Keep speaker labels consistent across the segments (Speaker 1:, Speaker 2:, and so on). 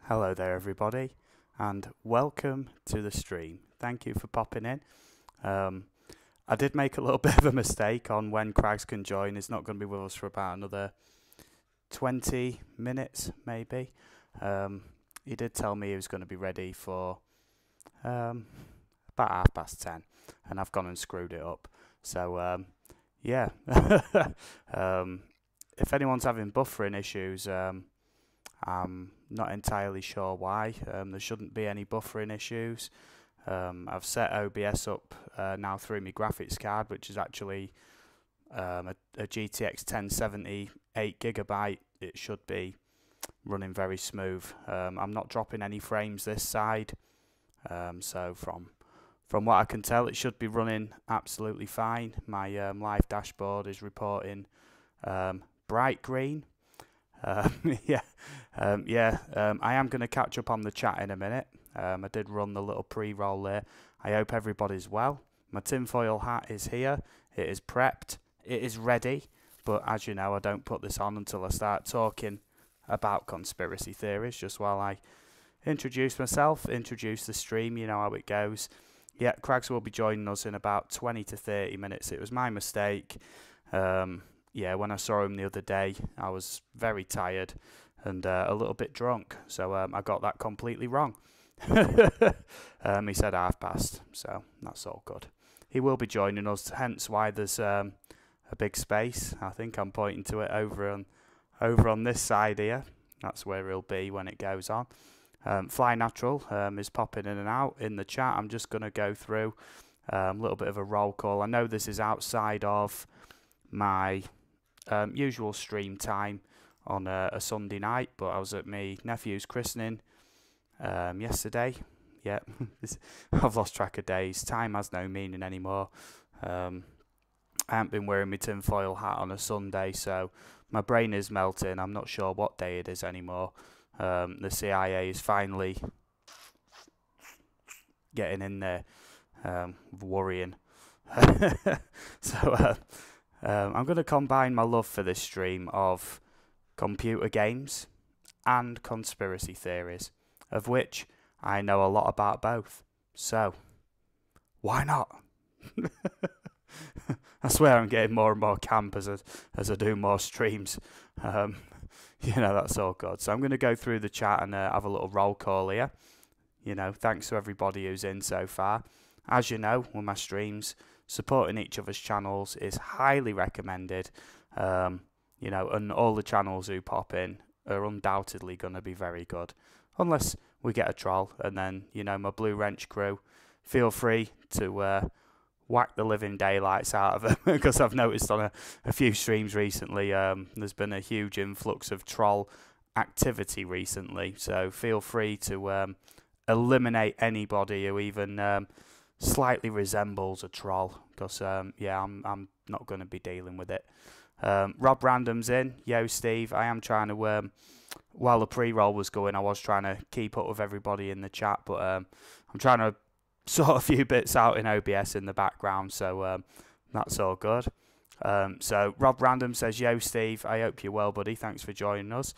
Speaker 1: Hello there everybody, and welcome to the stream. Thank you for popping in. I did make a little bit of a mistake on when Crags can join. He's not going to be with us for about another 20 minutes maybe. He did tell me he was going to be ready for about 10:30, and I've gone and screwed it up. So yeah, if anyone's having buffering issues, I'm not entirely sure why. There shouldn't be any buffering issues. I've set OBS up now through my graphics card, which is actually a GTX 1070 8GB. It should be running very smooth. I'm not dropping any frames this side, so from what I can tell, it should be running absolutely fine. My live dashboard is reporting bright green. I am going to catch up on the chat in a minute. I did run the little pre-roll there. I hope everybody's well. My tinfoil hat is here. It is prepped. It is ready. But as you know, I don't put this on until I start talking about conspiracy theories, just while I introduce myself, introduce the stream, you know how it goes. Yeah, Crags will be joining us in about 20 to 30 minutes. It was my mistake. Yeah, when I saw him the other day, I was very tired and a little bit drunk, so I got that completely wrong. He said past, so that's all good. He will be joining us, hence why there's a big space. I think I'm pointing to it over on this side here. That's where he'll be when it goes on. Fly Natural is popping in and out in the chat. I'm just going to go through a little bit of a roll call. I know this is outside of my usual stream time on a Sunday night, but I was at my nephew's christening yesterday. Yeah, I've lost track of days. Time has no meaning anymore. I haven't been wearing my tinfoil hat on a Sunday, so my brain is melting. I'm not sure what day it is anymore. The CIA is finally getting in there, worrying. So I'm going to combine my love for this stream of computer games and conspiracy theories, of which I know a lot about both. So, why not? I swear I'm getting more and more camp as I do more streams. You know, that's all good. So I'm going to go through the chat and have a little roll call here. You know, thanks to everybody who's in so far. As you know, with my streams, supporting each other's channels is highly recommended. You know, and all the channels who pop in are undoubtedly going to be very good. Unless we get a troll, and then, you know, my Blue Wrench crew, feel free to whack the living daylights out of them, because I've noticed on a few streams recently, there's been a huge influx of troll activity recently. So feel free to eliminate anybody who even slightly resembles a troll, because yeah, I'm not going to be dealing with it. Rob Random's in. Yo, Steve. I am trying to while the pre-roll was going, I was trying to keep up with everybody in the chat, but I'm trying to sort a few bits out in OBS in the background, so that's all good. So Rob Random says, yo, Steve, I hope you're well, buddy. Thanks for joining us.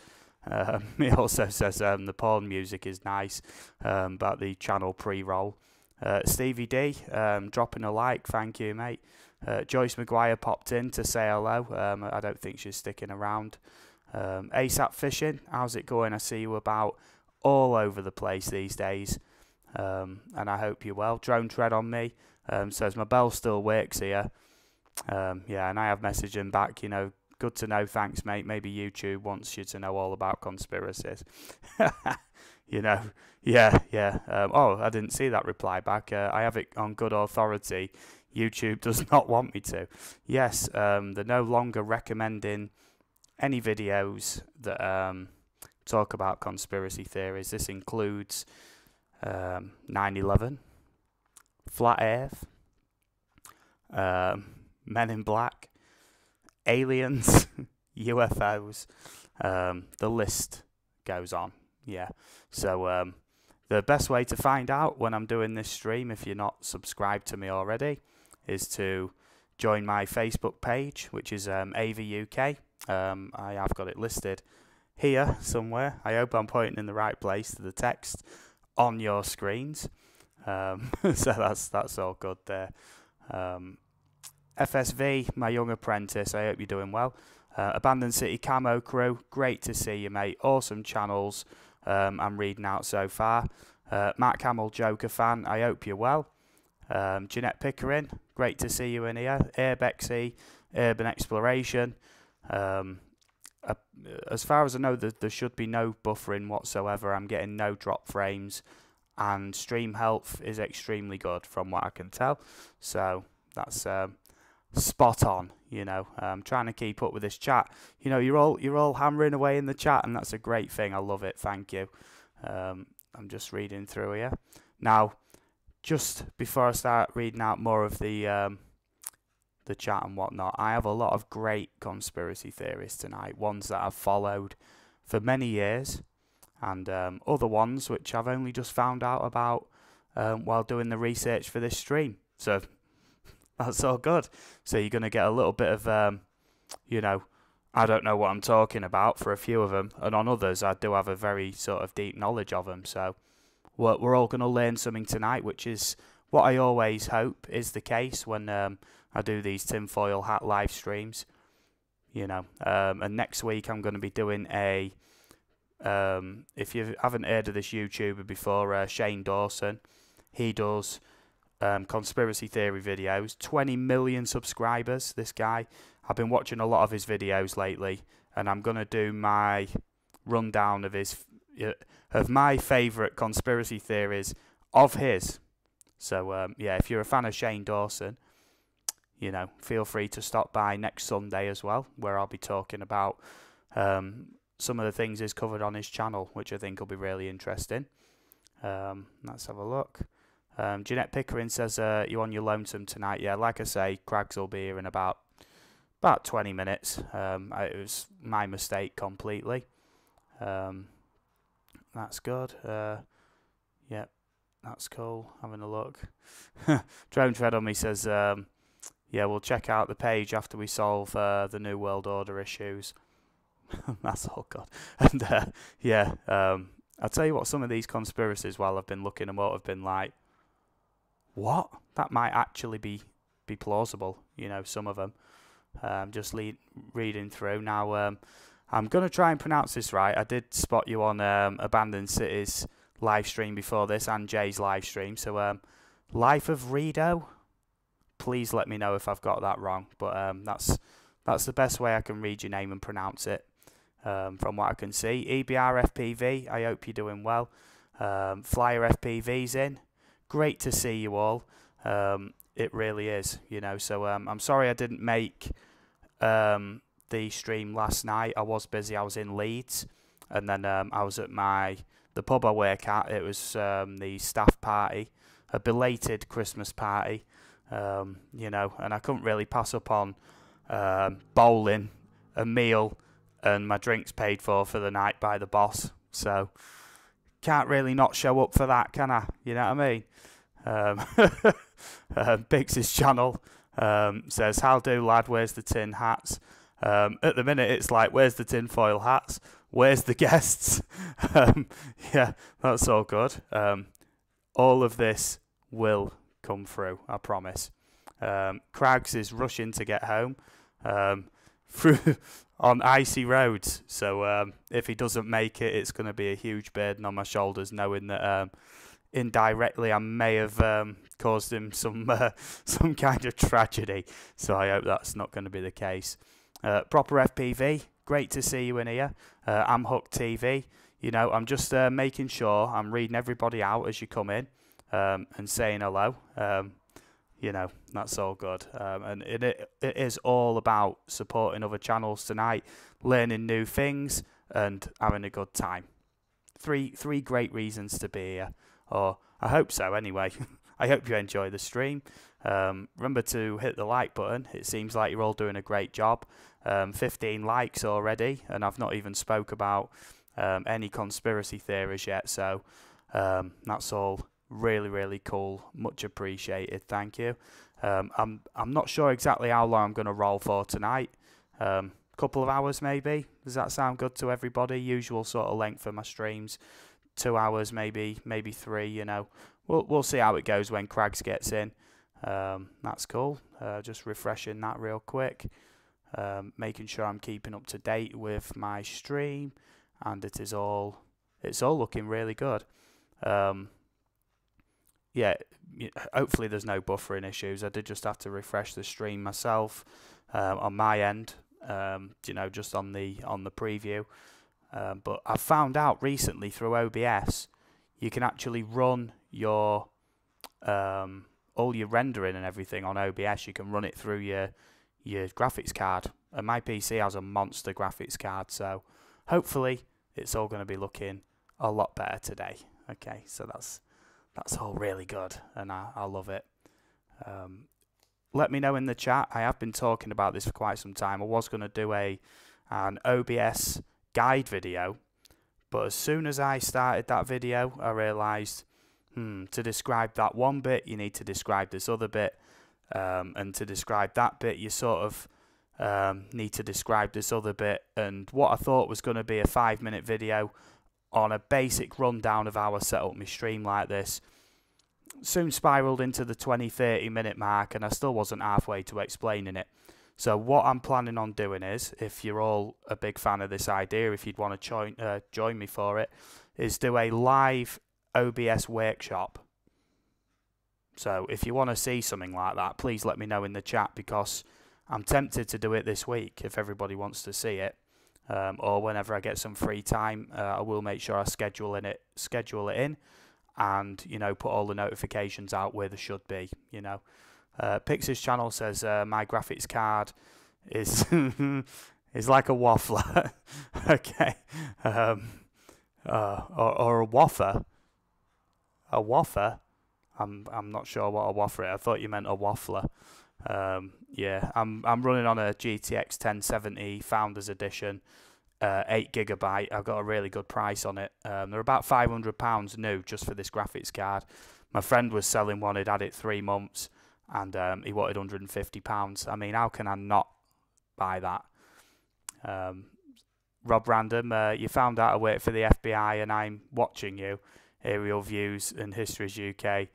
Speaker 1: He also says the porn music is nice, about the channel pre-roll. Stevie D, dropping a like, thank you, mate. Joyce Maguire popped in to say hello. I don't think she's sticking around. ASAP Fishing, how's it going? I see you about all over the place these days, and I hope you're well. Drone Tread on me says my bell still works here. Yeah, and I have messaged him back, you know, good to know, thanks, mate. Maybe YouTube wants you to know all about conspiracies. You know, yeah. Oh, I didn't see that reply back. I have it on good authority. YouTube does not want me to. Yes, they're no longer recommending any videos that talk about conspiracy theories. This includes 9/11, Flat Earth, Men in Black, aliens, UFOs. The list goes on. Yeah. So the best way to find out when I'm doing this stream, if you're not subscribed to me already, is to join my Facebook page, which is AV UK. I have got it listed here somewhere. I hope I'm pointing in the right place to the text on your screens. So that's all good there. FSV, my young apprentice, I hope you're doing well. Abandoned City Camo Crew, great to see you, mate. Awesome channels I'm reading out so far. Mark Hamill, Joker fan, I hope you're well. Jeanette Pickering, great to see you in here. Airbexy, Urban Exploration. As far as I know, there should be no buffering whatsoever. I'm getting no drop frames, and stream health is extremely good from what I can tell. So that's spot on. You know, I'm trying to keep up with this chat. You know, you're all hammering away in the chat, and that's a great thing. I love it. Thank you. I'm just reading through here now. Just before I start reading out more of the chat and whatnot, I have a lot of great conspiracy theories tonight. Ones that I've followed for many years, and other ones which I've only just found out about while doing the research for this stream. So that's all good. So you're going to get a little bit of, you know, I don't know what I'm talking about for a few of them, and on others I do have a very sort of deep knowledge of them. So we're all going to learn something tonight, which is what I always hope is the case when I do these tinfoil hat live streams. You know, and next week I'm going to be doing a, if you haven't heard of this YouTuber before, Shane Dawson, he does conspiracy theory videos, 20 million subscribers, this guy. I've been watching a lot of his videos lately, and I'm going to do my rundown of my favourite conspiracy theories of his. So, yeah, if you're a fan of Shane Dawson, you know, feel free to stop by next Sunday as well, where I'll be talking about some of the things he's covered on his channel, which I think will be really interesting. Let's have a look. Jeanette Pickering says, you on your lonesome tonight? Yeah, like I say, Crags will be here in about 20 minutes. It was my mistake completely. That's good. Yep, that's cool. Having a look. Drone Tread on me says, yeah, we'll check out the page after we solve the New World Order issues. That's all good. And yeah, I'll tell you what, some of these conspiracies, while I've been looking them up, have been like, what? That might actually be plausible, you know, some of them. Just reading through. Now, I'm going to try and pronounce this right. I did spot you on Abandoned Cities live stream before this, and Jay's live stream. So, Life of Redo, please let me know if I've got that wrong. But that's the best way I can read your name and pronounce it, from what I can see. EBR FPV, I hope you're doing well. Flyer FPV's in. Great to see you all. It really is, you know. So I'm sorry I didn't make the stream last night. I was busy. I was in Leeds, and then I was at the pub I work at. It was the staff party, a belated Christmas party, you know, and I couldn't really pass up on bowling, a meal, and my drinks paid for the night by the boss. So can't really not show up for that, can I? You know what I mean? Biggs' channel says, how do, lad, where's the tin hats? At the minute it's like, where's the tin foil hats? Where's the guests? Yeah, that's all good. All of this will come through, I promise. Crags is rushing to get home through on icy roads, so if he doesn't make it, it's going to be a huge burden on my shoulders, knowing that indirectly I may have caused him some kind of tragedy. So I hope that's not going to be the case. Proper FPV, great to see you in here. I'm Hooked TV. You know, I'm just making sure I'm reading everybody out as you come in, and saying hello. You know, that's all good. And it is all about supporting other channels tonight, learning new things, and having a good time. Three great reasons to be here. Or I hope so anyway. I hope you enjoy the stream. Remember to hit the like button. It seems like you're all doing a great job. 15 likes already, and I've not even spoke about any conspiracy theories yet. So that's all really, really cool. Much appreciated. Thank you. I'm not sure exactly how long I'm going to roll for tonight. couple of hours maybe. Does that sound good to everybody? Usual sort of length for my streams, 2 hours maybe 3. You know, we'll see how it goes when Crags gets in. That's cool. Just refreshing that real quick, making sure I'm keeping up to date with my stream, and it's all looking really good. Yeah, hopefully there's no buffering issues. I did just have to refresh the stream myself on my end, you know, just on the preview. But I found out recently through OBS, you can actually run your all your rendering and everything on OBS. You can run it through your graphics card, and my PC has a monster graphics card, so hopefully it's all going to be looking a lot better today. Okay, so that's all really good, and I love it. Let me know in the chat. I have been talking about this for quite some time. I was going to do an OBS guide video, but as soon as I started that video, I realised, to describe that one bit, you need to describe this other bit, and to describe that bit, you sort of need to describe this other bit. And what I thought was going to be a 5-minute video on a basic rundown of how I set up my stream like this soon spiraled into the 20-30 minute mark, and I still wasn't halfway to explaining it. So what I'm planning on doing is, if you're all a big fan of this idea, if you'd want to join me for it, is do a live OBS workshop. So if you want to see something like that, please let me know in the chat, because I'm tempted to do it this week if everybody wants to see it, or whenever I get some free time. I will make sure I schedule it in, and you know, put all the notifications out where they should be. You know, Pix's channel says my graphics card is is like a waffler. Okay, or a wafer. A wafer. I'm not sure what a wafer is. I thought you meant a waffler. Yeah, I'm running on a GTX 1070 Founders Edition, 8GB. I've got a really good price on it. They're about £500 new just for this graphics card. My friend was selling one. He'd had it 3 months, and he wanted £150. I mean, how can I not buy that? Rob Random, you found out I work for the FBI and I'm watching you. Aerial Views and Histories UK.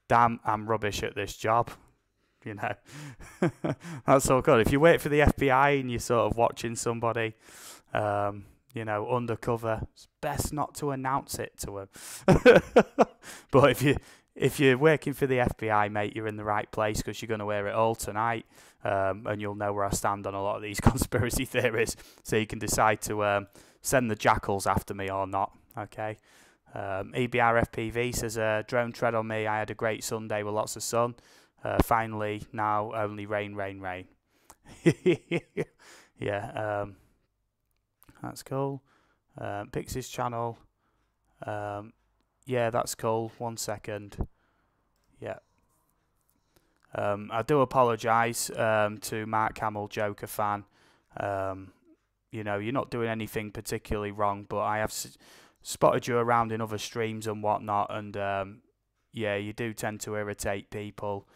Speaker 1: Damn, I'm rubbish at this job. You know, that's so good. If you work for the FBI and you're sort of watching somebody, you know, undercover, it's best not to announce it to them. But if you're working for the FBI, mate, you're in the right place, because you're going to wear it all tonight, and you'll know where I stand on a lot of these conspiracy theories, so you can decide to send the jackals after me or not. Okay. EBRFPV says, drone tread on me. I had a great Sunday with lots of sun. Finally, now only rain, rain, rain. Yeah, that's cool. Pixie's channel. Yeah, that's cool. 1 second. Yeah. I do apologise to Mark Hamill, Joker fan. You know, you're not doing anything particularly wrong, but I have spotted you around in other streams and whatnot, and yeah, you do tend to irritate people.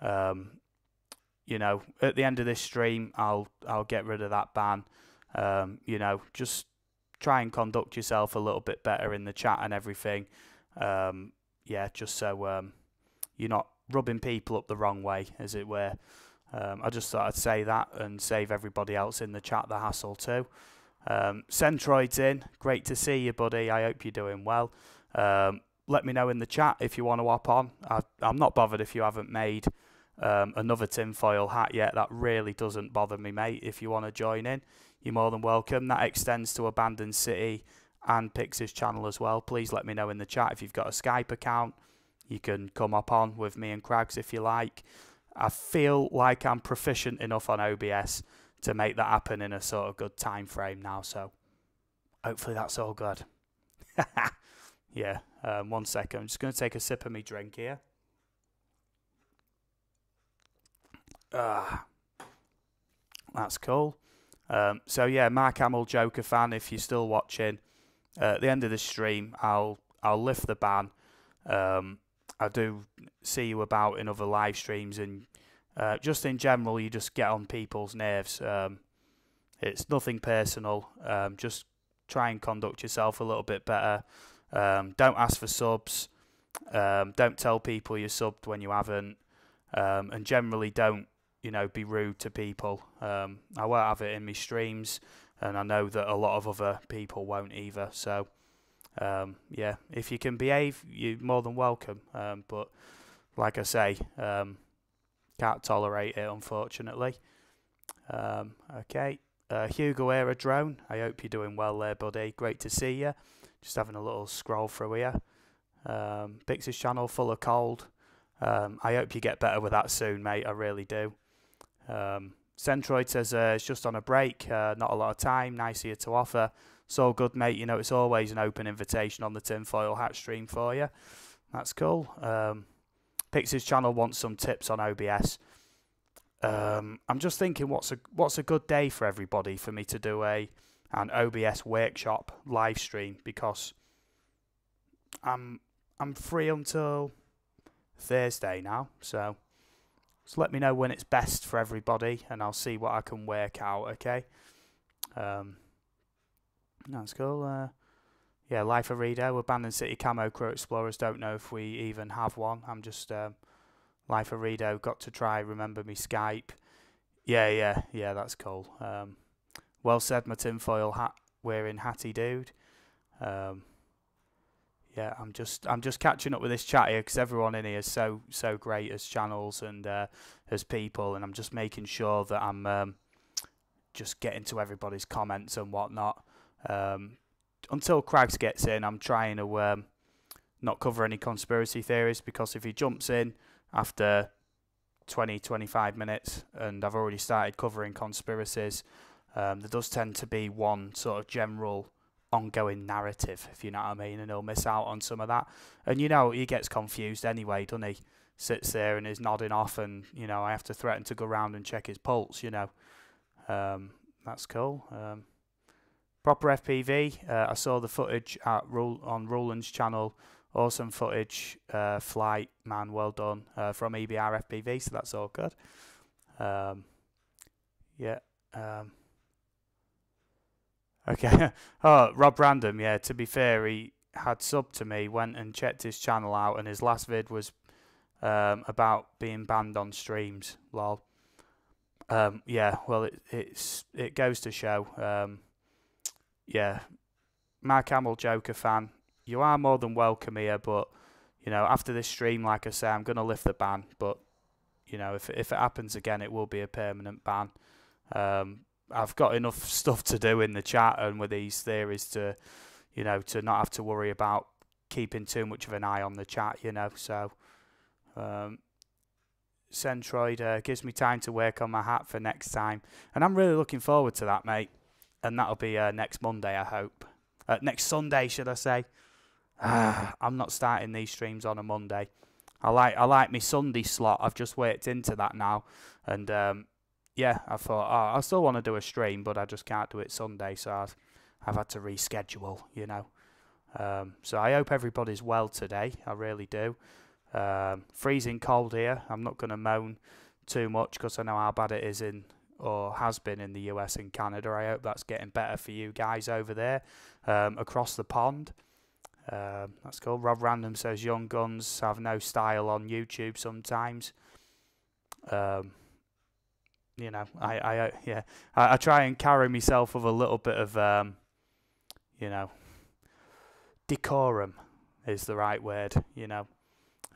Speaker 1: You know, at the end of this stream, I'll get rid of that ban. You know, just try and conduct yourself a little bit better in the chat and everything. Yeah, just so you're not rubbing people up the wrong way, as it were. I just thought I'd say that and save everybody else in the chat the hassle too. Centroid's in. Great to see you, buddy. I hope you're doing well. Let me know in the chat if you want to hop on. I'm not bothered if you haven't made another tinfoil hat yet. That really doesn't bother me, mate. If you want to join in, you're more than welcome. That extends to Abandoned City and Pix's channel as well. Please let me know in the chat if you've got a Skype account. You can come up on with me and Crags if you like. I feel like I'm proficient enough on OBS to make that happen in a sort of good time frame now, so hopefully that's all good. Yeah, 1 second. I'm just going to take a sip of my drink here. That's cool. So yeah, Mark Hamill, Joker fan, if you're still watching, at the end of the stream, I'll lift the ban. I do see you about in other live streams, and just in general, you just get on people's nerves. It's nothing personal. Just try and conduct yourself a little bit better. Don't ask for subs. Don't tell people you're subbed when you haven't. And generally don't, be rude to people. I won't have it in my streams, and I know that a lot of other people won't either. So, yeah, if you can behave, you're more than welcome. But like I say, can't tolerate it, unfortunately. Okay. Hugo Era Drone, I hope you're doing well there, buddy. Great to see you. Just having a little scroll through here. Pix's channel full of cold. I hope you get better with that soon, mate. I really do. Centroid says it's just on a break, not a lot of time. Nice of you to offer. It's all good, mate. It's always an open invitation on the tinfoil hat stream for you. That's cool. Pix's channel wants some tips on OBS. I'm just thinking, what's a good day for everybody for me to do an OBS workshop live stream, because I'm free until Thursday now, so just let me know when it's best for everybody, and I'll see what I can work out. Okay. That's cool. Yeah, Life of Reader, Abandoned City Camo Crew Explorers. Don't know if we even have one. I'm just Life of Reader. Got to try remember me Skype. Yeah. That's cool. Well said, my tinfoil hat wearing hatty dude. Yeah, I'm just catching up with this chat here, because everyone in here is so great as channels and as people, and I'm just making sure that I'm just getting to everybody's comments and whatnot. Until Craigs gets in, I'm trying to not cover any conspiracy theories, because if he jumps in after 20-25 minutes and I've already started covering conspiracies, there does tend to be one sort of general ongoing narrative, if you know what I mean, and he'll miss out on some of that. And he gets confused anyway, doesn't he? Sits there and is nodding off, and I have to threaten to go round and check his pulse. That's cool. Proper FPV. I saw the footage on Roland's channel. Awesome footage. Flight, man, well done. From EBR FPV, so that's all good. Yeah. Okay. Oh, Rob Random. Yeah. To be fair, he had subbed to me, went and checked his channel out, and his last vid was about being banned on streams. Lol. Yeah. Well, it goes to show. Yeah, Mark Hamill Joker fan, you are more than welcome here, but after this stream, like I say, I'm gonna lift the ban. But if it happens again, it will be a permanent ban. I've got enough stuff to do in the chat and with these theories to to not have to worry about keeping too much of an eye on the chat. So Centroid gives me time to work on my hat for next time, and I'm really looking forward to that, mate. And that'll be next Monday, I hope. Next Sunday, should I say? I'm not starting these streams on a Monday. I like my Sunday slot. I've just worked into that now. And, yeah, I thought, I still want to do a stream, but I just can't do it Sunday. So I've had to reschedule, So I hope everybody's well today. I really do. Freezing cold here. I'm not going to moan too much, because I know how bad it is or has been in the US and Canada. I hope that's getting better for you guys over there, across the pond. That's cool. Rob Random says young guns have no style on YouTube sometimes. I try and carry myself with a little bit of decorum is the right word.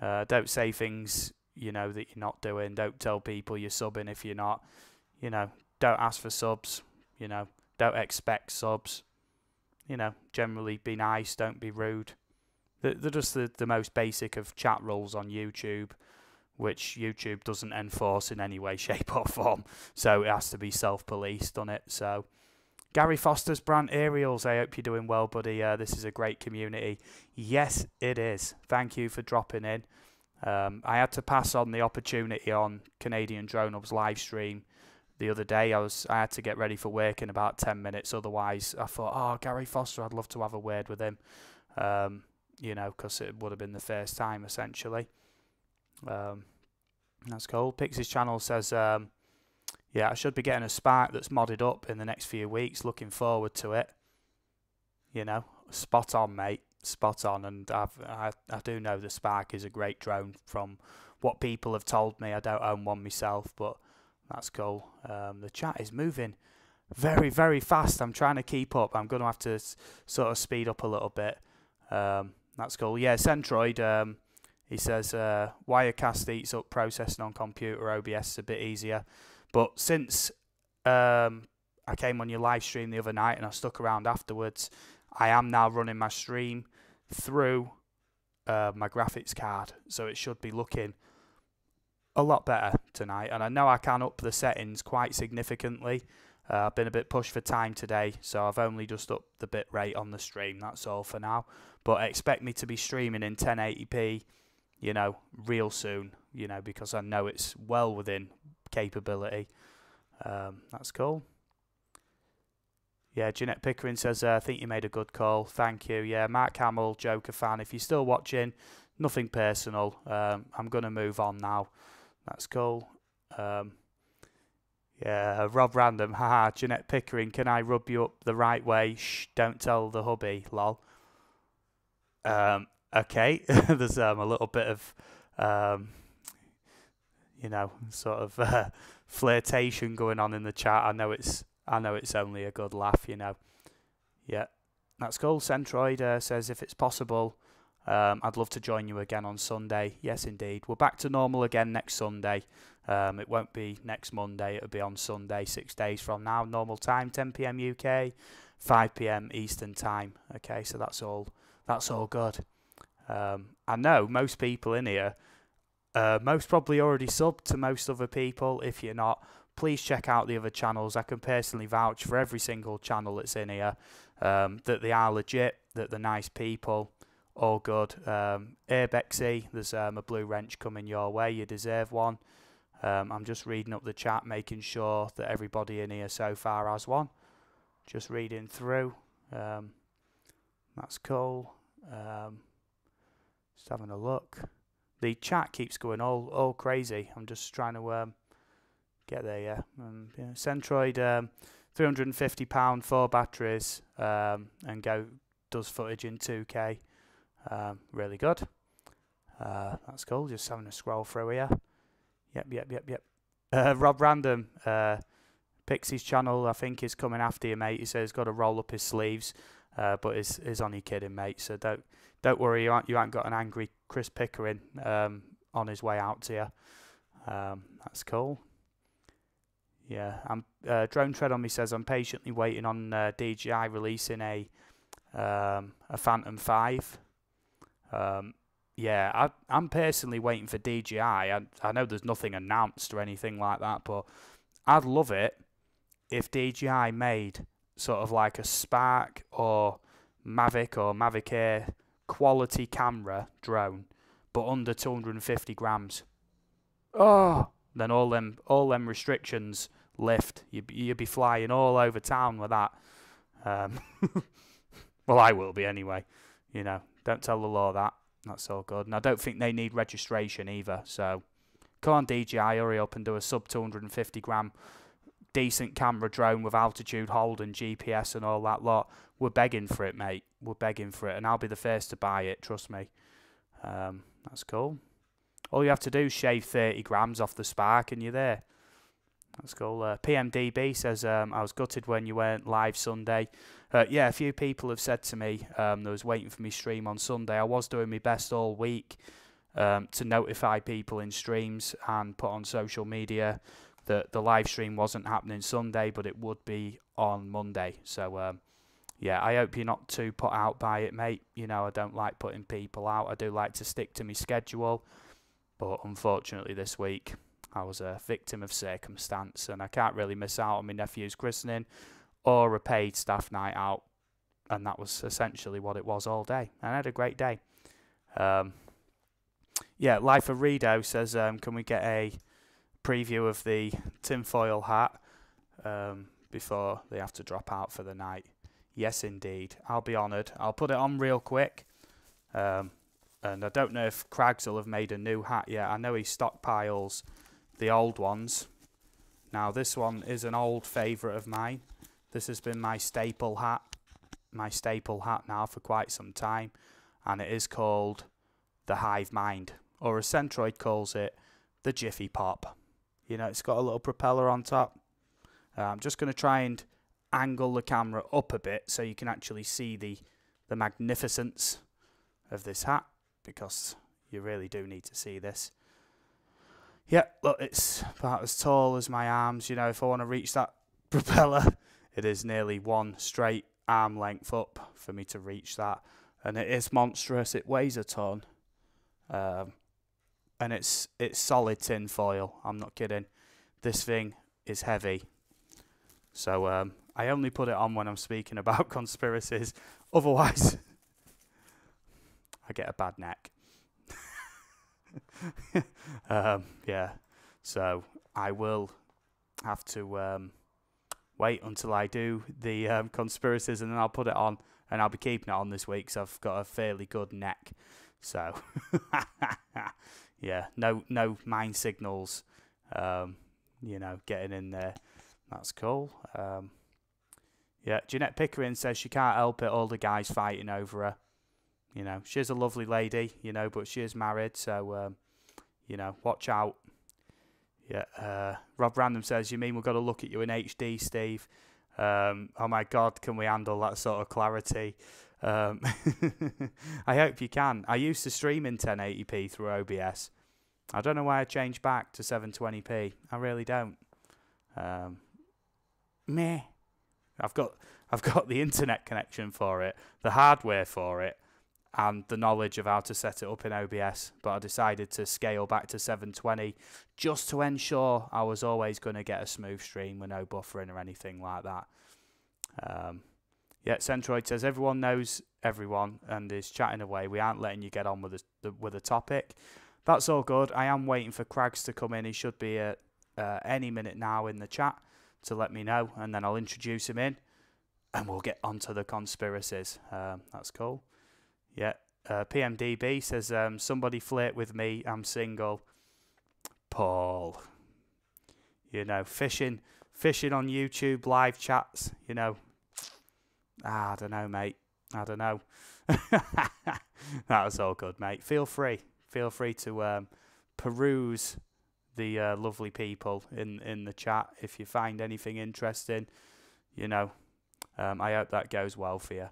Speaker 1: Don't say things that you're not doing. Don't tell people you're subbing if you're not. Don't ask for subs, don't expect subs, generally be nice, don't be rude. They're just the most basic of chat rules on YouTube, which YouTube doesn't enforce in any way, shape or form, so it has to be self-policed on it. So, Gary Foster's Brand Aerials, I hope you're doing well, buddy. This is a great community. Yes, it is. Thank you for dropping in. I had to pass on the opportunity on Canadian Drone Hub's live stream the other day. I had to get ready for work in about 10 minutes. Otherwise, I thought, Gary Foster, I'd love to have a word with him. Because it would have been the first time, essentially. That's cool. Pixie's channel says, Yeah, I should be getting a Spark that's modded up in the next few weeks. Looking forward to it. You know, spot on, mate. Spot on. And I do know the Spark is a great drone from what people have told me. I don't own one myself, but that's cool. The chat is moving very, very fast. I'm trying to keep up. I'm going to have to sort of speed up a little bit. That's cool. Yeah, Centroid, he says, Wirecast eats up processing on computer. OBS is a bit easier. But since I came on your live stream the other night and I stuck around afterwards, I am now running my stream through my graphics card. So it should be looking a lot better tonight. And I know I can up the settings quite significantly. I've been a bit pushed for time today, so I've only just upped the bit rate on the stream. That's all for now. But expect me to be streaming in 1080p, you know, real soon, you know, because I know it's well within capability. That's cool. Yeah, Jeanette Pickering says, I think you made a good call. Thank you. Yeah, Mark Hamill, Joker fan. If you're still watching, nothing personal. I'm going to move on now. That's cool. Yeah, Rob Random. Haha, Jeanette Pickering, can I rub you up the right way? Shh, don't tell the hubby, lol. Okay, there's a little bit of, you know, sort of flirtation going on in the chat. I know it's only a good laugh, you know. Yeah, that's cool. Centroid says, if it's possible, I'd love to join you again on Sunday. Yes, indeed. We're back to normal again next Sunday. It won't be next Monday. It'll be on Sunday, 6 days from now. Normal time, 10 p.m. UK, 5 p.m. Eastern time. Okay, so that's all good. I know most people in here, most probably already subbed to most other people. If you're not, please check out the other channels. I can personally vouch for every single channel that's in here, that they are legit, that they're nice people, all good. Airbexy, there's a blue wrench coming your way. You deserve one. I'm just reading up the chat, making sure that everybody in here so far has one. Just reading through. That's cool. Just having a look. The chat keeps going all crazy. I'm just trying to get there, yeah. Yeah. Centroid, £350, 4 batteries, and does footage in 2K. Really good. That's cool. Just having a scroll through here. Yep. Rob Random, Pixie's channel, I think, is coming after you, mate. He says he's got to roll up his sleeves, but is only kidding, mate. So don't worry, you ain't got an angry Chris Pickering on his way out to you. That's cool. Yeah, Drone Tread on me says, I'm patiently waiting on DJI releasing a Phantom 5. Yeah, I'm personally waiting for DJI. I know there's nothing announced or anything like that, but I'd love it if DJI made sort of like a Spark or Mavic Air quality camera drone, but under 250 grams. Oh, then all them restrictions lift. You'd be flying all over town with that. Well, I will be anyway. You know, don't tell the law that. That's all good. And I don't think they need registration either. So, come on, DJI, hurry up and do a sub 250 gram decent camera drone with altitude hold and GPS and all that lot. We're begging for it, mate. We're begging for it. And I'll be the first to buy it, trust me. That's cool. All you have to do is shave 30 grams off the Spark and you're there. That's cool. PMDB says, I was gutted when you weren't live Sunday. Yeah, a few people have said to me they was waiting for me stream on Sunday. I was doing my best all week to notify people in streams and put on social media that the live stream wasn't happening Sunday, but it would be on Monday. So, yeah, I hope you're not too put out by it, mate. You know, I don't like putting people out. I do like to stick to my schedule. But unfortunately this week I was a victim of circumstance and I can't really miss out on my nephew's christening or a paid staff night out. And that was essentially what it was all day. And I had a great day. Yeah, Life of Redo says, can we get a preview of the tinfoil hat before they have to drop out for the night? Yes, indeed. I'll be honoured. I'll put it on real quick. And I don't know if Craggs will have made a new hat yet. I know he stockpiles the old ones. Now this one is an old favourite of mine. This has been my staple hat now for quite some time, and it is called the Hive Mind, or as Centroid calls it, the Jiffy Pop. You know, it's got a little propeller on top. I'm just going to try and angle the camera up a bit so you can actually see the magnificence of this hat, because you really do need to see this. Yeah, look, it's about as tall as my arms. You know, if I want to reach that propeller, it is nearly one straight arm length up for me to reach that. And it is monstrous. It weighs a ton. And it's solid tin foil. I'm not kidding. This thing is heavy. So I only put it on when I'm speaking about conspiracies. Otherwise, I get a bad neck. Yeah, so I will have to wait until I do the conspiracies, and then I'll put it on, and I'll be keeping it on this week because I've got a fairly good neck. So yeah, no mind signals, you know, getting in there. That's cool. Yeah, Jeanette Pickering says she can't help it, all the guys fighting over her. You know, she's a lovely lady, you know, but she is married, so, you know, watch out. Yeah, Rob Random says, you mean we've got to look at you in HD, Steve? Oh my God, can we handle that sort of clarity? I hope you can. I used to stream in 1080p through OBS. I don't know why I changed back to 720p. I really don't. Meh. I've got the internet connection for it, the hardware for it, and the knowledge of how to set it up in OBS, but I decided to scale back to 720 just to ensure I was always going to get a smooth stream with no buffering or anything like that. Yeah, Centroid says everyone knows everyone and is chatting away. We aren't letting you get on with the topic. That's all good. I am waiting for Craggs to come in. He should be at any minute now in the chat to let me know, and then I'll introduce him in, and we'll get onto the conspiracies. That's cool. Yeah, PMDB says, somebody flirt with me, I'm single. Paul. You know, fishing on YouTube live chats, you know. I don't know, mate. I don't know. That was all good, mate. Feel free to peruse the lovely people in the chat if you find anything interesting. You know, I hope that goes well for you.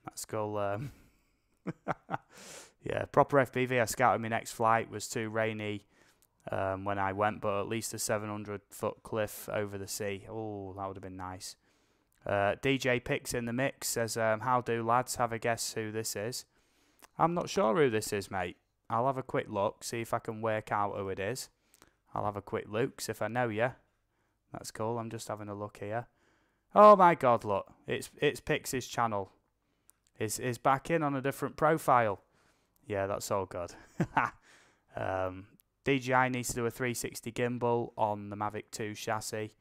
Speaker 1: That's cool. Yeah, proper FPV. I scouted my next flight. Was too rainy when I went, but at least a 700-foot cliff over the sea. Oh, that would have been nice. DJ Pix in the mix says, how do lads? Have a guess who this is? I'm not sure who this is, mate. I'll have a quick look, see if I can work out who it is. I'll have a quick look, see if I know you. That's cool. I'm just having a look here. Oh my God, look. It's Pix's channel. Is back in on a different profile. Yeah, that's all good. DJI needs to do a 360 gimbal on the Mavic 2 chassis.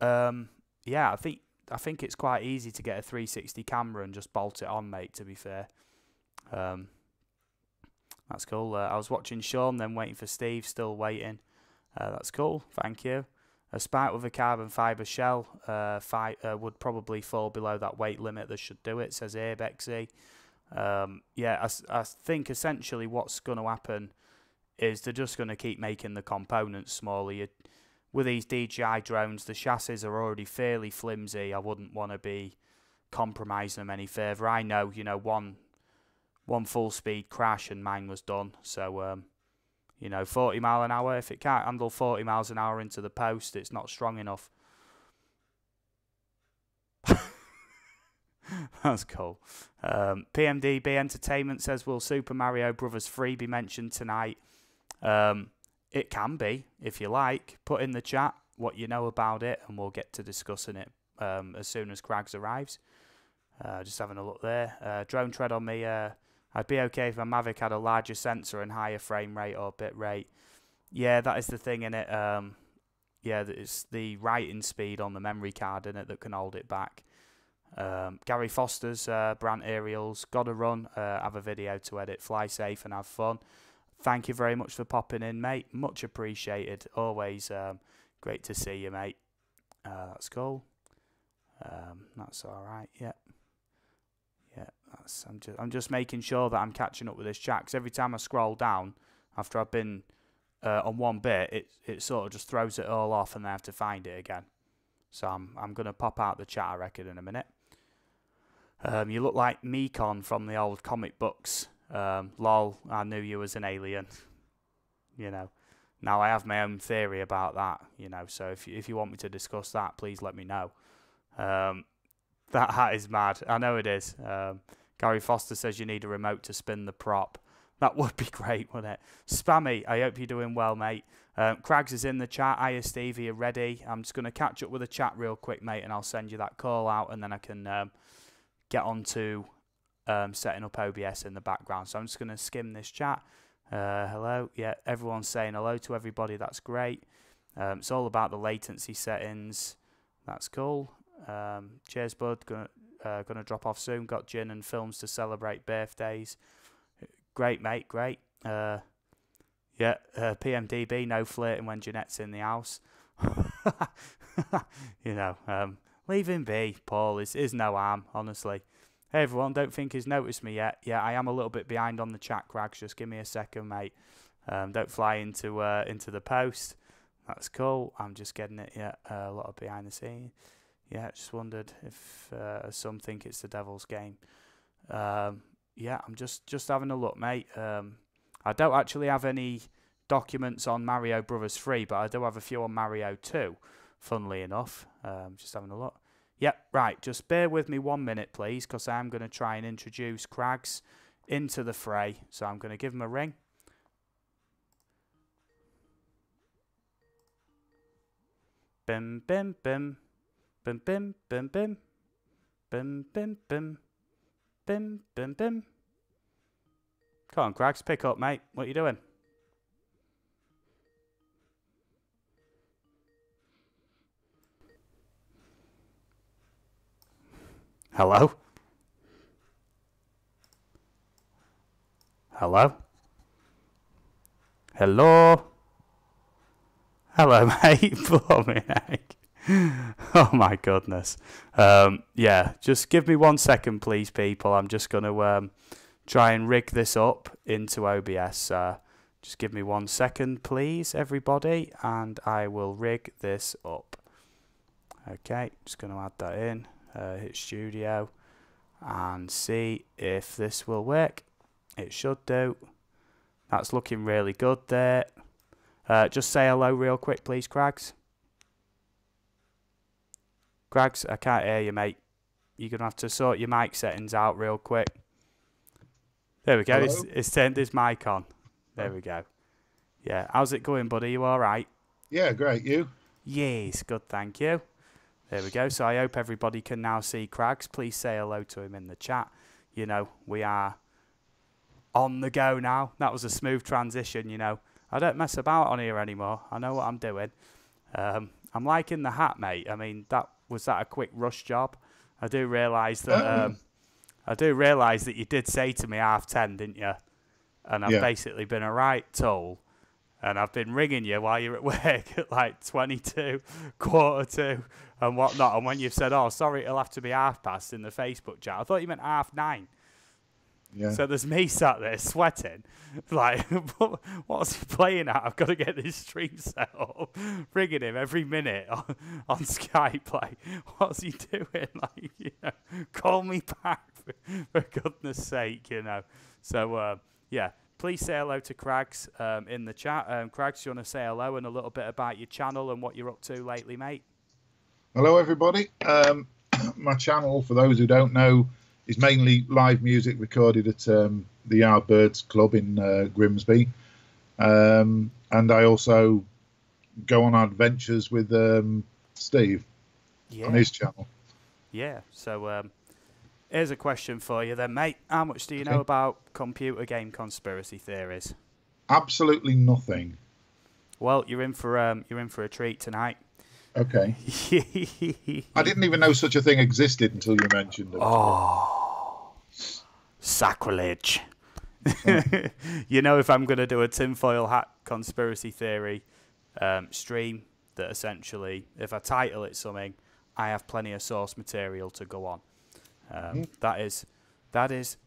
Speaker 1: Yeah, I think it's quite easy to get a 360 camera and just bolt it on, mate, to be fair. That's cool. I was watching Sean, then waiting for Steve, still waiting. That's cool, thank you. A spout with a carbon fibre shell would probably fall below that weight limit that should do it, says Abexy. Yeah, I think essentially what's going to happen is they're just going to keep making the components smaller. With these DJI drones, the chassis are already fairly flimsy. I wouldn't want to be compromising them any further. I know, you know, one full speed crash and mine was done. So, you know, 40 mile an hour. If it can't handle 40 miles an hour into the post, it's not strong enough. That's cool. PMDB Entertainment says, will Super Mario Brothers 3 be mentioned tonight? It can be, if you like. Put in the chat what you know about it, and we'll get to discussing it as soon as Craggs arrives. Just having a look there. Drone Tread on me. I'd be okay if my Mavic had a larger sensor and higher frame rate or bit rate. Yeah, that is the thing in it. Yeah, it's the writing speed on the memory card in it that can hold it back. Gary Foster's Brant Aerials. Gotta run. Have a video to edit. Fly safe and have fun. Thank you very much for popping in, mate. Much appreciated. Always Great to see you, mate. That's cool. That's all right. Yeah. Yeah. I'm just making sure that I'm catching up with this chat, because every time I scroll down after I've been on one bit, it sort of just throws it all off, and then I have to find it again. So I'm gonna pop out the chat, I reckon, in a minute. You look like Mekon from the old comic books. Lol, I knew you as an alien. You know. Now I have my own theory about that. You know, so if you want me to discuss that, please let me know. That hat is mad. I know it is. Gary Foster says you need a remote to spin the prop. That would be great, wouldn't it? Spammy, I hope you're doing well, mate. Craigs is in the chat. Hiya, Steve, are you ready? I'm just going to catch up with the chat real quick, mate, and I'll send you that call out, and then I can get on to setting up OBS in the background. So I'm just going to skim this chat. Hello. Yeah, everyone's saying hello to everybody. That's great. It's all about the latency settings. That's cool. Cheers, bud. Gonna drop off soon. Got gin and films to celebrate birthdays. Great, mate. Great. Yeah. PMDB. No flirting when Jeanette's in the house. You know. Leave him be, Paul. Is no harm, honestly. Hey everyone, don't think he's noticed me yet. Yeah, I am a little bit behind on the chat, Crags. Just give me a second, mate. Don't fly into the post. That's cool. I'm just getting it. Yeah, a lot of behind the scenes. Yeah, just wondered if some think it's the Devil's game. Yeah, I'm just having a look, mate. I don't actually have any documents on Mario Brothers 3, but I do have a few on Mario 2, funnily enough. Just having a look. Yep, right, just bear with me 1 minute, please, because I'm going to try and introduce Crags into the fray. So I'm going to give him a ring. Bim, bim, bim. Bim, bim, bim, bim. Bim, bim, bim. Bim, bim, bim. Come on, Crags, pick up, mate. What are you doing? Hello? Hello? Hello? Hello, mate. Blooming heck. Oh, my goodness. Yeah, just give me 1 second, please, people. I'm just going to try and rig this up into OBS. Just give me 1 second, please, everybody, and I will rig this up. Okay, just going to add that in. Hit studio and see if this will work. It should do. That's looking really good there. Just say hello real quick, please, Crags. Crags, I can't hear you, mate. You're going to have to sort your mic settings out real quick. There we go. It's turned his mic on. There we go. Yeah, how's it going, buddy? You all right?
Speaker 2: Yeah, great. You?
Speaker 1: Yes, good, thank you. There we go. So I hope everybody can now see Crags. Please say hello to him in the chat. You know, we are on the go now. That was a smooth transition, you know. I don't mess about on here anymore. I know what I'm doing. I'm liking the hat, mate. I mean, was that a quick rush job? I do realise that you did say to me 10:30, didn't you? And I've basically been a right tool. And I've been ringing you while you're at work at like 22, 1:45 and whatnot. And when you've said, oh, sorry, it'll have to be past in the Facebook chat, I thought you meant 9:30.
Speaker 2: Yeah.
Speaker 1: So there's me sat there sweating. Like, what's he playing at? I've got to get this stream set up. Ringing him every minute on Skype. Like, what's he doing? Like, you know, call me back for goodness sake, you know. So, yeah. Please say hello to Crags in the chat. Crags, do you want to say hello and a little bit about your channel and what you're up to lately, mate?
Speaker 2: Hello, everybody. My channel, for those who don't know, is mainly live music recorded at the Yardbirds Club in Grimsby. And I also go on adventures with Steve on his channel.
Speaker 1: Yeah, so here's a question for you then, mate. How much do you know about computer game conspiracy theories?
Speaker 2: Absolutely nothing.
Speaker 1: Well, you're in for a treat tonight.
Speaker 2: Okay. I didn't even know such a thing existed until you mentioned it.
Speaker 1: Oh, sacrilege. You know, if I'm going to do a tinfoil hat conspiracy theory stream, that essentially, if I title it something, I have plenty of source material to go on. That is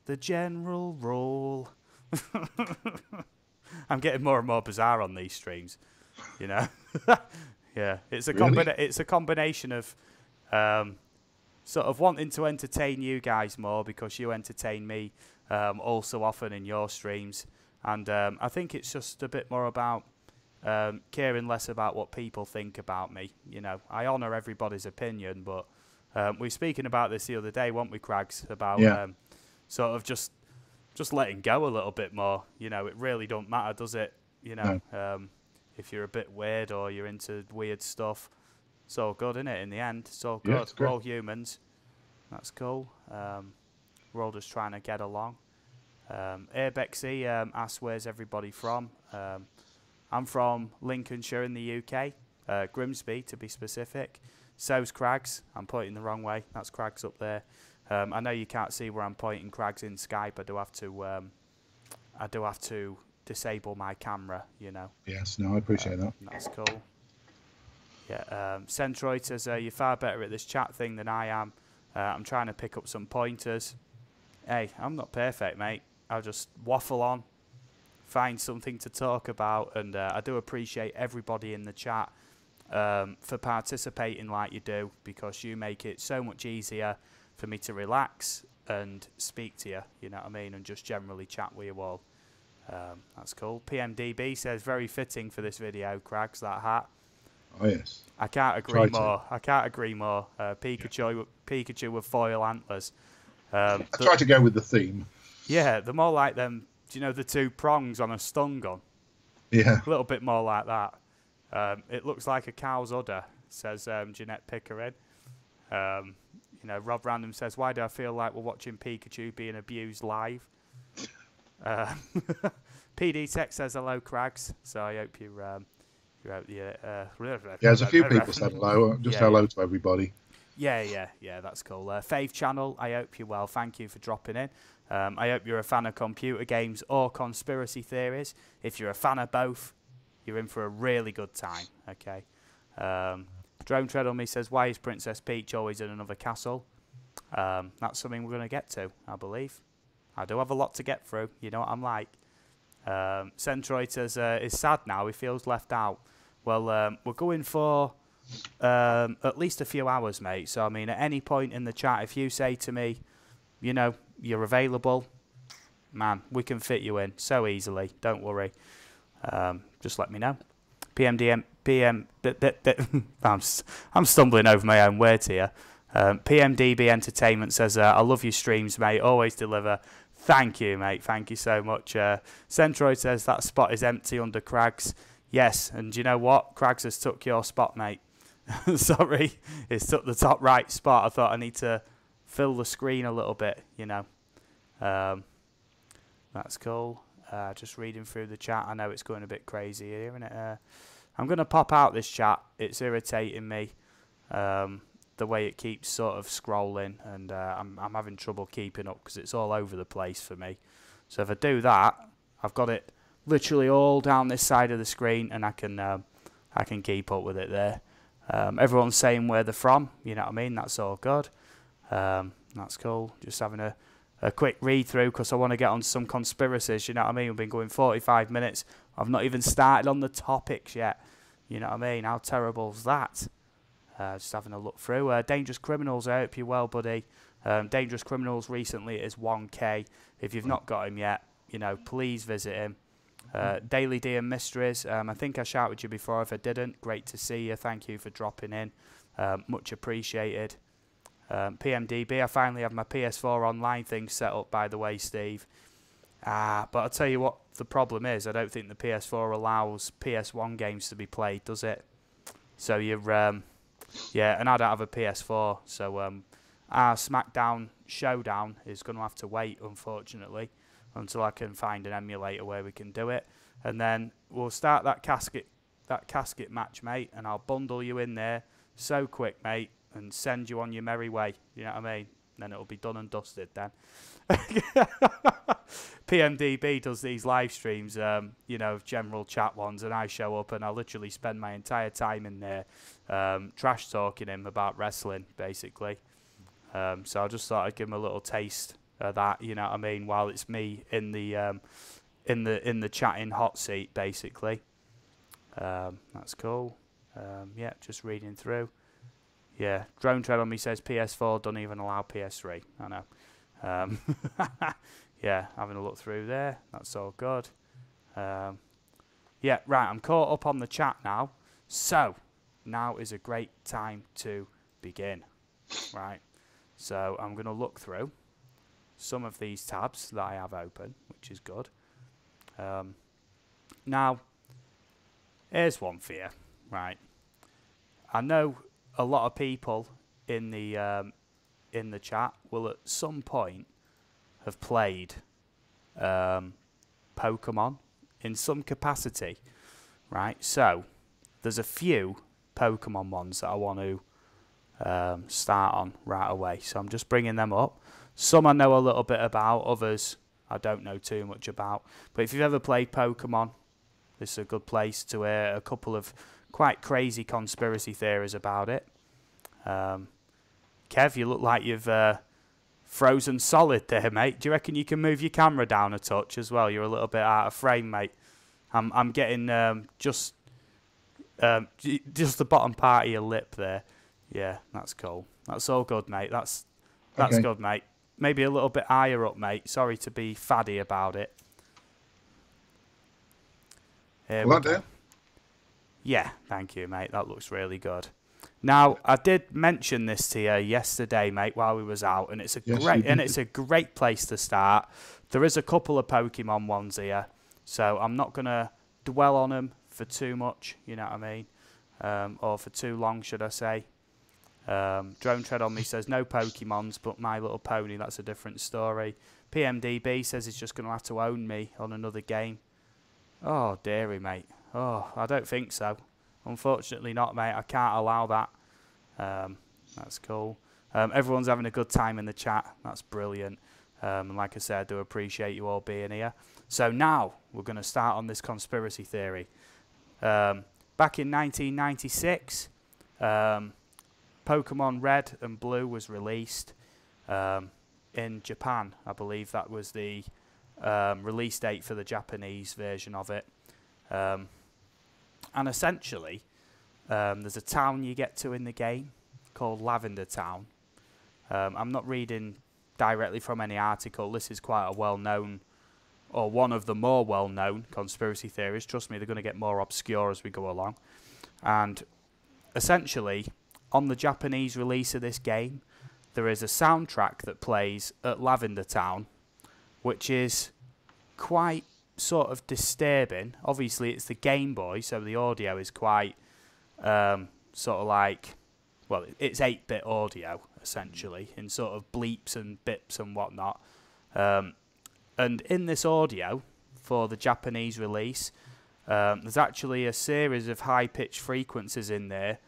Speaker 1: the general rule. I'm getting more and more bizarre on these streams, you know. Yeah, it's a it's a combination of sort of wanting to entertain you guys more because you entertain me all so often in your streams, and I think it's just a bit more about caring less about what people think about me. You know, I honour everybody's opinion, but we were speaking about this the other day, weren't we, Crags? About sort of just letting go a little bit more. You know, it really don't matter, does it? You know, if you're a bit weird or you're into weird stuff, it's all good, isn't it? In the end, it's all good. We're all humans. That's cool. We're all just trying to get along. Airbexy asks, where's everybody from? I'm from Lincolnshire in the UK, Grimsby to be specific. So's Crags. I'm pointing the wrong way. That's Crags up there. I know you can't see where I'm pointing, Crags, in Skype. I do have to disable my camera, you know.
Speaker 2: Yes, no, I appreciate that.
Speaker 1: That's cool. Yeah, Centroid says, you're far better at this chat thing than I am. I'm trying to pick up some pointers. Hey, I'm not perfect, mate. I'll just waffle on, find something to talk about, and I do appreciate everybody in the chat for participating like you do, because you make it so much easier for me to relax and speak to you, you know what I mean, and just generally chat with you all. That's cool. PMDB says, very fitting for this video, Crags, that hat.
Speaker 2: Oh, yes.
Speaker 1: I can't agree more. I can't agree more. Pikachu with foil antlers.
Speaker 2: I tried to go with the theme.
Speaker 1: Yeah, they're more like them, do you know, the two prongs on a stun gun?
Speaker 2: Yeah.
Speaker 1: A little bit more like that. It looks like a cow's udder, says Jeanette Pickering. You know, Rob Random says, why do I feel like we're watching Pikachu being abused live? PD Tech says, hello, Crags. So I hope you're...
Speaker 2: there's a few people said hello. Just hello to everybody.
Speaker 1: Yeah, that's cool. Faith Channel, I hope you're well. Thank you for dropping in. I hope you're a fan of computer games or conspiracy theories. If you're a fan of both, you're in for a really good time. Okay. Drone Tread on Me says, why is Princess Peach always in another castle? That's something we're going to get to, I believe. I do have a lot to get through. You know what I'm like. Centroid says, is sad now. He feels left out. Well, we're going for at least a few hours, mate. So, I mean, at any point in the chat, if you say to me, you know, you're available, man, we can fit you in so easily. Don't worry. Just let me know. I'm stumbling over my own words here. PMDB Entertainment says, I love your streams, mate. Always deliver. Thank you, mate. Thank you so much. Centroid says, that spot is empty under Crags. Yes, and you know what? Crags has took your spot, mate. Sorry, it's took the top right spot. I thought I need to fill the screen a little bit, you know. That's cool. Just reading through the chat. I know it's going a bit crazy here, isn't it? I'm going to pop out this chat. It's irritating me, the way it keeps sort of scrolling, and I'm having trouble keeping up because it's all over the place for me. So if I do that, I've got it literally all down this side of the screen, and I can keep up with it there. Everyone's saying where they're from, you know what I mean? That's all good. That's cool. Just having a quick read through because I want to get on some conspiracies, you know what I mean? We've been going 45 minutes. I've not even started on the topics yet. You know what I mean? How terrible's that? Just having a look through. Dangerous Criminals, I hope you're well, buddy. Dangerous Criminals recently is 1K. If you've not got him yet, you know, please visit him. Daily D and Mysteries. I think I shouted you before. If I didn't, great to see you. Thank you for dropping in. Much appreciated. PMDB, I finally have my PS4 online thing set up, by the way, Steve. But I'll tell you what the problem is. I don't think the PS4 allows PS1 games to be played, does it? So you're, yeah, and I don't have a PS4. So our SmackDown Showdown is going to have to wait, unfortunately, until I can find an emulator where we can do it. And then we'll start that casket match, mate, and I'll bundle you in there so quick, mate, and send you on your merry way. You know what I mean? Then it'll be done and dusted then. PMDB does these live streams, you know, general chat ones, and I show up and I literally spend my entire time in there trash talking him about wrestling, basically. So I just thought I'd give him a little taste of that, you know what I mean, while it's me in the chatting hot seat, basically. That's cool. Yeah, just reading through. Yeah, Drone Tread on me says PS4 don't even allow PS3. I know. Yeah, having a look through there. That's all good. Yeah, right, I'm caught up on the chat now. So, now is a great time to begin. Right. So, I'm going to look through some of these tabs that I have open, which is good. Now, here's one for you. Right. I know a lot of people in the chat will at some point have played Pokemon in some capacity, right? So there's a few Pokemon ones that I want to start on right away. So I'm just bringing them up. Some I know a little bit about, others I don't know too much about. But if you've ever played Pokemon, this is a good place to hear a couple of quite crazy conspiracy theories about it. Kev, you look like you've frozen solid there, mate. Do you reckon you can move your camera down a touch as well? You're a little bit out of frame, mate. I'm getting just the bottom part of your lip there. Yeah, that's cool. That's all good, mate. That's
Speaker 2: Okay.
Speaker 1: good, mate. Maybe a little bit higher up, mate. Sorry to be faddy about it. Here
Speaker 2: Will
Speaker 1: we
Speaker 2: that
Speaker 1: go.
Speaker 2: do?
Speaker 1: Yeah, thank you, mate. That looks really good. Now, I did mention this to you yesterday, mate, while we was out, and it's a great place to start. There is a couple of Pokemon ones here, so I'm not gonna dwell on them for too much. You know what I mean, or for too long, should I say? Drone Tread on me says no Pokemons, but My Little Pony. That's a different story. PMDB says he's just gonna have to own me on another game. Oh, dearie, mate. Oh, I don't think so. Unfortunately not, mate. I can't allow that. That's cool. Everyone's having a good time in the chat. That's brilliant. And like I said, I do appreciate you all being here. So now we're going to start on this conspiracy theory. Back in 1996, Pokemon Red and Blue was released in Japan. I believe that was the release date for the Japanese version of it. And essentially, there's a town you get to in the game called Lavender Town. I'm not reading directly from any article. This is quite a well-known, or one of the more well-known conspiracy theories. Trust me, they're going to get more obscure as we go along. And essentially, on the Japanese release of this game, there is a soundtrack that plays at Lavender Town, which is quite sort of disturbing. Obviously, it's the Game Boy, so the audio is quite sort of like, well, it's 8-bit audio, essentially, in sort of bleeps and bips and whatnot. And in this audio, for the Japanese release, there's actually a series of high-pitched frequencies in there,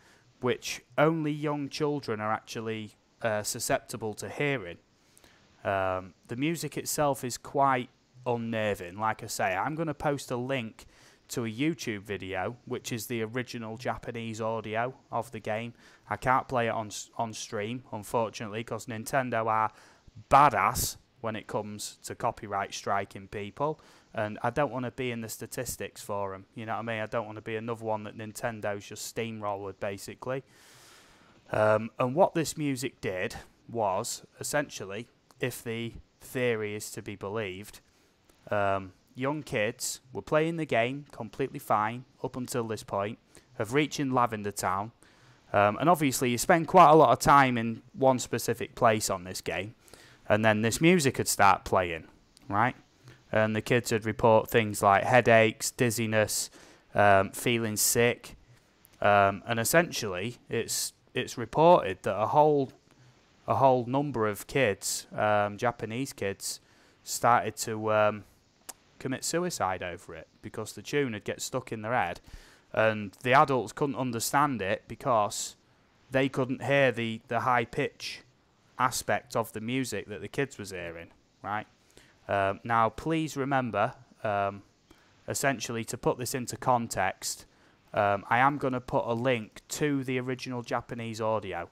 Speaker 1: which only young children are actually susceptible to hearing. The music itself is quite unnerving. Like I say, I'm going to post a link to a YouTube video, which is the original Japanese audio of the game. I can't play it on stream, unfortunately, because Nintendo are badass when it comes to copyright striking people, and I don't want to be in the statistics for them. You know what I mean? I don't want to be another one that Nintendo's just steamrolled, basically. And what this music did was, essentially, if the theory is to be believed, young kids were playing the game completely fine up until this point, of reaching Lavender Town, and obviously you spend quite a lot of time in one specific place on this game, and then this music would start playing, right? And the kids would report things like headaches, dizziness, feeling sick, and essentially it's reported that a whole number of kids, Japanese kids, started to commit suicide over it because the tune would get stuck in their head, and the adults couldn't understand it because they couldn't hear the high pitch aspect of the music that the kids was hearing, right? Now, please remember, essentially, to put this into context, I am going to put a link to the original Japanese audio.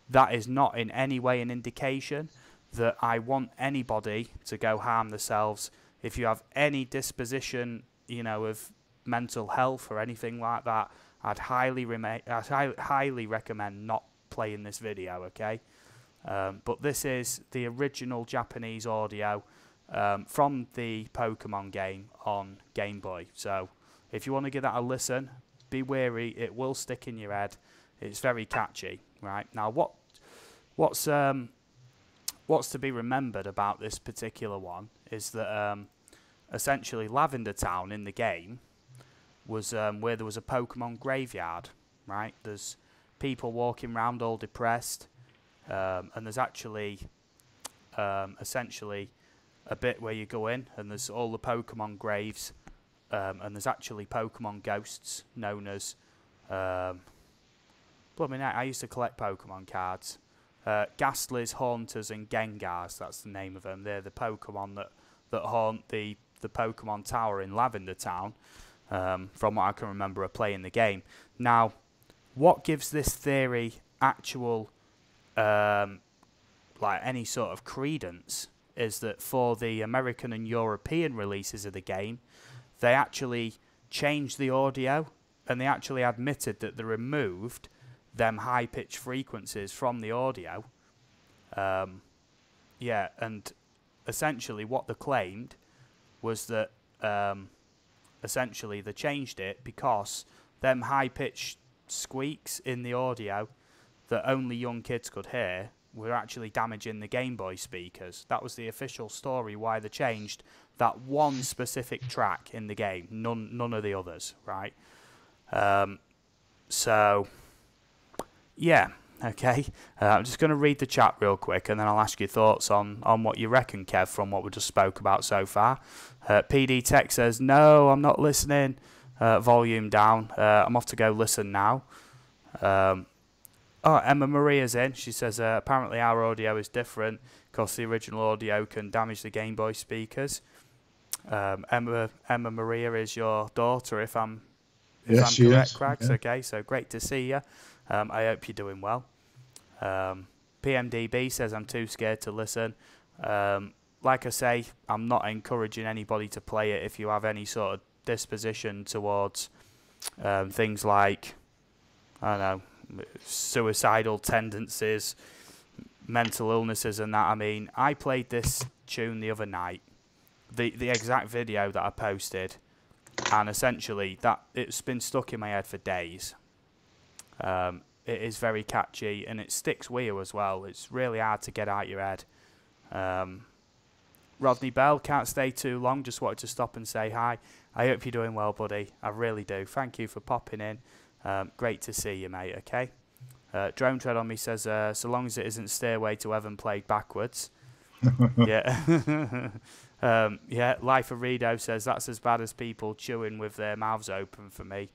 Speaker 1: That is not in any way an indication that I want anybody to go harm themselves. If you have any disposition, of mental health or anything like that, I'd highly recommend not playing this video, okay? But this is the original Japanese audio from the Pokemon game on Game Boy. So if you want to give that a listen, be wary, it will stick in your head. It's very catchy, right? Now, what's to be remembered about this particular one is that essentially Lavender Town in the game was where there was a Pokemon graveyard, right? There's people walking around all depressed, and there's actually essentially a bit where you go in and there's all the Pokemon graves, and there's actually Pokemon ghosts known as I used to collect Pokemon cards. Ghastlies, Haunters, and Gengars, that's the name of them. They're the Pokemon that haunt the Pokemon Tower in Lavender Town, from what I can remember of playing the game. Now, what gives this theory actual, any sort of credence is that for the American and European releases of the game, they actually changed the audio, and they actually admitted that they removed them high-pitched frequencies from the audio. And essentially what they claimed was that essentially they changed it because them high-pitched squeaks in the audio that only young kids could hear were actually damaging the Game Boy speakers. That was the official story why they changed that one specific track in the game, none of the others, right? Yeah, okay. I'm just going to read the chat real quick, and then I'll ask your thoughts on what you reckon, Kev, from what we just spoke about so far. PD Tech says, no, I'm not listening. Volume down. I'm off to go listen now. Emma Maria's in. She says, apparently our audio is different because the original audio can damage the Game Boy speakers. Emma Maria is your daughter, if I'm correct, Crags. Yeah. Okay, so great to see you. I hope you're doing well. PMDB says, I'm too scared to listen. Like I say, I'm not encouraging anybody to play it if you have any sort of disposition towards things like, I don't know, suicidal tendencies, mental illnesses and that. I mean, I played this tune the other night, the exact video that I posted, and essentially that it's been stuck in my head for days. It is very catchy and it sticks with you as well. It's really hard to get out your head. Rodney Bell, can't stay too long, just wanted to stop and say hi. I hope you're doing well, buddy. I really do. Thank you for popping in. Great to see you, mate, okay? Drone Tread on Me says, so long as it isn't Stairway to Heaven played backwards. Yeah. Yeah, Life of Redo says, that's as bad as people chewing with their mouths open for me.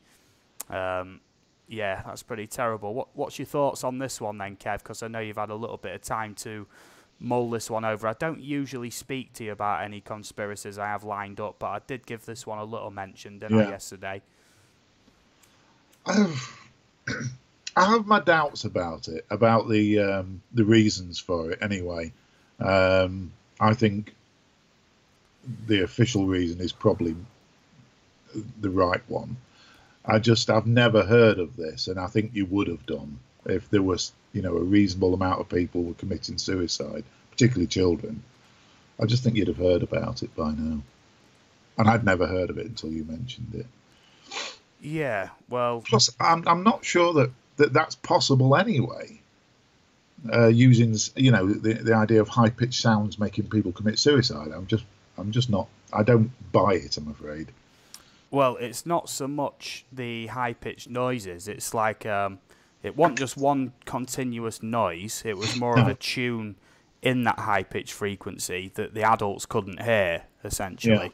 Speaker 1: Yeah, that's pretty terrible. What's your thoughts on this one then, Kev? Because I know you've had a little bit of time to mull this one over. I don't usually speak to you about any conspiracies I have lined up, but I did give this one a little mention, didn't I, yesterday?
Speaker 2: I have my doubts about it, about the reasons for it anyway. I think the official reason is probably the right one. I've never heard of this, and I think you would have done if there was, a reasonable amount of people were committing suicide, particularly children. I just think you'd have heard about it by now. And I'd never heard of it until you mentioned it.
Speaker 1: Yeah, well...
Speaker 2: Plus, I'm not sure that's possible anyway. Using, the idea of high-pitched sounds making people commit suicide. I'm just not... I don't buy it, I'm afraid.
Speaker 1: Well, it's not so much the high-pitched noises. It's like... it wasn't just one continuous noise. It was more of a tune in that high-pitched frequency that the adults couldn't hear, essentially.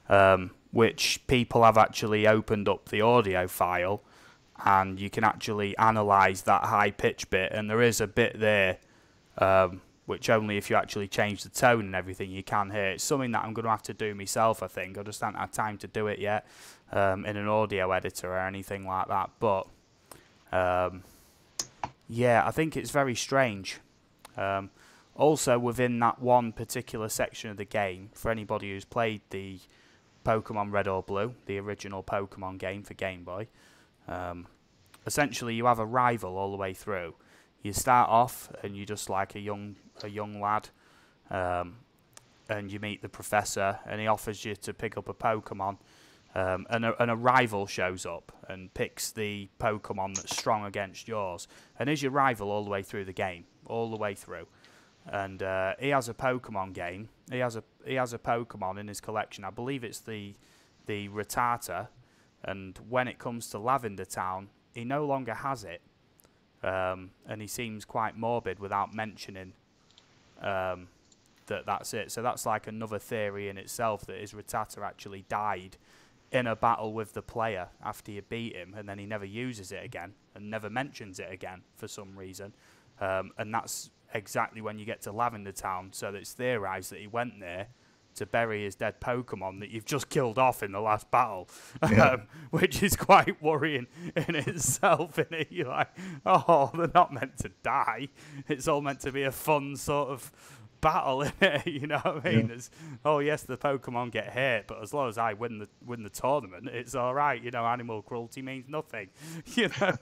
Speaker 1: Yeah. Which people have actually opened up the audio file, and you can actually analyse that high-pitch bit, and there is a bit there which only if you actually change the tone and everything you can hear. It's something that I'm going to have to do myself, I think. I just haven't had time to do it yet in an audio editor or anything like that. But, yeah, I think it's very strange. Also, within that one particular section of the game, for anybody who's played the Pokemon Red or Blue, the original Pokemon game for Game Boy, essentially you have a rival all the way through. You start off and you're just like a young lad, and you meet the professor, and he offers you to pick up a Pokemon, and a rival shows up and picks the Pokemon that's strong against yours, and is your rival all the way through the game, all the way through. And he has a Pokemon game. He has a Pokemon in his collection. I believe it's the Rattata, and when it comes to Lavender Town, he no longer has it. And he seems quite morbid without mentioning that's it. So that's like another theory in itself, that his Rattata actually died in a battle with the player after you beat him, and then he never uses it again and never mentions it again for some reason. And that's exactly when you get to Lavender Town. So it's theorised that he went there to bury his dead Pokemon that you've just killed off in the last battle, which is quite worrying in itself. And you're like, oh, they're not meant to die. It's all meant to be a fun sort of battle, isn't it? You know what I mean?
Speaker 2: Yeah.
Speaker 1: Oh yes, the Pokemon get hurt, but as long as I win the tournament, it's all right. You know, animal cruelty means nothing. You know.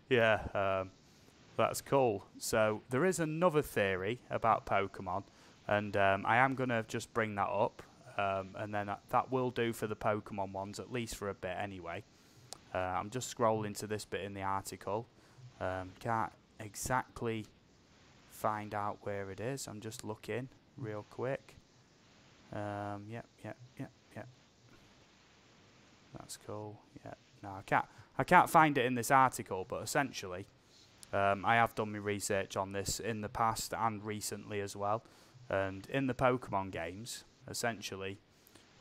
Speaker 1: Yeah, that's cool. So there is another theory about Pokemon. And I am going to just bring that up, and then that will do for the Pokemon ones, at least for a bit anyway. I'm just scrolling to this bit in the article. Can't exactly find out where it is. I'm just looking real quick. Yep. That's cool. Yeah. No, I can't find it in this article, but essentially, I have done my research on this in the past and recently as well. And in the Pokemon games, essentially,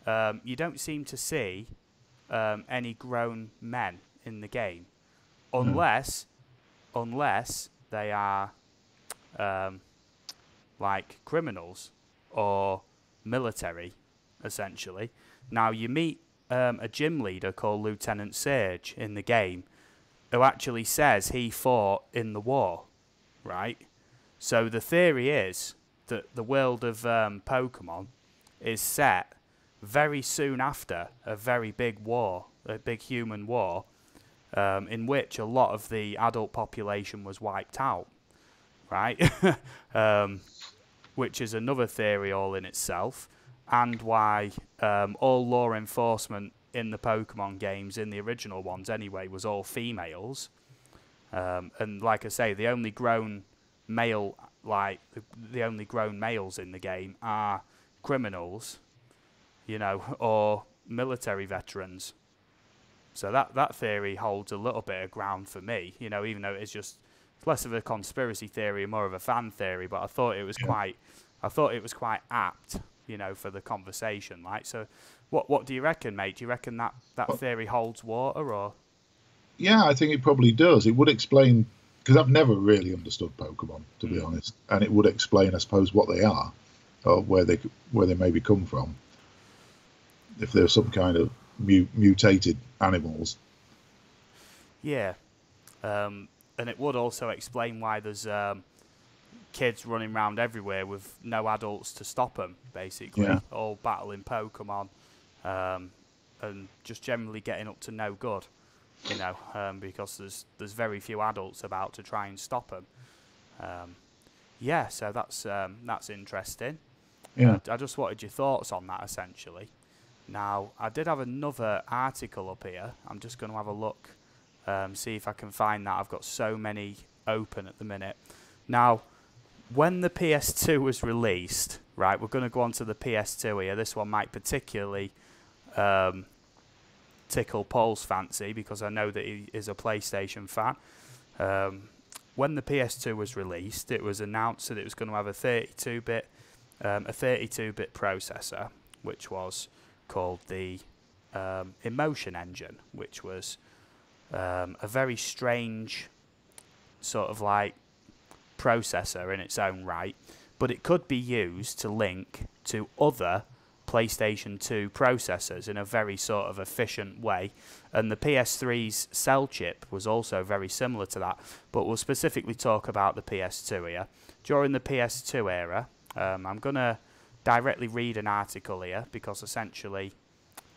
Speaker 1: you don't seem to see any grown men in the game, unless they are like criminals or military, essentially. Now you meet a gym leader called Lieutenant Surge in the game, who actually says he fought in the war, right? So the theory is that the world of Pokemon is set very soon after a very big war, a big human war, in which a lot of the adult population was wiped out, right? Which is another theory all in itself, and why all law enforcement in the Pokemon games, in the original ones anyway, was all females. And like I say, the only grown male, the only grown males in the game are criminals, you know, or military veterans. So that theory holds a little bit of ground for me, you know, even though it's less of a conspiracy theory and more of a fan theory. But I thought it was quite apt, you know, for the conversation. Like, so what do you reckon, mate? Do you reckon that theory holds water, or?
Speaker 2: Yeah, I think it probably does. It would explain, because I've never really understood Pokemon, to be honest, and it would explain, I suppose, what they are, or where they maybe come from, if they're some kind of mutated animals.
Speaker 1: Yeah, and it would also explain why there's kids running around everywhere with no adults to stop them, basically, all battling Pokemon, and just generally getting up to no good. You know, because there's very few adults about to try and stop them. Yeah, so that's interesting.
Speaker 2: Yeah.
Speaker 1: I just wanted your thoughts on that, essentially. Now, I did have another article up here. I'm just going to have a look, see if I can find that. I've got so many open at the minute. Now, when the PS2 was released, right, we're going to go on to the PS2 here. This one might particularly tickle Paul's fancy, because I know that he is a PlayStation fan. When the PS2 was released, it was announced that it was going to have a 32-bit processor, which was called the Emotion Engine, which was a very strange sort of like processor in its own right, but it could be used to link to other PlayStation 2 processors in a very sort of efficient way. And the PS3's cell chip was also very similar to that, but we'll specifically talk about the PS2 here. During the PS2 era, I'm going to directly read an article here because essentially,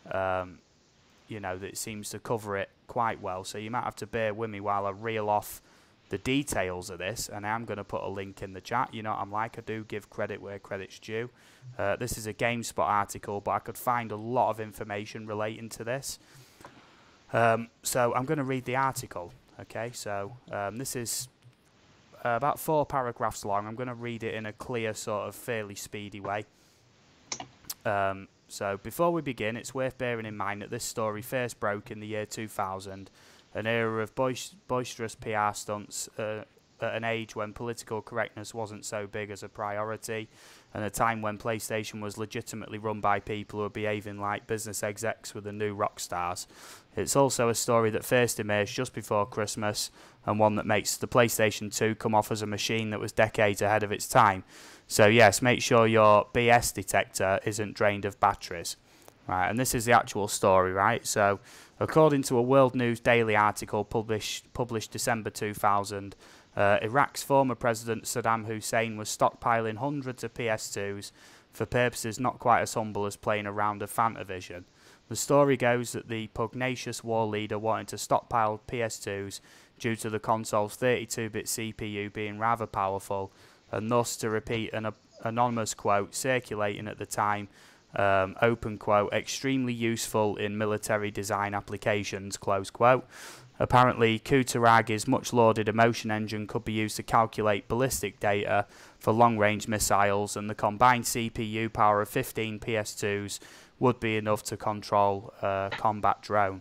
Speaker 1: you know, that it seems to cover it quite well. So you might have to bear with me while I reel off the details of this, and I'm going to put a link in the chat. You know what I'm like, I do give credit where credit's due. This is a GameSpot article, but I could find a lot of information relating to this. So I'm going to read the article. Okay, so this is about 4 paragraphs long. I'm going to read it in a clear, sort of fairly speedy way. So before we begin, it's worth bearing in mind that this story first broke in the year 2000, an era of boisterous PR stunts at an age when political correctness wasn't so big as a priority, and a time when PlayStation was legitimately run by people who were behaving like business execs with the new rock stars. It's also a story that first emerged just before Christmas, and one that makes the PlayStation 2 come off as a machine that was decades ahead of its time. So yes, make sure your BS detector isn't drained of batteries. Right, and this is the actual story, right? So, according to a World News Daily article published December 2000, Iraq's former President Saddam Hussein was stockpiling hundreds of PS2s for purposes not quite as humble as playing a round of Fantavision. The story goes that the pugnacious war leader wanted to stockpile PS2s due to the console's 32-bit CPU being rather powerful, and thus, to repeat an anonymous quote circulating at the time, open quote, extremely useful in military design applications, close quote. Apparently, Kutaragi's much lauded emotion engine could be used to calculate ballistic data for long-range missiles, and the combined CPU power of 15 PS2s would be enough to control a combat drone.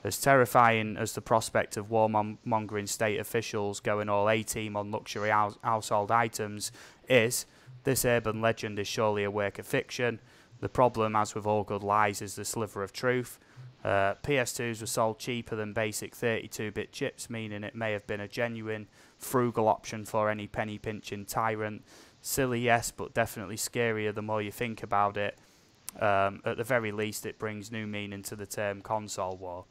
Speaker 1: As terrifying as the prospect of warmongering state officials going all A-team on luxury household items is, this urban legend is surely a work of fiction. The problem, as with all good lies, is the sliver of truth. PS2s were sold cheaper than basic 32-bit chips, meaning it may have been a genuine, frugal option for any penny-pinching tyrant. Silly, yes, but definitely scarier the more you think about it. At the very least, it brings new meaning to the term console war.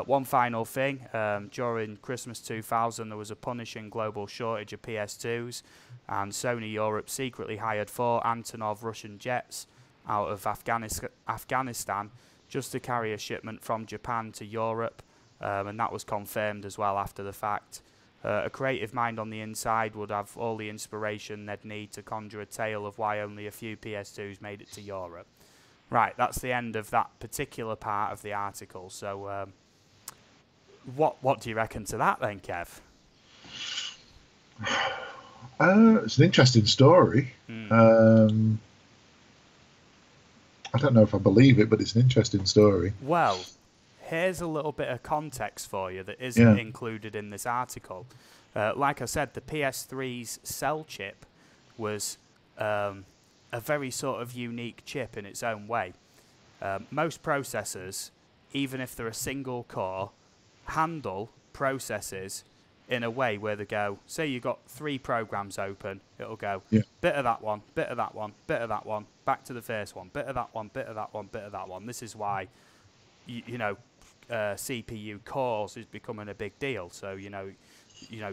Speaker 1: One final thing, during Christmas 2000 there was a punishing global shortage of PS2s, and Sony Europe secretly hired 4 Antonov Russian jets out of Afghanistan just to carry a shipment from Japan to Europe, and that was confirmed as well after the fact. A creative mind on the inside would have all the inspiration they'd need to conjure a tale of why only a few PS2s made it to Europe. Right, that's the end of that particular part of the article. So, what do you reckon to that then, Kev?
Speaker 2: It's an interesting story. I don't know if I believe it, but it's an interesting story.
Speaker 1: Well, here's a little bit of context for you that isn't included in this article. Like I said, the PS3's cell chip was a very sort of unique chip in its own way. Most processors, even if they're a single core, handle processes in a way where they go, say you've got 3 programs open, it'll go, bit of that one, bit of that one, bit of that one, back to the first one, bit of that one, bit of that one, bit of that one. This is why, CPU cores is becoming a big deal. So, you know,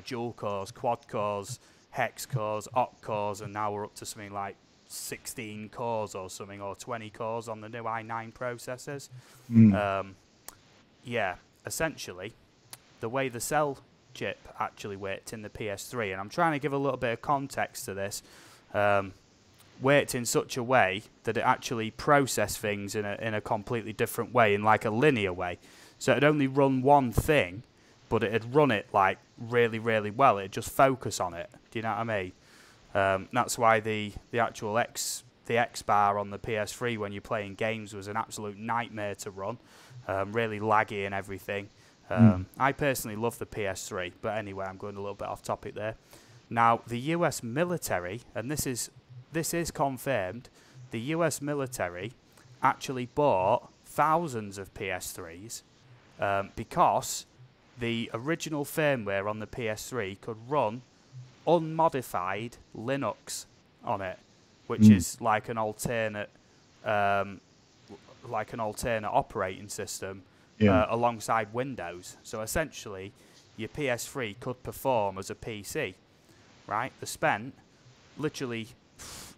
Speaker 1: dual cores, quad cores, hex cores, oct cores, and now we're up to something like 16 cores or something, or 20 cores on the new i9 processors. Essentially, the way the cell chip actually worked in the PS3, and I'm trying to give a little bit of context to this, worked in such a way that it actually processed things in a completely different way, in like a linear way. So it'd only run one thing, but it'd run it like really, really well. It'd just focus on it. Do you know what I mean? That's why the actual X bar on the PS3 when you're playing games was an absolute nightmare to run, really laggy and everything. I personally love the PS3, but anyway, I'm going a little bit off topic there. Now, the US military, and this is confirmed, the US military actually bought thousands of PS3s because the original firmware on the PS3 could run unmodified Linux on it, which is like an alternate operating system alongside Windows. So essentially, your PS3 could perform as a PC, right? They spent literally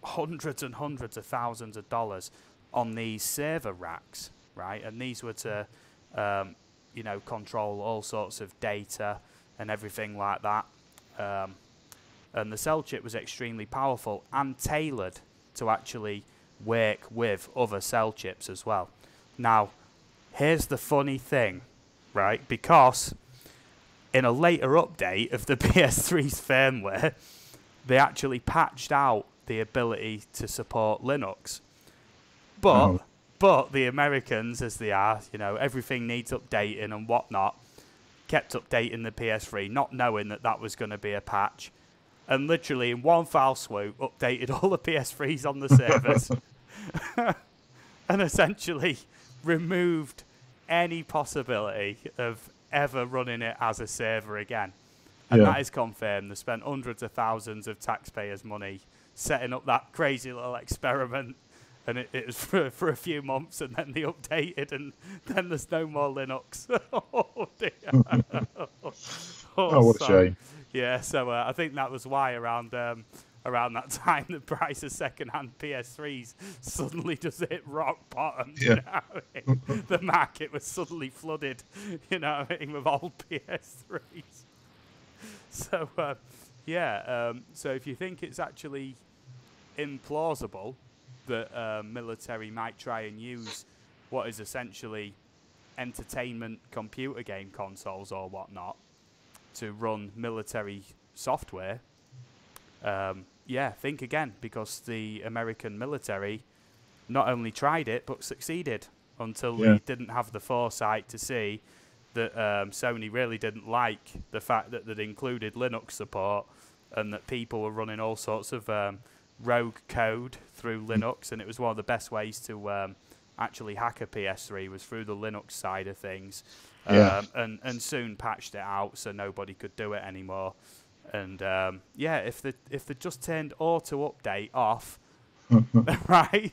Speaker 1: hundreds and hundreds of thousands of dollars on these server racks, right? And these were to, control all sorts of data and everything like that. And the cell chip was extremely powerful and tailored to actually work with other cell chips as well. Now, here's the funny thing, right? Because in a later update of the PS3's firmware, they actually patched out the ability to support Linux. But the Americans, as they are, everything needs updating and whatnot, kept updating the PS3, not knowing that that was going to be a patch. And literally in one foul swoop, updated all the PS3s on the servers. And essentially removed any possibility of ever running it as a server again. And that is confirmed. They spent hundreds of thousands of taxpayers' money setting up that crazy little experiment. And it was for a few months, and then they updated, and then there's no more Linux. Oh, dear.
Speaker 2: What a shame.
Speaker 1: Yeah, so I think that was why around that time the price of second-hand PS3s suddenly just hit rock bottom.
Speaker 2: Yeah.
Speaker 1: The market was suddenly flooded, with old PS3s. So, so if you think it's actually implausible that military might try and use what is essentially entertainment computer game consoles or whatnot to run military software, think again, because the American military not only tried it but succeeded until they didn't have the foresight to see that Sony really didn't like the fact that they'd included Linux support and that people were running all sorts of rogue code through Linux, and it was one of the best ways to actually hack a PS3 was through the Linux side of things. And soon patched it out so nobody could do it anymore. And if they just turned auto update off, right,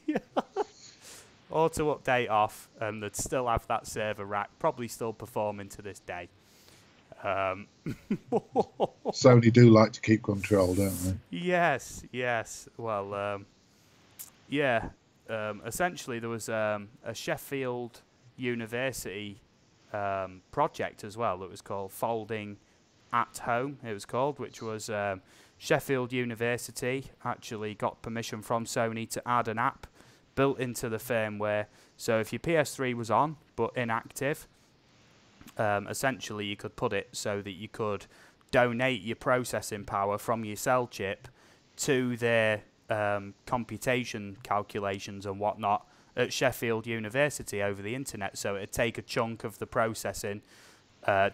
Speaker 1: auto update off, and they'd still have that server rack, probably still performing to this day.
Speaker 2: Sony do like to keep control, don't they?
Speaker 1: Yes. Well, essentially there was a Sheffield University project as well that was called Folding at Home, it was called, which was Sheffield University actually got permission from Sony to add an app built into the firmware. So if your PS3 was on but inactive, essentially you could put it so that you could donate your processing power from your cell chip to their computation calculations and whatnot at Sheffield University over the internet. So it'd take a chunk of the processing,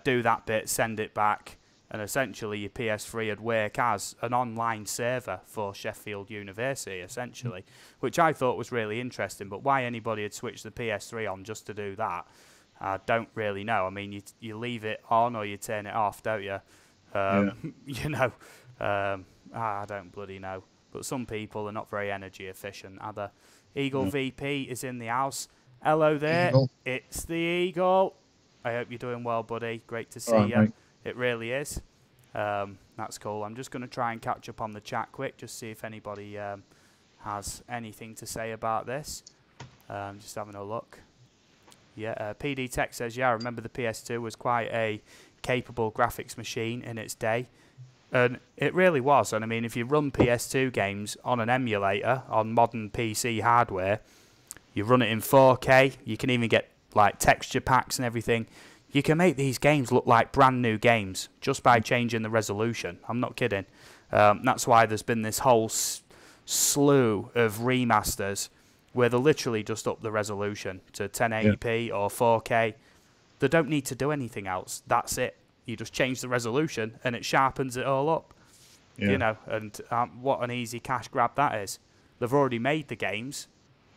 Speaker 1: do that bit, send it back, and essentially your PS3 would work as an online server for Sheffield University, essentially, which I thought was really interesting. But why anybody would switch the PS3 on just to do that, I don't really know. I mean, you leave it on or you turn it off, don't you? I don't bloody know. But some people are not very energy efficient, are they? Eagle VP is in the house. Hello there.
Speaker 2: Eagle.
Speaker 1: It's the Eagle. I hope you're doing well, buddy. Great to see you.
Speaker 2: Mate.
Speaker 1: It really is. That's cool. I'm just going to try and catch up on the chat quick, just see if anybody has anything to say about this. Just having a look. Yeah, PD Tech says, I remember the PS2 was quite a capable graphics machine in its day. And it really was. And I mean, if you run PS2 games on an emulator, on modern PC hardware, you run it in 4K, you can even get like texture packs and everything. You can make these games look like brand new games just by changing the resolution. I'm not kidding. That's why there's been this whole slew of remasters where they literally just up the resolution to 1080p or 4K. They don't need to do anything else. That's it. You just change the resolution and it sharpens it all up. And what an easy cash grab that is. They've already made the games,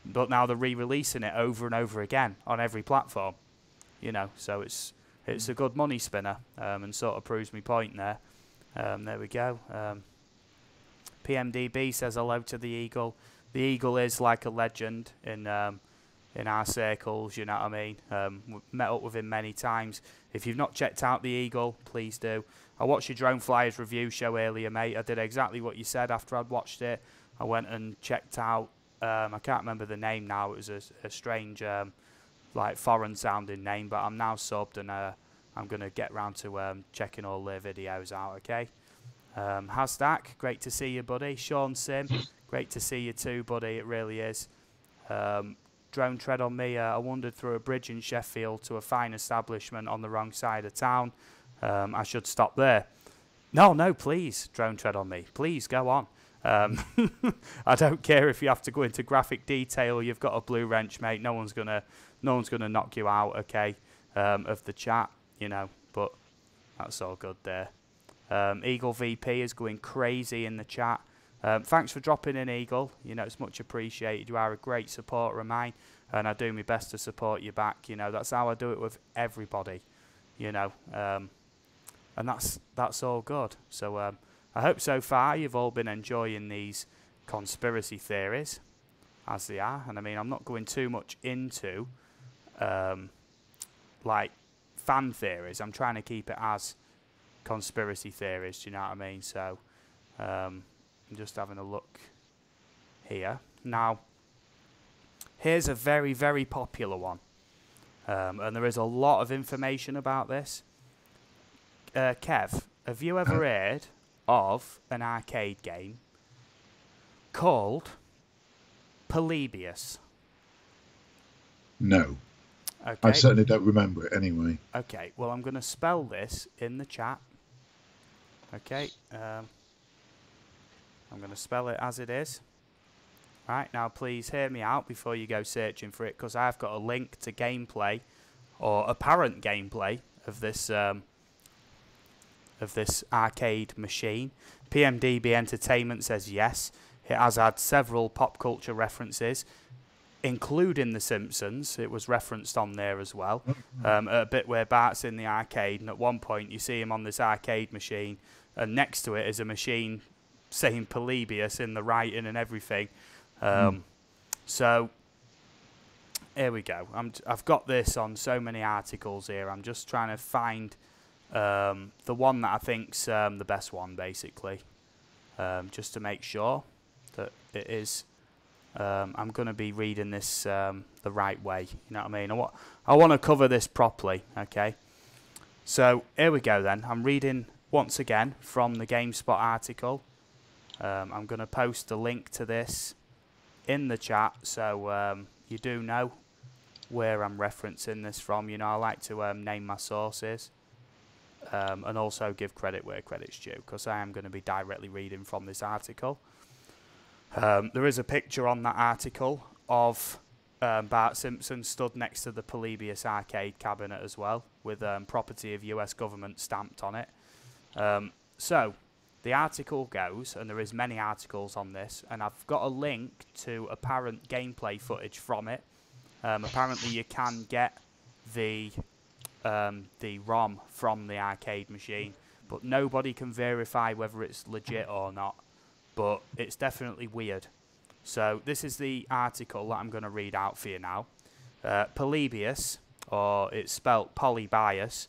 Speaker 1: but now they're re-releasing it over and over again on every platform. So it's a good money spinner, and sort of proves my point there. There we go. PMDB says hello to the Eagle. The Eagle is like a legend in our circles, you know what I mean. We've met up with him many times. If you've not checked out the Eagle, please do. I watched your Drone Flyers review show earlier, mate. I did exactly what you said after I'd watched it. I went and checked out, I can't remember the name now. It was a strange, like foreign sounding name, but I'm now subbed and I'm going to get round to checking all their videos out, okay? Hasdak, great to see you, buddy. Sean Sim, great to see you too, buddy. It really is. Drone Tread on me. I wandered through a bridge in Sheffield to a fine establishment on the wrong side of town. I should stop there. No, please, Drone Tread on me. Please, go on. I don't care if you have to go into graphic detail. You've got a blue wrench, mate. No one's gonna knock you out, okay, of the chat, you know. But that's all good there. Eagle VP is going crazy in the chat. Thanks for dropping in, Eagle. You know, it's much appreciated. You are a great supporter of mine, and I do my best to support you back. You know, that's how I do it with everybody, you know. And that's all good. So I hope so far you've all been enjoying these conspiracy theories, as they are. And I mean, I'm not going too much into, like, fan theories. I'm trying to keep it as conspiracy theories, do you know what I mean? So, I'm just having a look here. Now, here's a very, very popular one. And there is a lot of information about this. Kev, have you ever heard of an arcade game called Polybius?
Speaker 2: No.
Speaker 1: Okay.
Speaker 2: I certainly don't remember it anyway.
Speaker 1: Okay, well, I'm going to spell this in the chat. Okay, I'm going to spell it as it is. Right, now please hear me out before you go searching for it, because I've got a link to gameplay, or apparent gameplay, of this arcade machine. PMDB Entertainment says yes. It has had several pop culture references, including The Simpsons. It was referenced on there as well. A bit where Bart's in the arcade, and at one point you see him on this arcade machine, and next to it is a machine saying Polybius in the writing and everything. So here we go. I've got this on so many articles here. I'm just trying to find the one that I think's the best one, basically, just to make sure that it is. I'm going to be reading this the right way. You know what I mean? I want to cover this properly. Okay. So here we go then. I'm reading once again from the GameSpot article. I'm going to post a link to this in the chat, so you do know where I'm referencing this from. You know, I like to name my sources, and also give credit where credit's due, because I am going to be directly reading from this article. There is a picture on that article of Bart Simpson stood next to the Polybius arcade cabinet as well, with property of US government stamped on it. So the article goes, and there is many articles on this, and I've got a link to apparent gameplay footage from it. Apparently you can get the ROM from the arcade machine, but nobody can verify whether it's legit or not. But it's definitely weird. So this is the article that I'm going to read out for you now. Polybius, or it's spelt Polybius,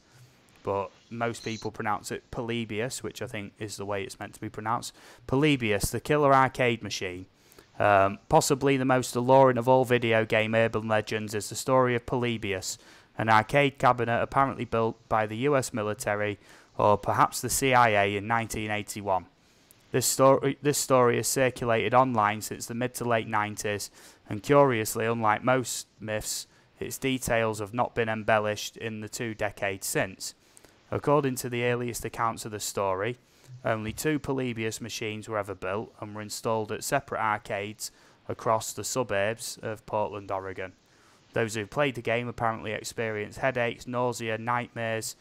Speaker 1: but most people pronounce it Polybius, which I think is the way it's meant to be pronounced. Polybius, the killer arcade machine. Possibly the most alluring of all video game urban legends is the story of Polybius, an arcade cabinet apparently built by the US military, or perhaps the CIA, in 1981. This story has circulated online since the mid to late 90s, and curiously, unlike most myths, its details have not been embellished in the 2 decades since. According to the earliest accounts of the story, only 2 Polybius machines were ever built and were installed at separate arcades across the suburbs of Portland, Oregon. Those who played the game apparently experienced headaches, nausea, nightmares,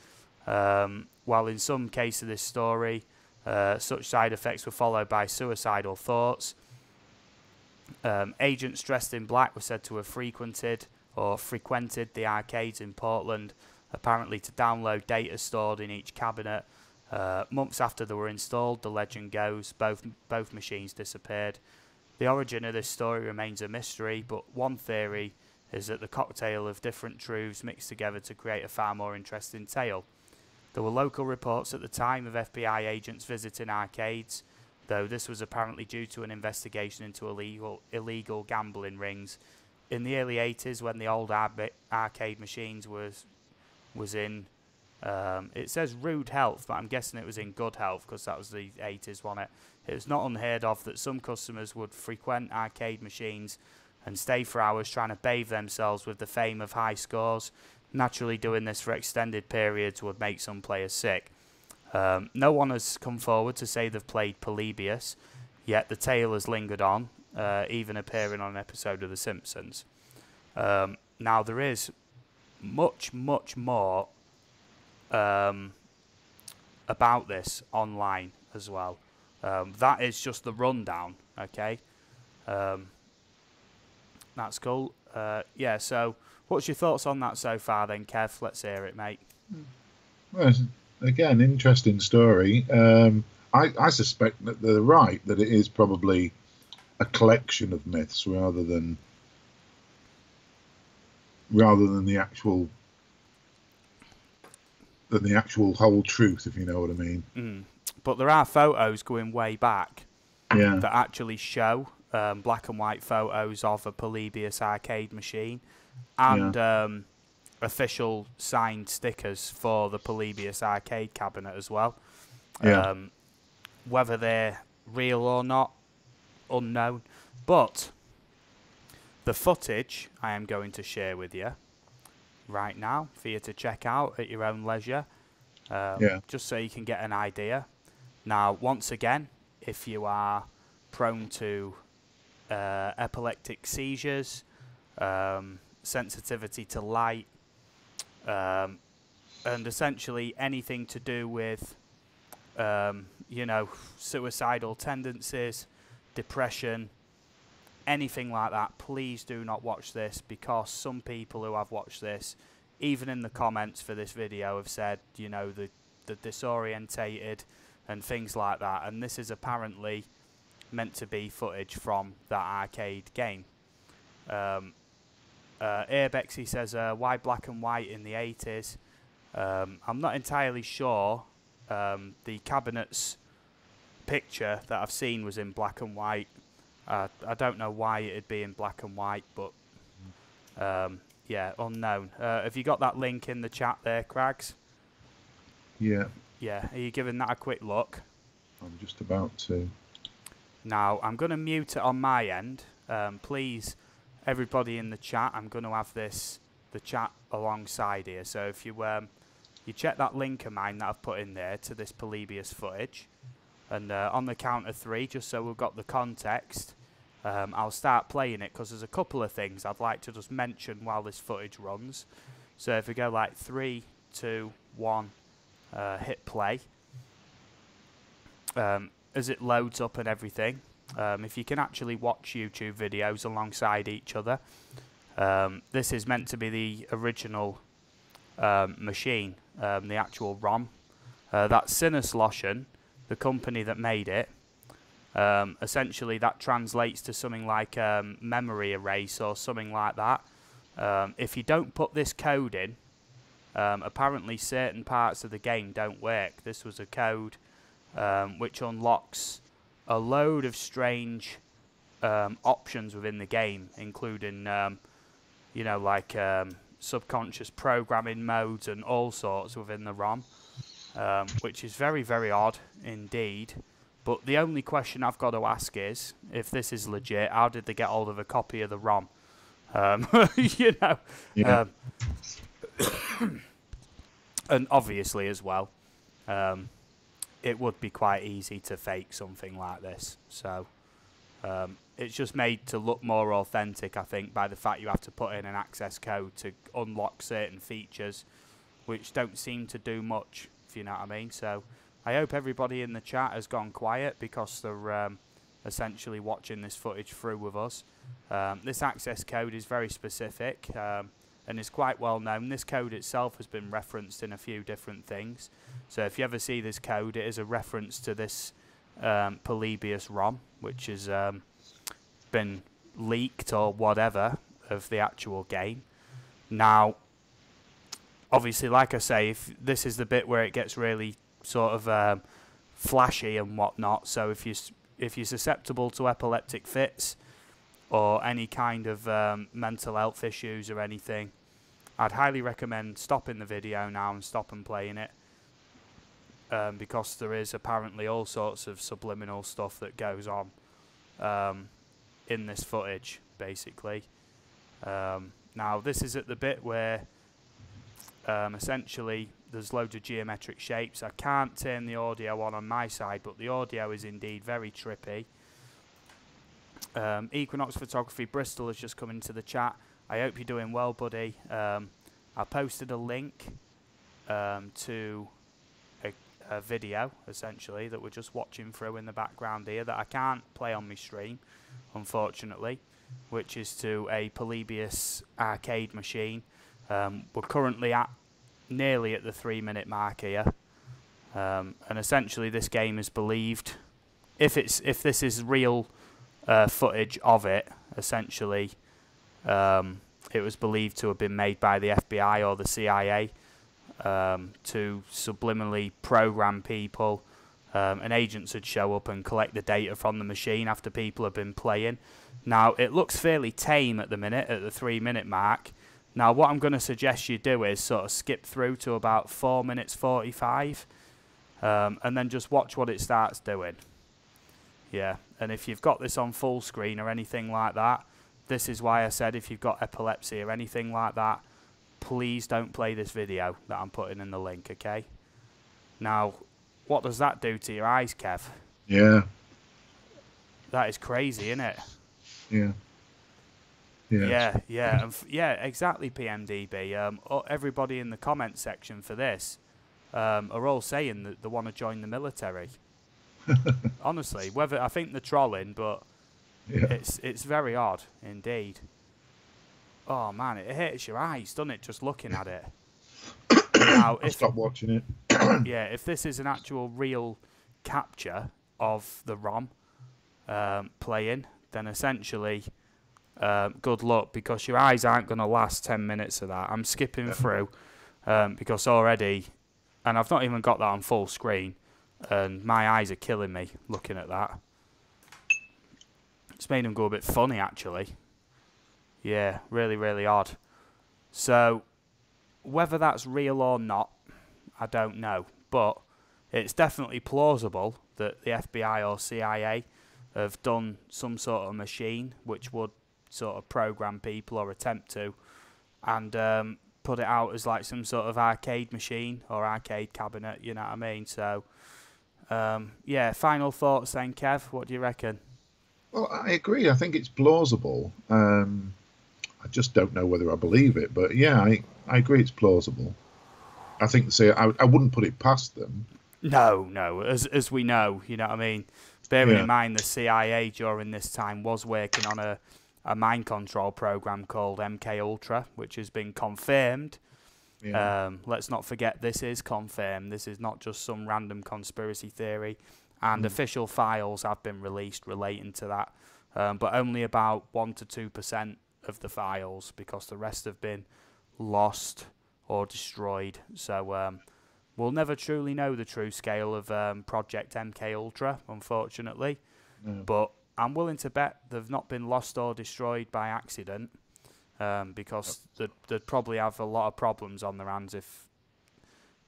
Speaker 1: while in some cases of this story, such side effects were followed by suicidal thoughts. Agents dressed in black were said to have frequented the arcades in Portland, apparently to download data stored in each cabinet, Months after they were installed, the legend goes, both machines disappeared. The origin of this story remains a mystery, but one theory is that the cocktail of different truths mixed together to create a far more interesting tale. There were local reports at the time of FBI agents visiting arcades, though this was apparently due to an investigation into illegal gambling rings. In the early 80s, when the old arcade machines was in, it says rude health, but I'm guessing it was in good health because that was the 80s, wasn't it? It was not unheard of that some customers would frequent arcade machines and stay for hours trying to bathe themselves with the fame of high scores. Naturally, doing this for extended periods would make some players sick. No one has come forward to say they've played Polybius, yet the tale has lingered on, even appearing on an episode of The Simpsons. Now, there is much, much more about this online as well. That is just the rundown, okay? That's cool. Yeah, so what's your thoughts on that so far then, Kev? Let's hear it, mate.
Speaker 2: Well, again, interesting story. I suspect that they're right, that it is probably a collection of myths rather than the actual whole truth, if you know what I mean.
Speaker 1: But there are photos going way back
Speaker 2: Yeah.
Speaker 1: that actually show black and white photos of a Polybius arcade machine and official signed stickers for the Polybius arcade cabinet as well.
Speaker 2: Yeah.
Speaker 1: Whether they're real or not, unknown. But the footage I am going to share with you right now for you to check out at your own leisure, just so you can get an idea. Now, once again, if you are prone to epileptic seizures, sensitivity to light, and essentially anything to do with, suicidal tendencies, depression, anything like that, please do not watch this, because some people who have watched this, even in the comments for this video, have said, the disorientated and things like that. And this is apparently meant to be footage from that arcade game. Airbexy says, why black and white in the 80s? I'm not entirely sure. The cabinet's picture that I've seen was in black and white. I don't know why it'd be in black and white, but yeah, unknown. Have you got that link in the chat there, Craigs?
Speaker 2: Yeah.
Speaker 1: Yeah, are you giving that a quick look?
Speaker 2: I'm just about to.
Speaker 1: Now, I'm going to mute it on my end. Please, everybody in the chat, I'm going to have the chat alongside here. So if you check that link of mine that I've put in there to this Polybius footage, and on the count of 3, just so we've got the context, I'll start playing it, because there's a couple of things I'd like to just mention while this footage runs. So if we go like 3, 2, 1, hit play. As it loads up and everything, if you can actually watch YouTube videos alongside each other, this is meant to be the original machine, the actual ROM. That's Sinnesloshen, the company that made it. Essentially that translates to something like memory erase or something like that. If you don't put this code in, apparently certain parts of the game don't work. This was a code which unlocks a load of strange options within the game, including subconscious programming modes and all sorts within the ROM, which is very, very odd indeed. But the only question I've got to ask is, if this is legit, how did they get hold of a copy of the ROM?
Speaker 2: Yeah.
Speaker 1: And obviously as well, it would be quite easy to fake something like this. So it's just made to look more authentic, I think, by the fact you have to put in an access code to unlock certain features, which don't seem to do much, if you know what I mean. So I hope everybody in the chat has gone quiet, because they're essentially watching this footage through with us. This access code is very specific. and is quite well known. This code itself has been referenced in a few different things. So if you ever see this code, it is a reference to this Polybius ROM, which has been leaked or whatever of the actual game. Now, obviously, like I say, if this is the bit where it gets really sort of flashy and whatnot. So if you're susceptible to epileptic fits or any kind of mental health issues or anything, I'd highly recommend stopping the video now and stop and playing it, because there is apparently all sorts of subliminal stuff that goes on in this footage, basically. Now, this is at the bit where essentially there's loads of geometric shapes. I can't turn the audio on my side, but the audio is indeed very trippy. Equinox Photography Bristol has just come into the chat. I hope you're doing well, buddy. I posted a link to a video, essentially, that we're just watching through in the background here that I can't play on my stream, unfortunately, which is to a Polybius arcade machine. We're currently nearly at the 3-minute mark here, and essentially this game is believed, if this is real footage of it, essentially it was believed to have been made by the FBI or the CIA to subliminally program people, and agents would show up and collect the data from the machine after people have been playing. Now, it looks fairly tame at the minute, at the 3-minute mark. Now, what I'm going to suggest you do is sort of skip through to about 4 minutes 45, and then just watch what it starts doing. Yeah, and if you've got this on full screen or anything like that, this is why I said if you've got epilepsy or anything like that, please don't play this video that I'm putting in the link, okay? Now, what does that do to your eyes, Kev?
Speaker 2: Yeah.
Speaker 1: That is crazy, isn't it?
Speaker 2: Yeah.
Speaker 1: Yeah, exactly, PMDB. Everybody in the comment section for this are all saying that they want to join the military. Honestly, whether I think they're trolling, but
Speaker 2: Yeah.
Speaker 1: it's very odd indeed. Oh man, it hurts your eyes, doesn't it, just looking at it? Now,
Speaker 2: I'll stop watching it.
Speaker 1: Yeah, if this is an actual real capture of the ROM playing, then essentially good luck, because your eyes aren't going to last 10 minutes of that. I'm skipping through because already, and I've not even got that on full screen, and my eyes are killing me looking at that. It's made them go a bit funny, actually. Yeah, really, really odd. So, whether that's real or not, I don't know. But it's definitely plausible that the FBI or CIA have done some sort of machine which would sort of program people or attempt to, and put it out as like some sort of arcade machine or arcade cabinet, you know what I mean? So, yeah, final thoughts then, Kev? What do you reckon?
Speaker 2: Well, I agree. I think it's plausible. I just don't know whether I believe it, but yeah, I agree it's plausible. I think, say, I wouldn't put it past them.
Speaker 1: No, as we know, you know what I mean? Bearing in mind the CIA during this time was working on a mind control program called MK Ultra, which has been confirmed. Yeah. Let's not forget, this is confirmed. This is not just some random conspiracy theory. And official files have been released relating to that, but only about 1 to 2% of the files, because the rest have been lost or destroyed. So we'll never truly know the true scale of Project MK Ultra, unfortunately. No. But I'm willing to bet they've not been lost or destroyed by accident, because they'd probably have a lot of problems on their hands if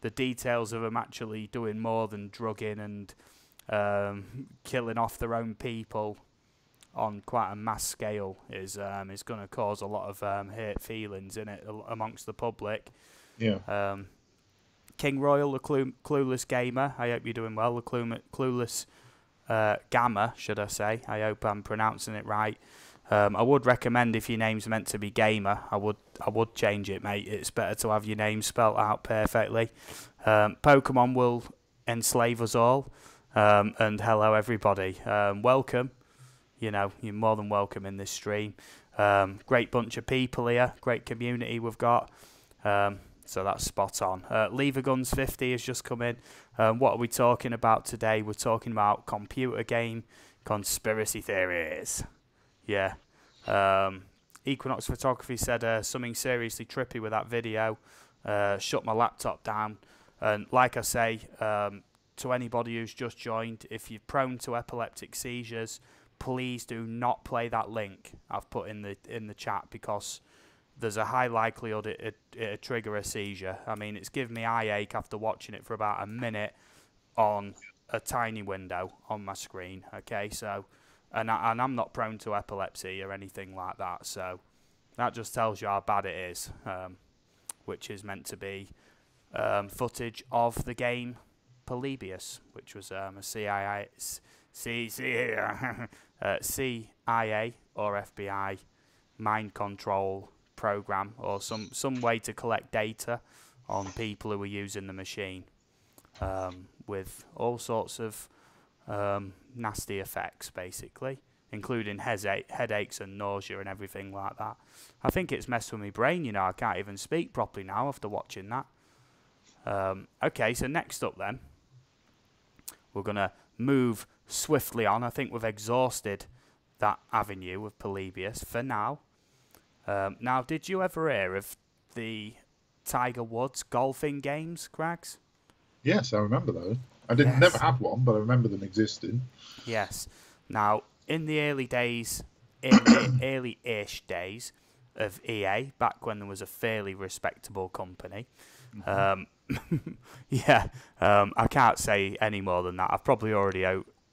Speaker 1: the details of them actually doing more than drugging and killing off their own people on quite a mass scale is going to cause a lot of hurt feelings in it amongst the public. Yeah. King Royal, the Clueless Gamer, I hope you're doing well. The Clueless Gamma, should I say? I hope I'm pronouncing it right. I would recommend, if your name's meant to be Gamer, I would change it, mate. It's better to have your name spelt out perfectly. Pokemon will enslave us all. And hello, everybody. Welcome. You know, you're more than welcome in this stream. Great bunch of people here, great community we've got. So that's spot on. Lever Guns 50 has just come in. What are we talking about today? We're talking about computer game conspiracy theories. Yeah. Equinox Photography said something seriously trippy with that video. Shut my laptop down. And like I say, to anybody who's just joined, if you're prone to epileptic seizures, please do not play that link I've put in the chat, because there's a high likelihood it'll trigger a seizure. I mean, it's given me eye ache after watching it for about a minute on a tiny window on my screen. Okay, so and I'm not prone to epilepsy or anything like that, so that just tells you how bad it is. Which is meant to be footage of the game Polybius, which was a CIA or FBI mind control program, or some way to collect data on people who were using the machine, with all sorts of nasty effects, basically, including headaches and nausea and everything like that. I think it's messed with my brain, you know. I can't even speak properly now after watching that. Okay, so next up then, we're going to move swiftly on. I think we've exhausted that avenue of Polybius for now. Now, did you ever hear of the Tiger Woods golfing games, Craigs?
Speaker 2: Yes, I remember those. I
Speaker 1: Yes.
Speaker 2: never had one, but I remember them existing.
Speaker 1: Yes. Now, in the early days, early-ish days of EA, back when there was a fairly respectable company, yeah, I can't say any more than that. I've probably already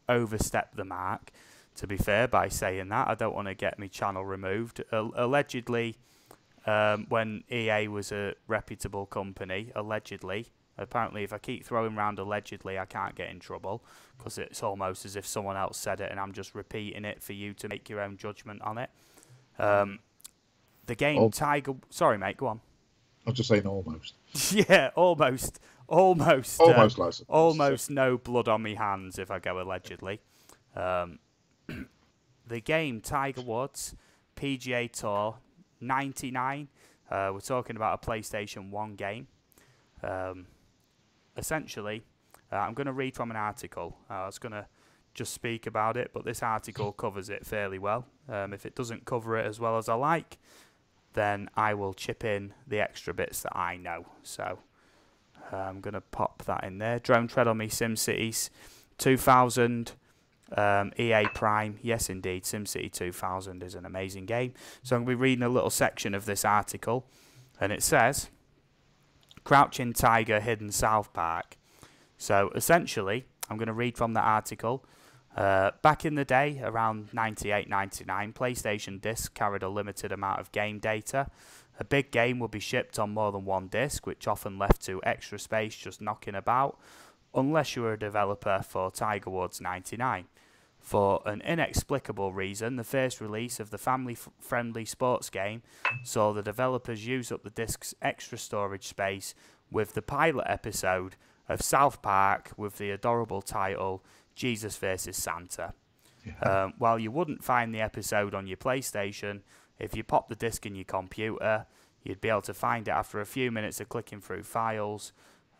Speaker 1: overstepped the mark, to be fair, by saying that. I don't want to get my channel removed. Allegedly, when EA was a reputable company, allegedly, apparently if I keep throwing around allegedly, I can't get in trouble, because it's almost as if someone else said it and I'm just repeating it for you to make your own judgment on it. The game Tiger... Sorry, mate, go on.
Speaker 2: I was just saying almost.
Speaker 1: Yeah, almost.
Speaker 2: Almost licensed.
Speaker 1: Almost no blood on me hands if I go allegedly. The game Tiger Woods PGA Tour 99. We're talking about a PlayStation 1 game. Essentially, I'm going to read from an article. I was going to just speak about it, but this article covers it fairly well. If it doesn't cover it as well as I like, then I will chip in the extra bits that I know. So I'm going to pop that in there. Drone Tread on Me, SimCities 2000, EA Prime. Yes, indeed, SimCity 2000 is an amazing game. So I'm going to be reading a little section of this article, and it says, Crouching Tiger, Hidden South Park. So essentially, I'm going to read from the article. Back in the day, around 98, 99, PlayStation discs carried a limited amount of game data. A big game would be shipped on more than one disc, which often left to extra space just knocking about, unless you were a developer for Tiger Woods 99. For an inexplicable reason, the first release of the family-friendly sports game saw the developers use up the disc's extra storage space with the pilot episode of South Park with the adorable title Jesus vs. Santa. Yeah. While you wouldn't find the episode on your PlayStation, if you pop the disc in your computer, you'd be able to find it after a few minutes of clicking through files.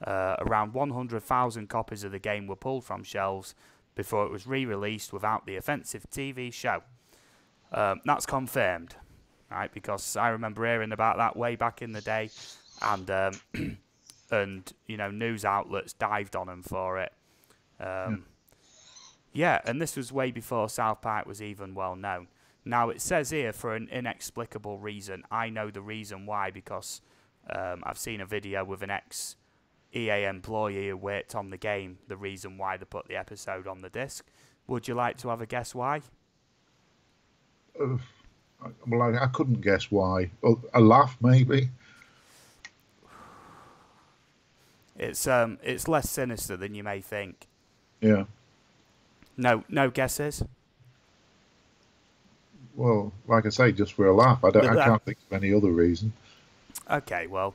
Speaker 1: Around 100,000 copies of the game were pulled from shelves before it was re-released without the offensive TV show. That's confirmed, right? Because I remember hearing about that way back in the day, and and you know, news outlets dived on them for it. Yeah, and this was way before South Park was even well known. Now, it says here, for an inexplicable reason. I know the reason why, because I've seen a video with an ex-EA employee who worked on the game, the reason why they put the episode on the disc. Would you like to have a guess why?
Speaker 2: Well, I couldn't guess why. A laugh, maybe?
Speaker 1: It's less sinister than you may think.
Speaker 2: Yeah.
Speaker 1: No guesses?
Speaker 2: Well, like I say, just for a laugh. I can't think of any other reason.
Speaker 1: Okay, well,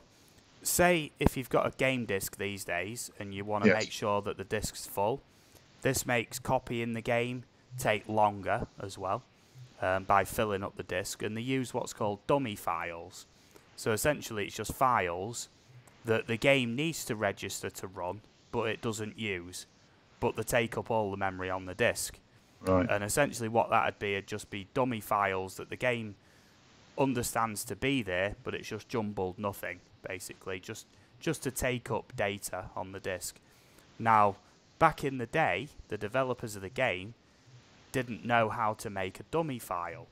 Speaker 1: say if you've got a game disc these days and you want to make sure that the disc's full, this makes copying the game take longer as well. by filling up the disk, and they use what's called dummy files. So essentially it's just files that the game needs to register to run, but it doesn't use, but they take up all the memory on the disk.
Speaker 2: Right.
Speaker 1: And essentially what that would be would just be dummy files that the game understands to be there, but it's just jumbled nothing, basically, just to take up data on the disk. Now, back in the day, the developers of the game didn't know how to make a dummy file.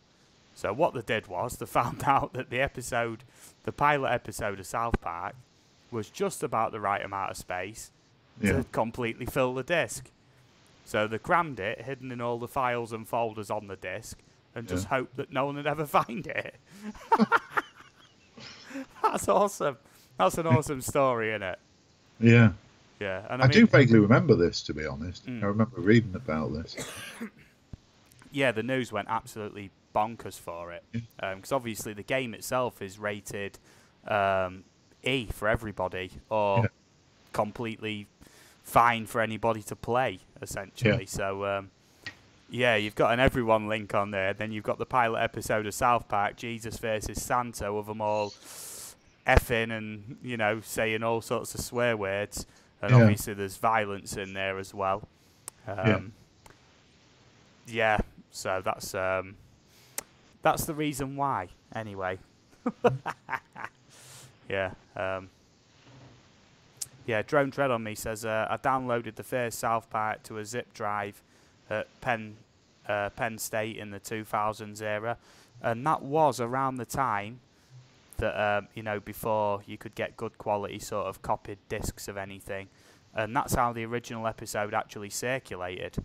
Speaker 1: So what they did was they found out that the pilot episode of South Park was just about the right amount of space to completely fill the disk. So they crammed it, hidden in all the files and folders on the disk, and just hoped that no one would ever find it. That's awesome. That's an awesome story, isn't it?
Speaker 2: Yeah.
Speaker 1: Yeah. And
Speaker 2: I do vaguely remember this, to be honest. I remember reading about this.
Speaker 1: Yeah, the news went absolutely bonkers for it. Because obviously the game itself is rated E for everybody, or completely fine for anybody to play, essentially. So, you've got an everyone link on there. Then you've got the pilot episode of South Park, Jesus versus Santa, with them all effing and, saying all sorts of swear words. And obviously there's violence in there as well. So that's the reason why, anyway. Drone Tread on Me says, I downloaded the first South Park to a zip drive at Penn State in the 2000s era, and that was around the time that, before you could get good quality sort of copied discs of anything, and that's how the original episode actually circulated,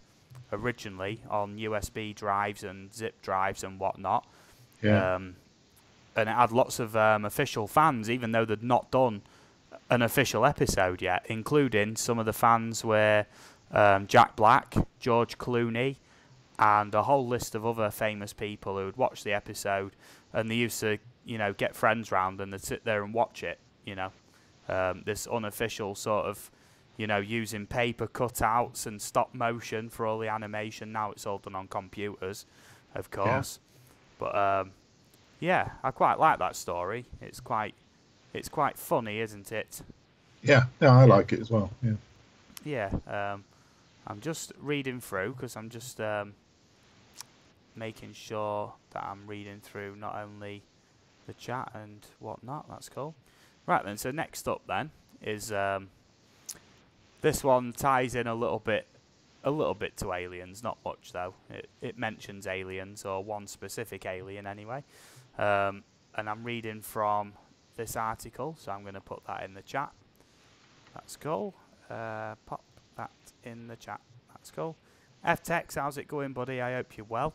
Speaker 1: originally on USB drives and zip drives and whatnot. And it had lots of official fans, even though they'd not done an official episode yet, including some of the fans were Jack Black, George Clooney, and a whole list of other famous people who would watch the episode, and they used to, get friends round and they'd sit there and watch it, this unofficial sort of, using paper cutouts and stop motion for all the animation. Now it's all done on computers, of course. But I quite like that story. It's quite funny, isn't it?
Speaker 2: Yeah, I like it as well.
Speaker 1: I'm just reading through because I'm just making sure that I'm reading through not only the chat and whatnot. That's cool. Right then, so next up then is this one ties in a little bit to aliens, not much though. It mentions aliens, or one specific alien anyway. And I'm reading from this article, so I'm going to put that in the chat. That's cool. Pop that in the chat. That's cool. FTEX, how's it going, buddy? I hope you're well.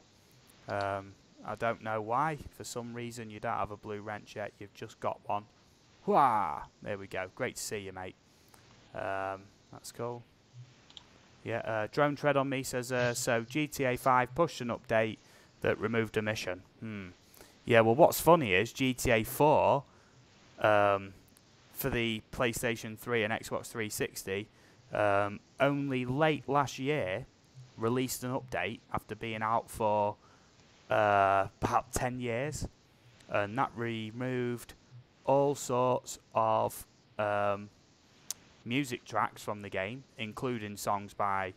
Speaker 1: I don't know why. For some reason, you don't have a blue wrench yet. You've just got one. Wah! There we go. Great to see you, mate. That's cool. Drone Tread on Me says, so GTA 5 pushed an update that removed a mission. Yeah, well, what's funny is GTA 4, for the PlayStation 3 and Xbox 360, only late last year released an update after being out for about 10 years, and that removed all sorts of music tracks from the game, including songs by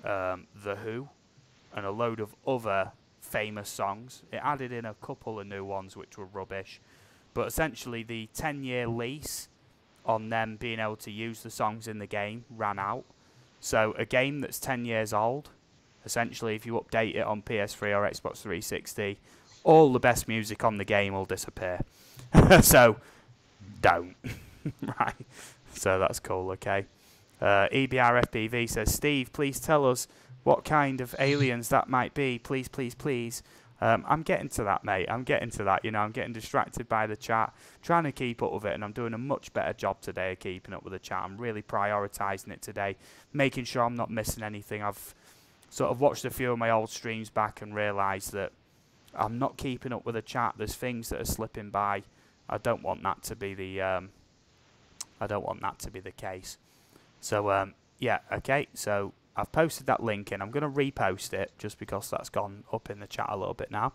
Speaker 1: The Who and a load of other famous songs. It added in a couple of new ones which were rubbish, but essentially the 10-year lease on them being able to use the songs in the game ran out. So a game that's 10 years old, essentially if you update it on PS3 or Xbox 360, all the best music on the game will disappear. So don't. Right. So that's cool, okay. EBRFPV says, Steve, please tell us what kind of aliens that might be. Please, please, please. I'm getting to that, mate. I'm getting to that. I'm getting distracted by the chat, trying to keep up with it, and I'm doing a much better job today of keeping up with the chat. I'm really prioritising it today, making sure I'm not missing anything. I've sort of watched a few of my old streams back and realised that I'm not keeping up with the chat. There's things that are slipping by. I don't want that to be the case. So, okay. So I've posted that link in. I'm going to repost it just because that's gone up in the chat a little bit now.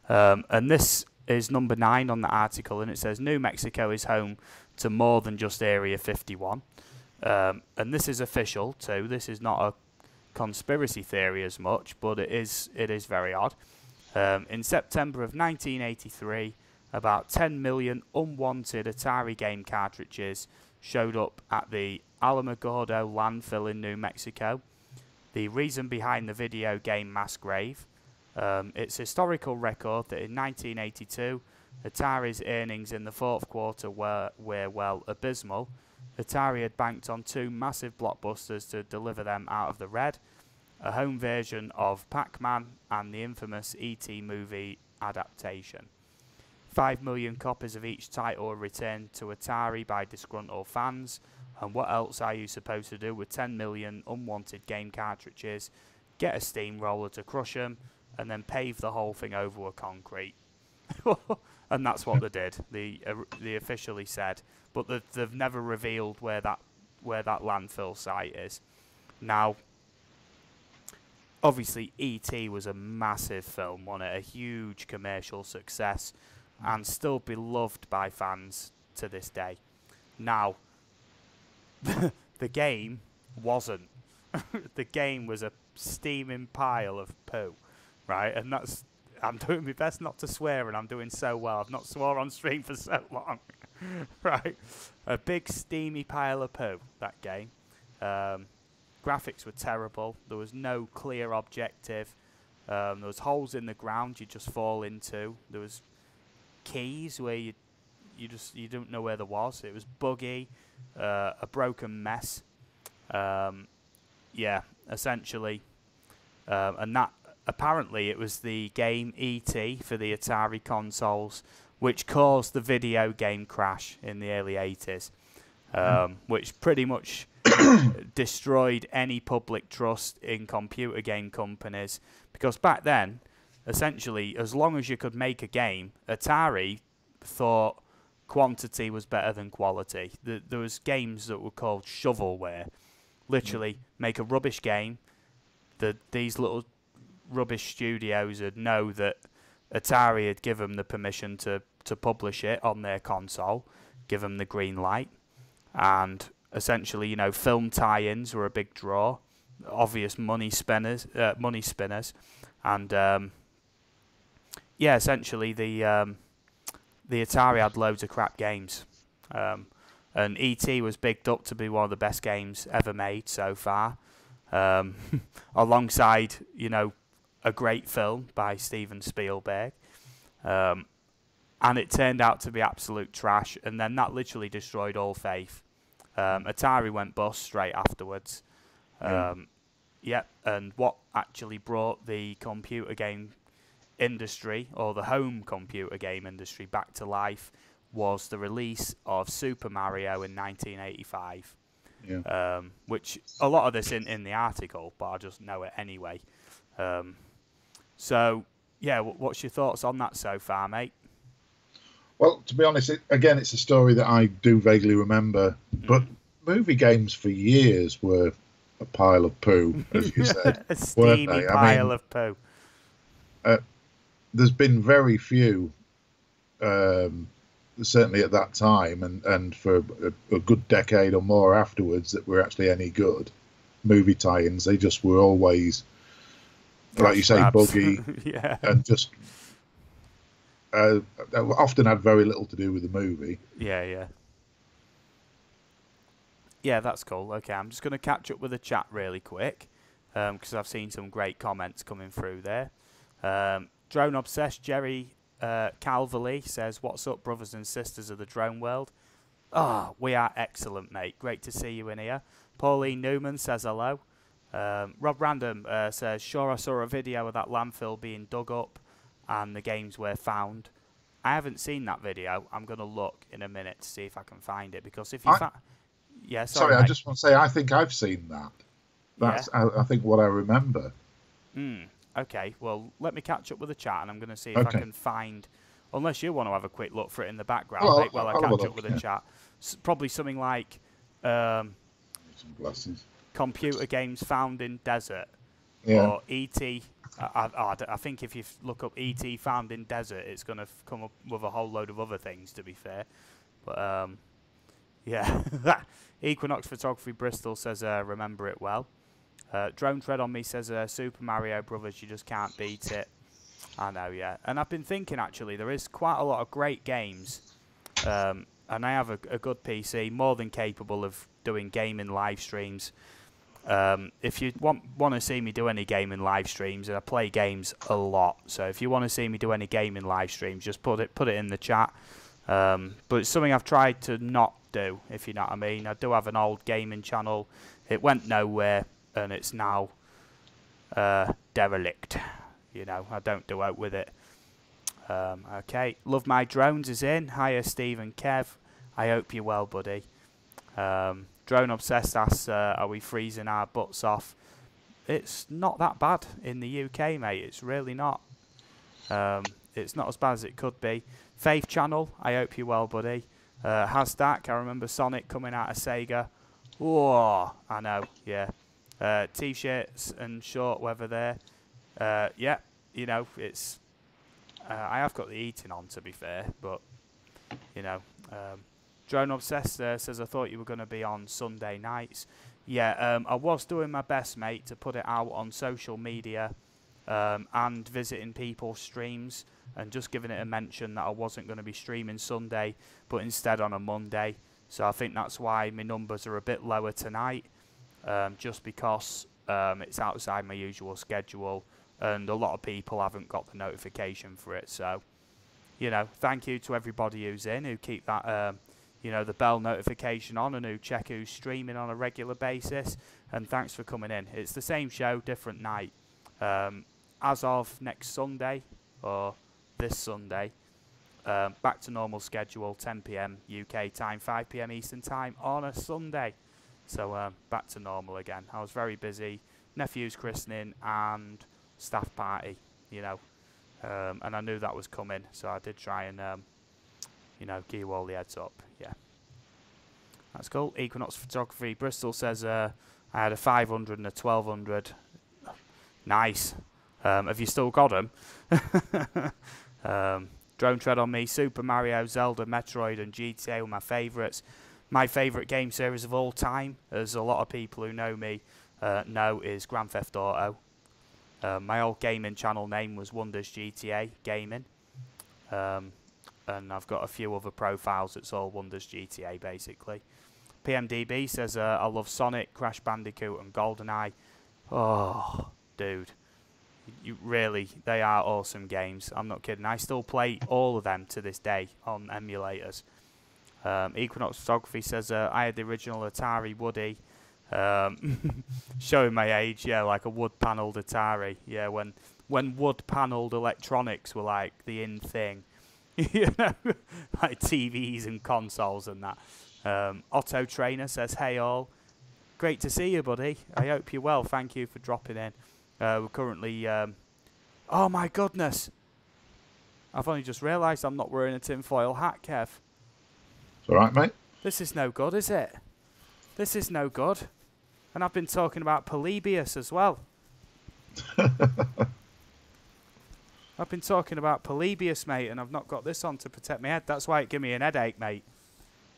Speaker 1: And this is number 9 on the article, and it says New Mexico is home to more than just Area 51. And this is official too. This is not a conspiracy theory as much, but it is very odd. In September of 1983, about 10 million unwanted Atari game cartridges showed up at the Alamogordo landfill in New Mexico. The reason behind the video game mass grave, its historical record that in 1982, Atari's earnings in the fourth quarter were well, abysmal. Atari had banked on 2 massive blockbusters to deliver them out of the red, a home version of Pac-Man and the infamous E.T. movie adaptation. 5 million copies of each title were returned to Atari by disgruntled fans, and what else are you supposed to do with 10 million unwanted game cartridges? Get a steamroller to crush them, and then pave the whole thing over with concrete. And that's what they did. They officially said, but they've never revealed where that landfill site is. Now, obviously, E.T. was a massive film, wasn't it? A huge commercial success, and still beloved by fans to this day. Now, the game wasn't. The game was a steaming pile of poo, right? And that's... I'm doing my best not to swear, and I'm doing so well. I've not swore on stream for so long. Right? A big steamy pile of poo, that game. Graphics were terrible. There was no clear objective. There was holes in the ground you just fall into. There was keys where you don't know where there was. It was buggy, a broken mess. Yeah, essentially. And that... Apparently, it was the game E.T. for the Atari consoles which caused the video game crash in the early 80s, which pretty much destroyed any public trust in computer game companies. Because back then, essentially, as long as you could make a game, Atari thought quantity was better than quality. There was games that were called shovelware. Literally, make a rubbish game. These little rubbish studios would know that Atari had given them the permission to publish it on their console, give them the green light, and essentially, you know, film tie-ins were a big draw, obvious money spinners, and yeah, essentially the Atari had loads of crap games, and E.T. was bigged up to be one of the best games ever made so far, alongside, you know, a great film by Steven Spielberg, and it turned out to be absolute trash, and then that literally destroyed all faith. Atari went bust straight afterwards. Yep, and what actually brought the computer game industry, or the home computer game industry, back to life was the release of Super Mario in 1985. Yeah. Which, a lot of this in the article, but I just know it anyway. So, yeah, what's your thoughts on that so far, mate?
Speaker 2: Well, to be honest, it's a story that I do vaguely remember. But movie games for years were a pile of poo, as you said.
Speaker 1: A steamy pile of poo.
Speaker 2: There's been very few, certainly at that time, and for a good decade or more afterwards, that were actually any good. Movie tie-ins, they just were always... like you say, buggy, yeah. And just often had very little to do with the movie. Yeah,
Speaker 1: that's cool. Okay, I'm just going to catch up with the chat really quick, because I've seen some great comments coming through there. Drone Obsessed Jerry Calverley says, "What's up, brothers and sisters of the drone world?" Oh, we are excellent, mate. Great to see you in here. Pauline Newman says hello. Rob Random says, "Sure, I saw a video of that landfill being dug up and the games were found." I haven't seen that video. I'm going to look in a minute to see if I can find it, because if you yeah, sorry,
Speaker 2: I just want to say I think I've seen that. That's I think what I remember.
Speaker 1: Okay, well, let me catch up with the chat, and I'm going to see if I can find, unless you want to have a quick look for it in the background,
Speaker 2: well,
Speaker 1: mate, while I catch up with the chat. Probably something like...
Speaker 2: some glasses.
Speaker 1: computer games found in desert,
Speaker 2: Yeah.
Speaker 1: or E.T. I think if you look up E.T. found in desert, it's going to come up with a whole load of other things, to be fair. But, yeah. Equinox Photography Bristol says, remember it well. Drone Tread on Me says, Super Mario Brothers, you just can't beat it. I know, yeah. And I've been thinking, actually, there is quite a lot of great games. And I have a good PC, more than capable of doing gaming live streams. If you want to see me do any gaming live streams, and I play games a lot, so if you want to see me do any gaming live streams, just put it in the chat. But it's something I've tried to not do, if you know what I mean. I do have an old gaming channel. It went nowhere, and it's now derelict. You know, I don't do out with it. Okay, Love My Drones is in. Hiya, Steve and Kev. I hope you're well, buddy. Drone Obsessed asks, are we freezing our butts off? It's not that bad in the UK, mate. It's really not. It's not as bad as it could be. Faith Channel, I hope you're well, buddy. Hasdak, I remember Sonic coming out of Sega. Whoa, I know, yeah. T-shirts and short weather there. Yeah, you know, it's... I have got the eating on, to be fair, but, you know... Drone Obsessed says, I thought you were going to be on Sunday nights. Yeah, I was doing my best, mate, to put it out on social media and visiting people's streams and just giving it a mention that I wasn't going to be streaming Sunday, but instead on a Monday. So I think that's why my numbers are a bit lower tonight, just because it's outside my usual schedule and a lot of people haven't got the notification for it. So, you know, thank you to everybody who's in, who keep that... you know, the bell notification on, and who check who's streaming on a regular basis. And thanks for coming in. It's the same show, different night. As of next Sunday, or this Sunday, back to normal schedule, 10 PM UK time, 5 PM Eastern time on a Sunday. So back to normal again. I was very busy. Nephew's christening and staff party, you know. And I knew that was coming, so I did try and... you know, give you all the heads up. Yeah. That's cool. Equinox Photography Bristol says, I had a 500 and a 1200. Nice. Have you still got them? Drone Tread on Me, Super Mario, Zelda, Metroid and GTA were my favourites. My favourite game series of all time, as a lot of people who know me know, is Grand Theft Auto. My old gaming channel name was Wonders GTA Gaming. And I've got a few other profiles that's all Wonders GTA, basically. PMDB says, I love Sonic, Crash Bandicoot and GoldenEye. Oh, dude. You really, they are awesome games. I'm not kidding. I still play all of them to this day on emulators. Equinox Photography says, I had the original Atari Woody. Showing my age, yeah, like a wood-panelled Atari. Yeah, when wood-panelled electronics were like the in thing. You know, like TVs and consoles and that. Otto Trainer says, hey all, great to see you, buddy. I hope you're well. Thank you for dropping in. We're currently... oh my goodness, I've only just realised I'm not wearing a tinfoil hat, Kev.
Speaker 2: It's all right, mate.
Speaker 1: This is no good, is it? This is no good. And I've been talking about Polybius as well. I've been talking about Polybius, mate, and I've not got this on to protect my head. That's why it gave me an headache, mate.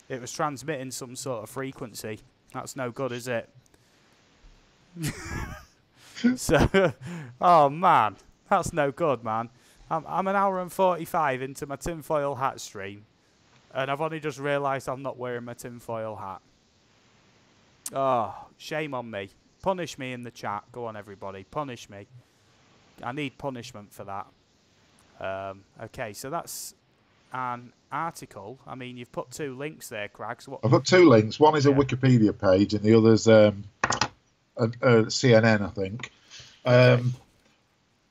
Speaker 1: It was transmitting some sort of frequency. That's no good, is it? So, oh, man. That's no good, man. I'm an hour and 45 into my tinfoil hat stream, and I've only just realised I'm not wearing my tinfoil hat. Oh, shame on me. Punish me in the chat. Go on, everybody. Punish me. I need punishment for that. Okay, so that's an article. I mean, you've put 2 links there, Crags. What?
Speaker 2: I've got 2 links. One is a Wikipedia page, and the other's CNN, I think.
Speaker 1: Okay.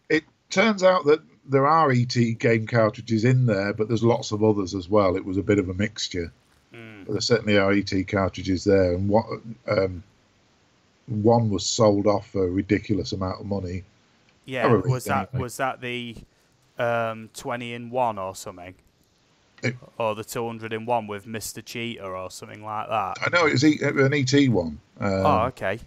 Speaker 2: It turns out that there are ET game cartridges in there, but there's lots of others as well. It was a bit of a mixture. But there certainly are ET cartridges there, and one was sold off for a ridiculous amount of money.
Speaker 1: Yeah, was that the 20 in 1 or something? Or the 200 in 1 with Mr. Cheetah or something like that?
Speaker 2: I know, it was an ET one.
Speaker 1: Oh, okay.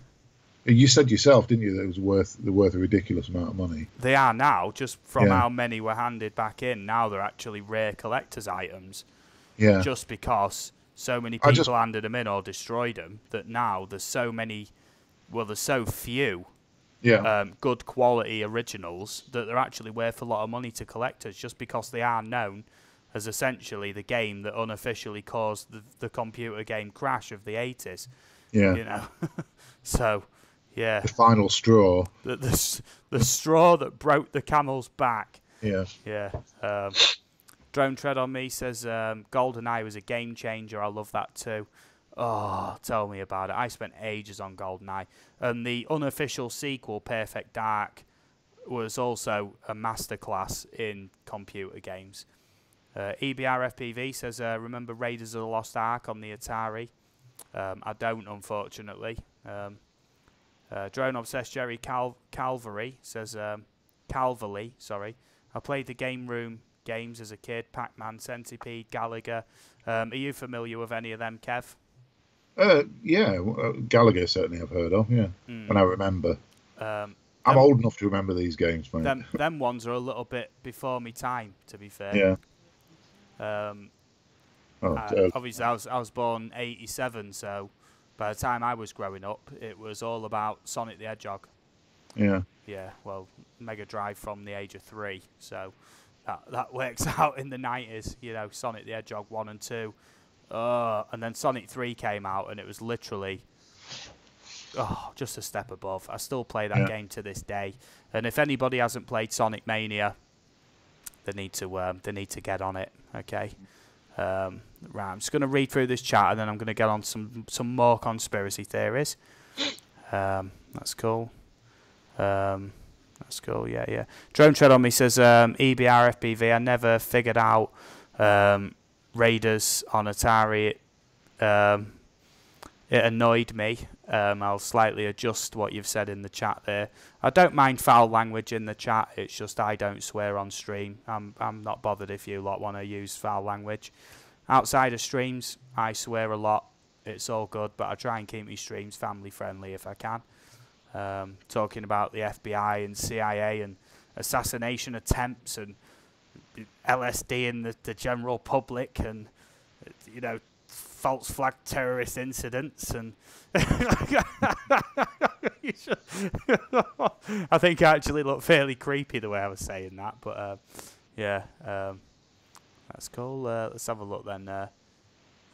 Speaker 2: You said yourself, didn't you, that it was worth a ridiculous amount of money.
Speaker 1: They are now, just from
Speaker 2: Yeah.
Speaker 1: how many were handed back in. Now they're actually rare collector's items,
Speaker 2: Yeah.
Speaker 1: just because so many
Speaker 2: I just
Speaker 1: people handed them in or destroyed them, that now there's so many, well, there's so few
Speaker 2: yeah.
Speaker 1: good quality originals that they're actually worth a lot of money to collectors, just because they are known as essentially the game that unofficially caused the computer game crash of the 80s.
Speaker 2: Yeah.
Speaker 1: You know, so yeah,
Speaker 2: The final straw.
Speaker 1: the straw that broke the camel's back.
Speaker 2: Yeah.
Speaker 1: Yeah. Drone Tread on Me says GoldenEye was a game changer. I love that too. Oh, tell me about it. I spent ages on GoldenEye. And the unofficial sequel, Perfect Dark, was also a masterclass in computer games. EBR FPV says, remember Raiders of the Lost Ark on the Atari? I don't, unfortunately. Drone Obsessed Jerry Calvary says, Calverley, sorry. I played the Game Room games as a kid, Pac-Man, Centipede, Gallagher. Are you familiar with any of them, Kev?
Speaker 2: Yeah, Gallagher certainly I've heard of, yeah. And I remember. I'm old enough to remember these games, mate.
Speaker 1: Them ones are a little bit before me time, to be fair.
Speaker 2: Yeah.
Speaker 1: Obviously, I was born 87, so by the time I was growing up, it was all about Sonic the Hedgehog.
Speaker 2: Yeah.
Speaker 1: Yeah, well, Mega Drive from the age of 3, so that works out in the 90s, you know, Sonic the Hedgehog 1 and 2. And then Sonic 3 came out, and it was literally just a step above. I still play that game to this day. And if anybody hasn't played Sonic Mania, they need to get on it. Okay. Right, I'm just going to read through this chat, and then I'm going to get on some more conspiracy theories. That's cool. That's cool. Yeah. Drone Tread on Me says EBR FPV. I never figured out Raiders on Atari. It annoyed me. I'll slightly adjust what you've said in the chat there. I don't mind foul language in the chat. It's just I don't swear on stream. I'm not bothered if you lot want to use foul language. Outside of streams, I swear a lot. It's all good, but I try and keep my streams family friendly if I can. Talking about the FBI and CIA and assassination attempts and LSD in the general public and, you know, false flag terrorist incidents and I think I actually looked fairly creepy the way I was saying that, but that's cool. Let's have a look then.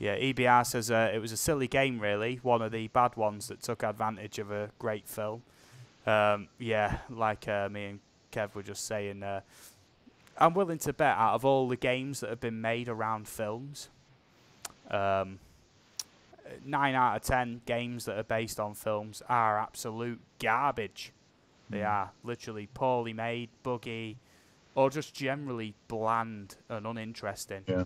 Speaker 1: EBR says it was a silly game, really, one of the bad ones that took advantage of a great film. Like me and Kev were just saying, I'm willing to bet out of all the games that have been made around films, 9 out of 10 games that are based on films are absolute garbage. They are literally poorly made, buggy, or just generally bland and uninteresting.
Speaker 2: Yeah.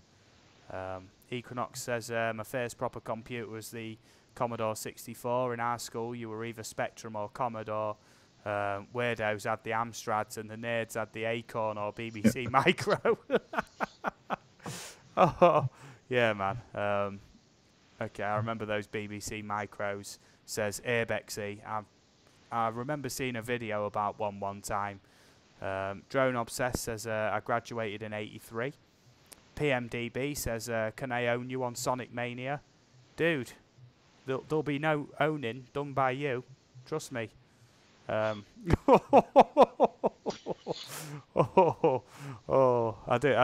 Speaker 1: Equinox says, my first proper computer was the Commodore 64. In our school, you were either Spectrum or Commodore. Weirdos had the Amstrads and the nerds had the Acorn or BBC Micro. Oh, yeah, man. Okay, I remember those BBC Micros. Says Airbexy. I remember seeing a video about one time. Drone Obsessed says, I graduated in 83. PMDB says, can I own you on Sonic Mania? Dude, there'll be no owning done by you. Trust me. I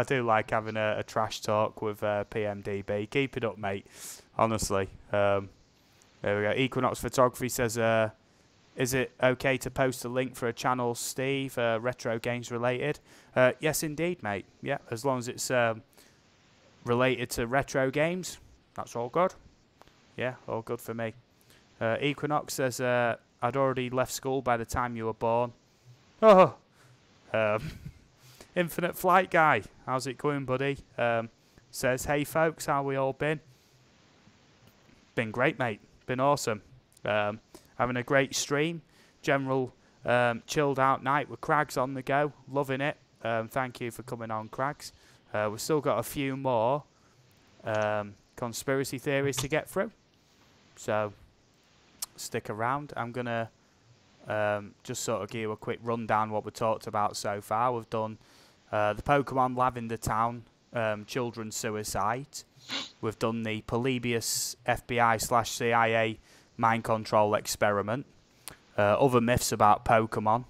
Speaker 1: do like having a trash talk with PMDB. Keep it up, mate. Honestly. There we go. Equinox Photography says, is it okay to post a link for a channel, Steve, retro games related? Yes, indeed, mate. Yeah, as long as it's related to retro games, that's all good. Yeah, all good for me. Equinox says, I'd already left school by the time you were born. Infinite Flight Guy, how's it going, buddy? Says, hey folks, how we all been? Been great, mate. Been awesome. Having a great stream. General chilled out night with Crags on the go. Loving it. Thank you for coming on, Crags. We've still got a few more conspiracy theories to get through. So stick around. I'm going to just sort of give you a quick rundown what we've talked about so far. We've done the Pokemon Lavender Town children's suicide. We've done the Polybius FBI/CIA mind control experiment. Other myths about Pokemon.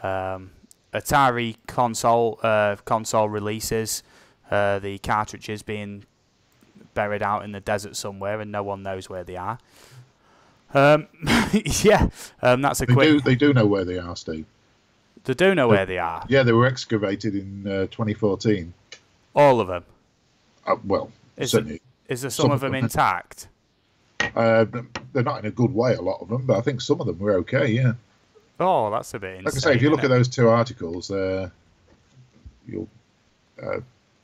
Speaker 1: Atari console releases. The cartridges being buried out in the desert somewhere and no one knows where they are. Yeah, that's a quick...
Speaker 2: They do know where they are, Steve.
Speaker 1: They do know where they are?
Speaker 2: Yeah, they were excavated in 2014.
Speaker 1: All of them?
Speaker 2: Well, certainly.
Speaker 1: Is there some of them intact?
Speaker 2: They're not in a good way, a lot of them, but I think some of them were okay, yeah.
Speaker 1: Oh, that's a bit insane.
Speaker 2: Like I say, if you look at those two articles,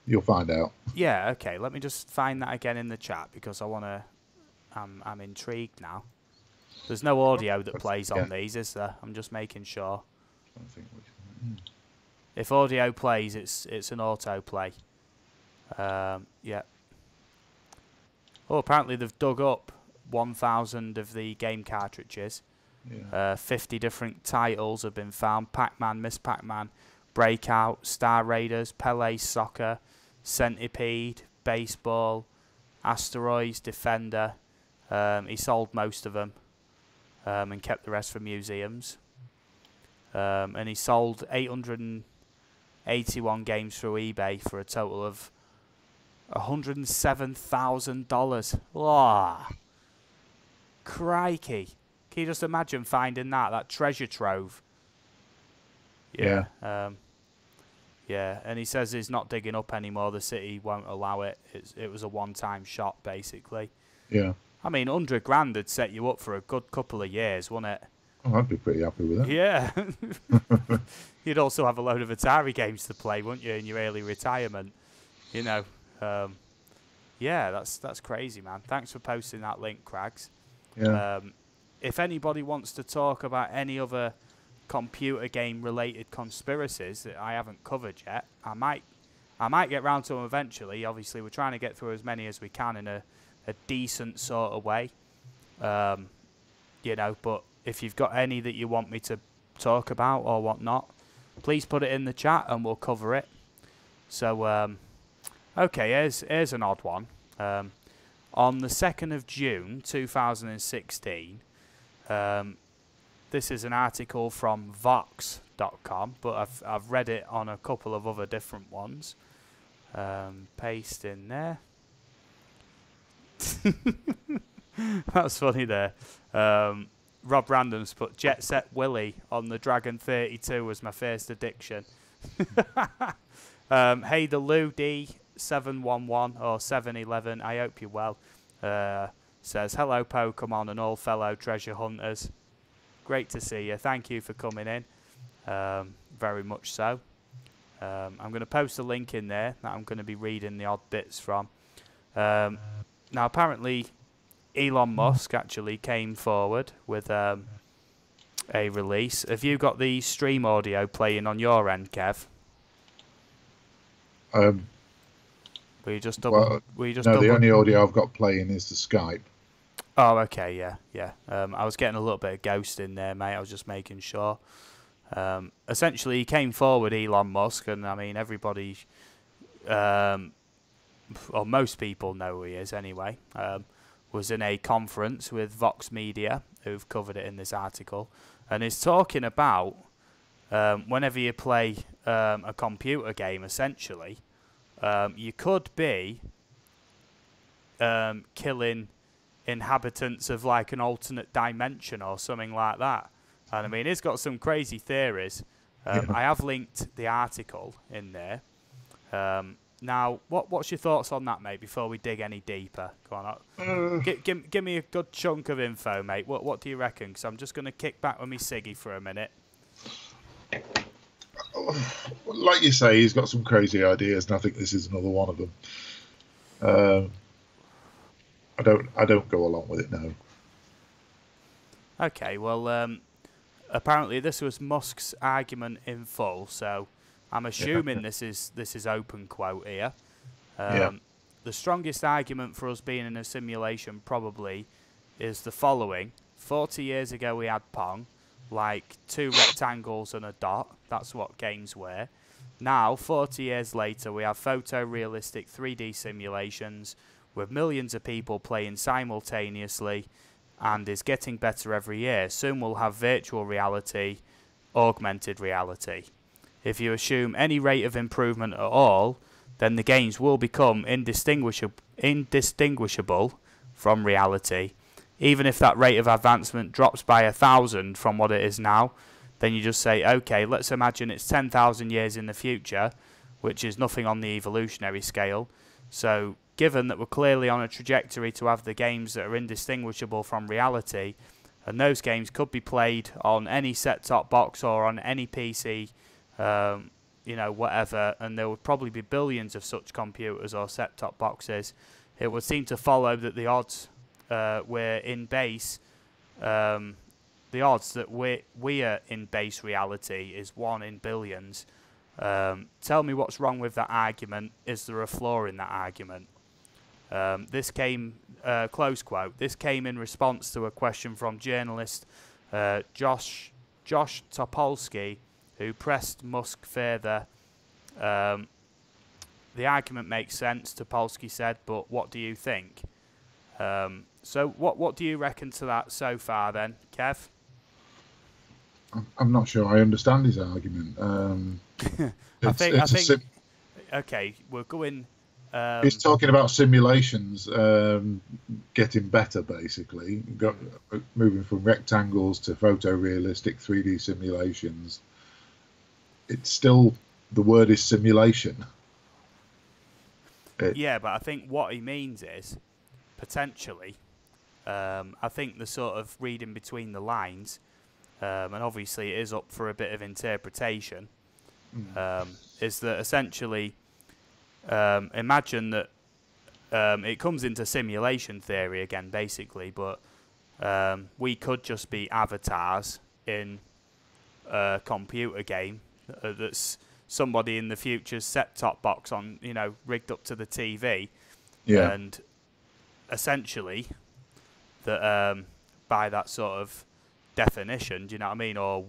Speaker 2: you'll find out.
Speaker 1: Yeah, okay. Let me just find that again in the chat because I want to... I'm intrigued now. There's no audio that plays on these, is there? I'm just making sure. If audio plays, it's an autoplay. Yeah. Oh, apparently they've dug up 1,000 of the game cartridges. Yeah. 50 different titles have been found. Pac-Man, Miss Pac-Man, Breakout, Star Raiders, Pele Soccer, Centipede, Baseball, Asteroids, Defender. He sold most of them and kept the rest for museums. And he sold 881 games through eBay for a total of $107,000. Oh, crikey. Can you just imagine finding that treasure trove? Yeah. Yeah, and he says he's not digging up anymore. The city won't allow it. It was a one-time shot, basically.
Speaker 2: Yeah.
Speaker 1: I mean, 100 grand would set you up for a good couple of years, wouldn't it?
Speaker 2: Oh, I'd be pretty happy with that.
Speaker 1: Yeah. You'd also have a load of Atari games to play, wouldn't you, in your early retirement? You know. Yeah, that's crazy, man. Thanks for posting that link, Crags.
Speaker 2: Yeah.
Speaker 1: If anybody wants to talk about any other computer game related conspiracies that I haven't covered yet, I might get round to them eventually. Obviously, we're trying to get through as many as we can in a decent sort of way. You know, but if you've got any that you want me to talk about or whatnot, please put it in the chat and we'll cover it. So, okay, here's an odd one. On the 2nd of June 2016, this is an article from Vox.com, but I've read it on a couple of other different ones. Paste in there. That's funny there. Rob Random's put Jet Set Willy on the Dragon 32 was my first addiction. Hey, the Lou D711 or 711, I hope you're well. Says, hello Pokemon and all fellow treasure hunters. Great to see you. Thank you for coming in. Very much so. I'm going to post a link in there that I'm going to be reading the odd bits from. Now, apparently, Elon Musk actually came forward with a release. Have you got the stream audio playing on your end, Kev? Were you just double?
Speaker 2: No, the only audio I've got playing is the Skype.
Speaker 1: Oh, okay, yeah. I was getting a little bit of ghost in there, mate. I was just making sure. Essentially, he came forward, Elon Musk, and I mean, everybody, or most people know who he is anyway, was in a conference with Vox Media, who've covered it in this article, and is talking about whenever you play a computer game, essentially, you could be killing inhabitants of like an alternate dimension or something like that. And I mean, it's got some crazy theories. I have linked the article in there. Now, what's your thoughts on that, mate, before we dig any deeper? Go on. Give me a good chunk of info, mate. What do you reckon? Because I'm just going to kick back with me Siggy for a minute.
Speaker 2: Like you say, he's got some crazy ideas, and I think this is another one of them. I don't go along with it now.
Speaker 1: Okay, well, apparently this was Musk's argument in full, so I'm assuming this is open quote here. The strongest argument for us being in a simulation probably is the following. 40 years ago we had Pong. like 2 rectangles and a dot. That's what games were. Now, 40 years later, we have photorealistic 3D simulations with millions of people playing simultaneously, and is getting better every year. Soon we'll have virtual reality, augmented reality. If you assume any rate of improvement at all, then the games will become indistinguishable from reality. Even if that rate of advancement drops by 1,000 from what it is now, then you just say, okay, let's imagine it's 10,000 years in the future, which is nothing on the evolutionary scale. So given that we're clearly on a trajectory to have the games that are indistinguishable from reality, and those games could be played on any set-top box or on any PC, whatever, and there would probably be billions of such computers or set-top boxes, it would seem to follow that the odds we're in base, the odds that we are in base reality is 1 in billions. Tell me what's wrong with that argument. Is there a flaw in that argument? This came, close quote, this came in response to a question from journalist Josh Topolsky, who pressed Musk further. The argument makes sense, Topolsky said, but what do you think? So what do you reckon to that so far then, Kev?
Speaker 2: I'm not sure I understand his argument.
Speaker 1: I think okay, we're going...
Speaker 2: he's talking about simulations getting better, basically. Moving from rectangles to photorealistic 3D simulations. It's still, the word is simulation.
Speaker 1: Yeah, but I think what he means is, potentially, I think the sort of reading between the lines, and obviously it is up for a bit of interpretation, is that essentially, imagine that it comes into simulation theory again, basically, but we could just be avatars in a computer game that's somebody in the future's set-top box on, rigged up to the TV.
Speaker 2: Yeah.
Speaker 1: And essentially, that by that sort of definition, do you know what I mean? Or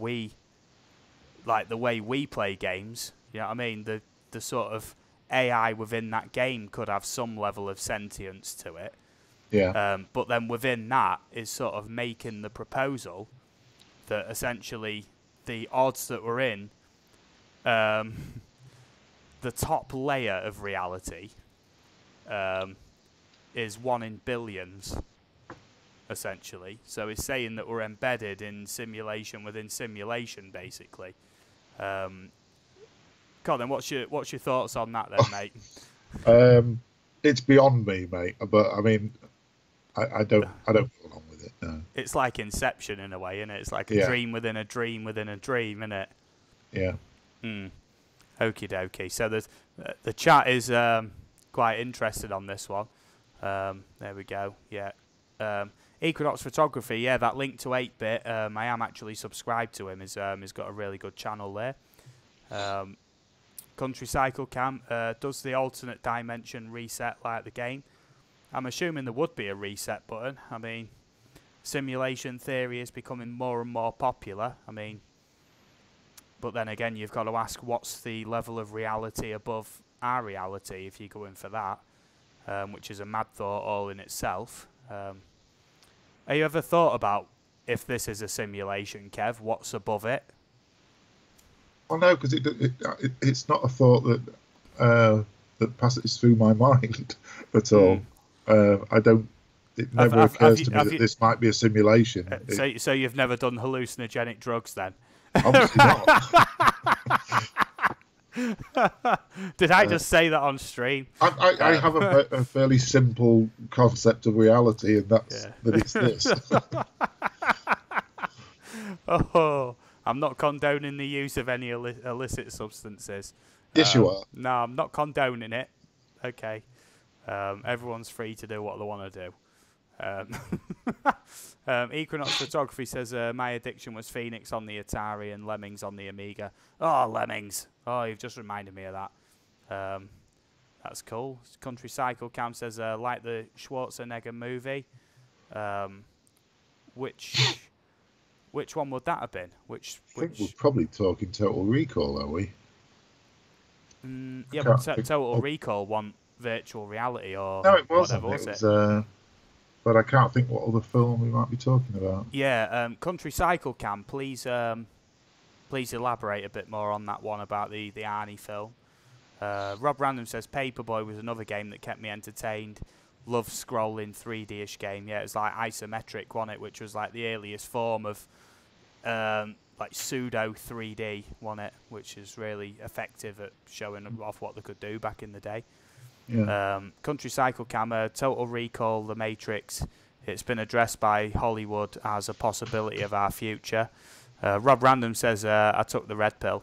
Speaker 1: like the way we play games, you know what I mean? The sort of AI within that game could have some level of sentience to it.
Speaker 2: Yeah.
Speaker 1: But then within that is sort of making the proposal that essentially the odds that we're in the top layer of reality is 1 in billions, essentially. So it's saying that we're embedded in simulation within simulation, basically. Colin, what's your thoughts on that then, mate?
Speaker 2: It's beyond me, mate. But I mean, I don't go along with it. No.
Speaker 1: It's like Inception in a way, isn't it? It's like a dream within a dream within a dream, isn't it?
Speaker 2: Yeah.
Speaker 1: Okie dokie. So the chat is quite interested on this one. There we go. Yeah. Equinox Photography. Yeah, that link to 8-bit. I am actually subscribed to him. He's got a really good channel there. Country Cycle Cam. Does the alternate dimension reset like the game? I'm assuming there would be a reset button. I mean, simulation theory is becoming more and more popular. I mean, but then again, you've got to ask what's the level of reality above our reality if you go in for that, which is a mad thought all in itself. Have you ever thought about if this is a simulation, Kev, what's above it?
Speaker 2: Well, no, because it's not a thought that passes through my mind at all. I don't. It never occurs to me that this might be a simulation.
Speaker 1: So you've never done hallucinogenic drugs then?
Speaker 2: Obviously not.
Speaker 1: Did I just say that on stream?
Speaker 2: I have a fairly simple concept of reality, and that it's this.
Speaker 1: Oh, I'm not condoning the use of any illicit substances.
Speaker 2: Yes, you are.
Speaker 1: No, I'm not condoning it. Okay. Everyone's free to do what they want to do. Equinox Photography says my addiction was Phoenix on the Atari and Lemmings on the Amiga. Oh, Lemmings. Oh, you've just reminded me of that. That's cool. Country Cycle Cam says like the Schwarzenegger movie. Which Which one would that have been?
Speaker 2: I think we're probably talking Total Recall, are we?
Speaker 1: Yeah, but Total Recall want virtual reality or
Speaker 2: no, it wasn't.
Speaker 1: Whatever,
Speaker 2: It was, but I can't think what other film we might be talking about.
Speaker 1: Yeah, Country Cycle Cam, please elaborate a bit more on that one about the Arnie film. Rob Random says Paperboy was another game that kept me entertained. Love scrolling 3D-ish game. Yeah, it was like isometric, wasn't it? Which was like the earliest form of like pseudo 3D, wasn't it? Which is really effective at showing off what they could do back in the day.
Speaker 2: Yeah.
Speaker 1: Country Cycle Camera, Total Recall, The Matrix. It's been addressed by Hollywood as a possibility of our future. Rob Random says, I took the red pill.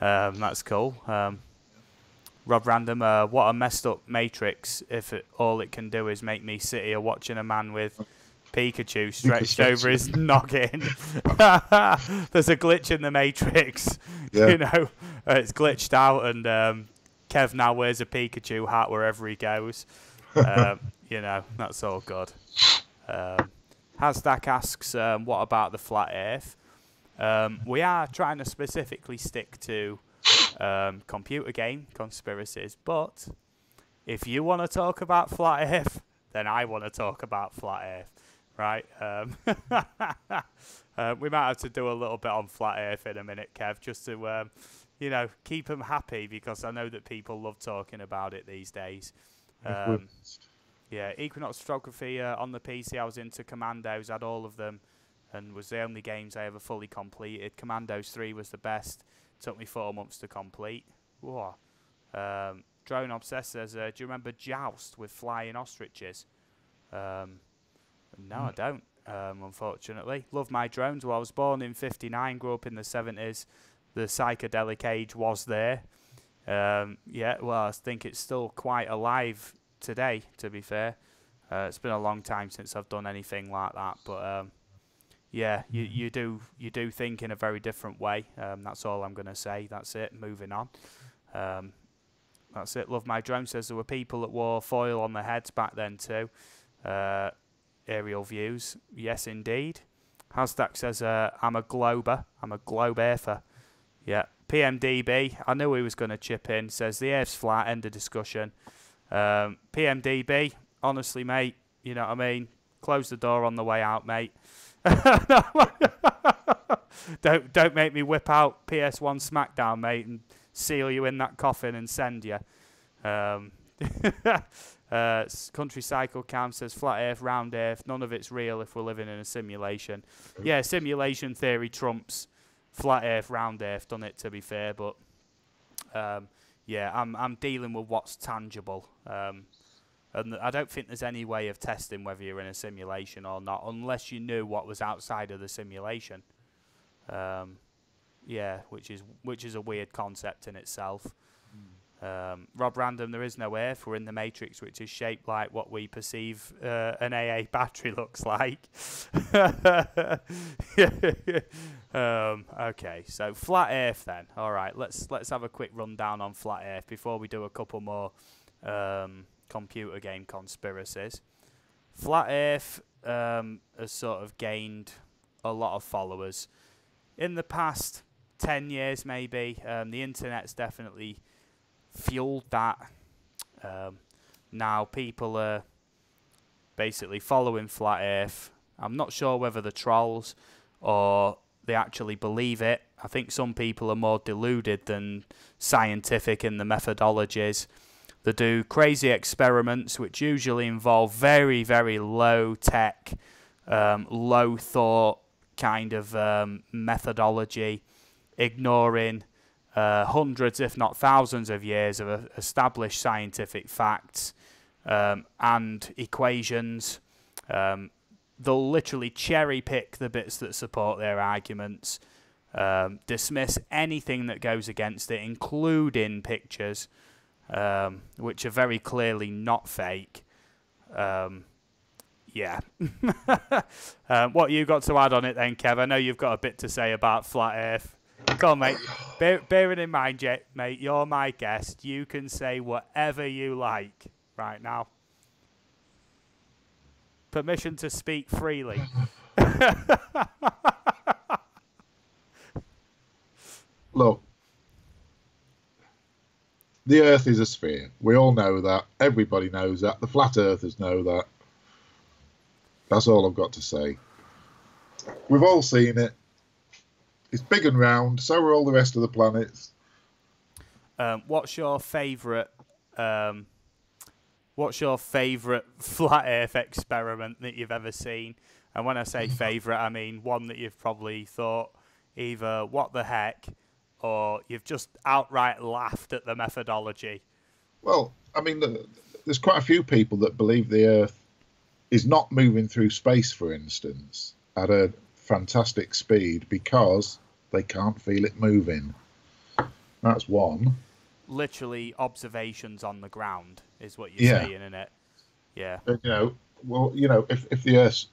Speaker 1: That's cool. Rob Random, what a messed up Matrix if all it can do is make me sit here watching a man with Pikachu stretched over his noggin. There's a glitch in the Matrix.
Speaker 2: Yeah.
Speaker 1: You know, it's glitched out, and Kev now wears a Pikachu hat wherever he goes. You know, that's all good. Hasdak asks, what about the flat earth? We are trying to specifically stick to computer game conspiracies, but if you want to talk about flat earth, then I want to talk about flat earth, right? We might have to do a little bit on flat earth in a minute, Kev, just to you know, keep them happy, because I know that people love talking about it these days. Yeah, Equinox Photography on the PC, I was into Commandos, had all of them, and was the only games I ever fully completed. Commandos 3 was the best. Took me 4 months to complete. Whoa. Drone Obsessed says, do you remember Joust with flying ostriches? No, I don't, unfortunately. Love my drones. Well, I was born in 59, grew up in the 70s. The psychedelic age was there. Yeah, well, I think it's still quite alive today, to be fair. It's been a long time since I've done anything like that, but yeah, you do think in a very different way. That's all I'm going to say. That's it. Moving on. That's it. Love my drone says there were people that wore foil on their heads back then too. Aerial views. Yes, indeed. Hasdak says, I'm a glober. I'm a globe earther. Yeah. PMDB, I knew he was going to chip in, says the earth's flat, end of discussion. PMDB, honestly, mate, you know what I mean? Close the door on the way out, mate. Don't make me whip out PS1 Smackdown, mate, and seal you in that coffin and send you. Country Cycle Cam says flat earth, round earth, none of it's real if we're living in a simulation. Yeah, simulation theory trumps flat earth, round earth, done it, to be fair, but yeah, I'm dealing with what's tangible. And I don't think there's any way of testing whether you're in a simulation or not, unless you knew what was outside of the simulation. Yeah, which is a weird concept in itself. Rob Random, there is no earth. We're in the Matrix, which is shaped like what we perceive an AA battery looks like. Okay, so flat earth then. All right, let's have a quick rundown on flat earth before we do a couple more computer game conspiracies. Flat earth has sort of gained a lot of followers in the past 10 years, maybe. The internet's definitely fueled that. Now people are basically following flat earth. I'm not sure whether they're trolls or they actually believe it. I think some people are more deluded than scientific in the methodologies. They do crazy experiments which usually involve very, very low tech, low thought kind of methodology, ignoring hundreds, if not thousands of years of established scientific facts and equations. They'll literally cherry pick the bits that support their arguments, dismiss anything that goes against it, including pictures, which are very clearly not fake. Yeah. What you got to add on it then, Kev? I know you've got a bit to say about flat earth. Go on, mate. Bearing in mind, mate, you're my guest. You can say whatever you like right now. Permission to speak freely.
Speaker 2: Look, the Earth is a sphere. We all know that. Everybody knows that. The flat earthers know that. That's all I've got to say. We've all seen it. It's big and round. So are all the rest of the planets.
Speaker 1: What's your favourite? What's your favourite flat Earth experiment that you've ever seen? And when I say favourite, I mean one that you've probably thought either what the heck, or you've just outright laughed at the methodology.
Speaker 2: Well, I mean, there's quite a few people that believe the Earth is not moving through space, for instance, at a fantastic speed because they can't feel it moving. That's one.
Speaker 1: Literally observations on the ground is what you're saying, isn't it? Yeah.
Speaker 2: And, if the Earth's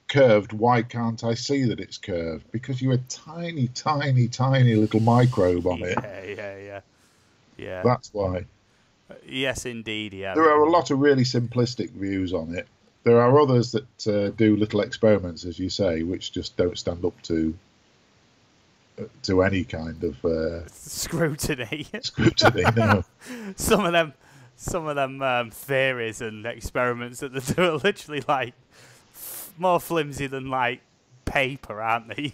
Speaker 2: curved, why can't I see that it's curved? Because you're a tiny, tiny, tiny little microbe on it.
Speaker 1: Yeah.
Speaker 2: That's why.
Speaker 1: Yes, indeed, yeah.
Speaker 2: There are a lot of really simplistic views on it. There are others that do little experiments, as you say, which just don't stand up to any kind of
Speaker 1: scrutiny.
Speaker 2: Scrutiny, no.
Speaker 1: Some of them theories and experiments that they do are literally like more flimsy than like paper, aren't they? You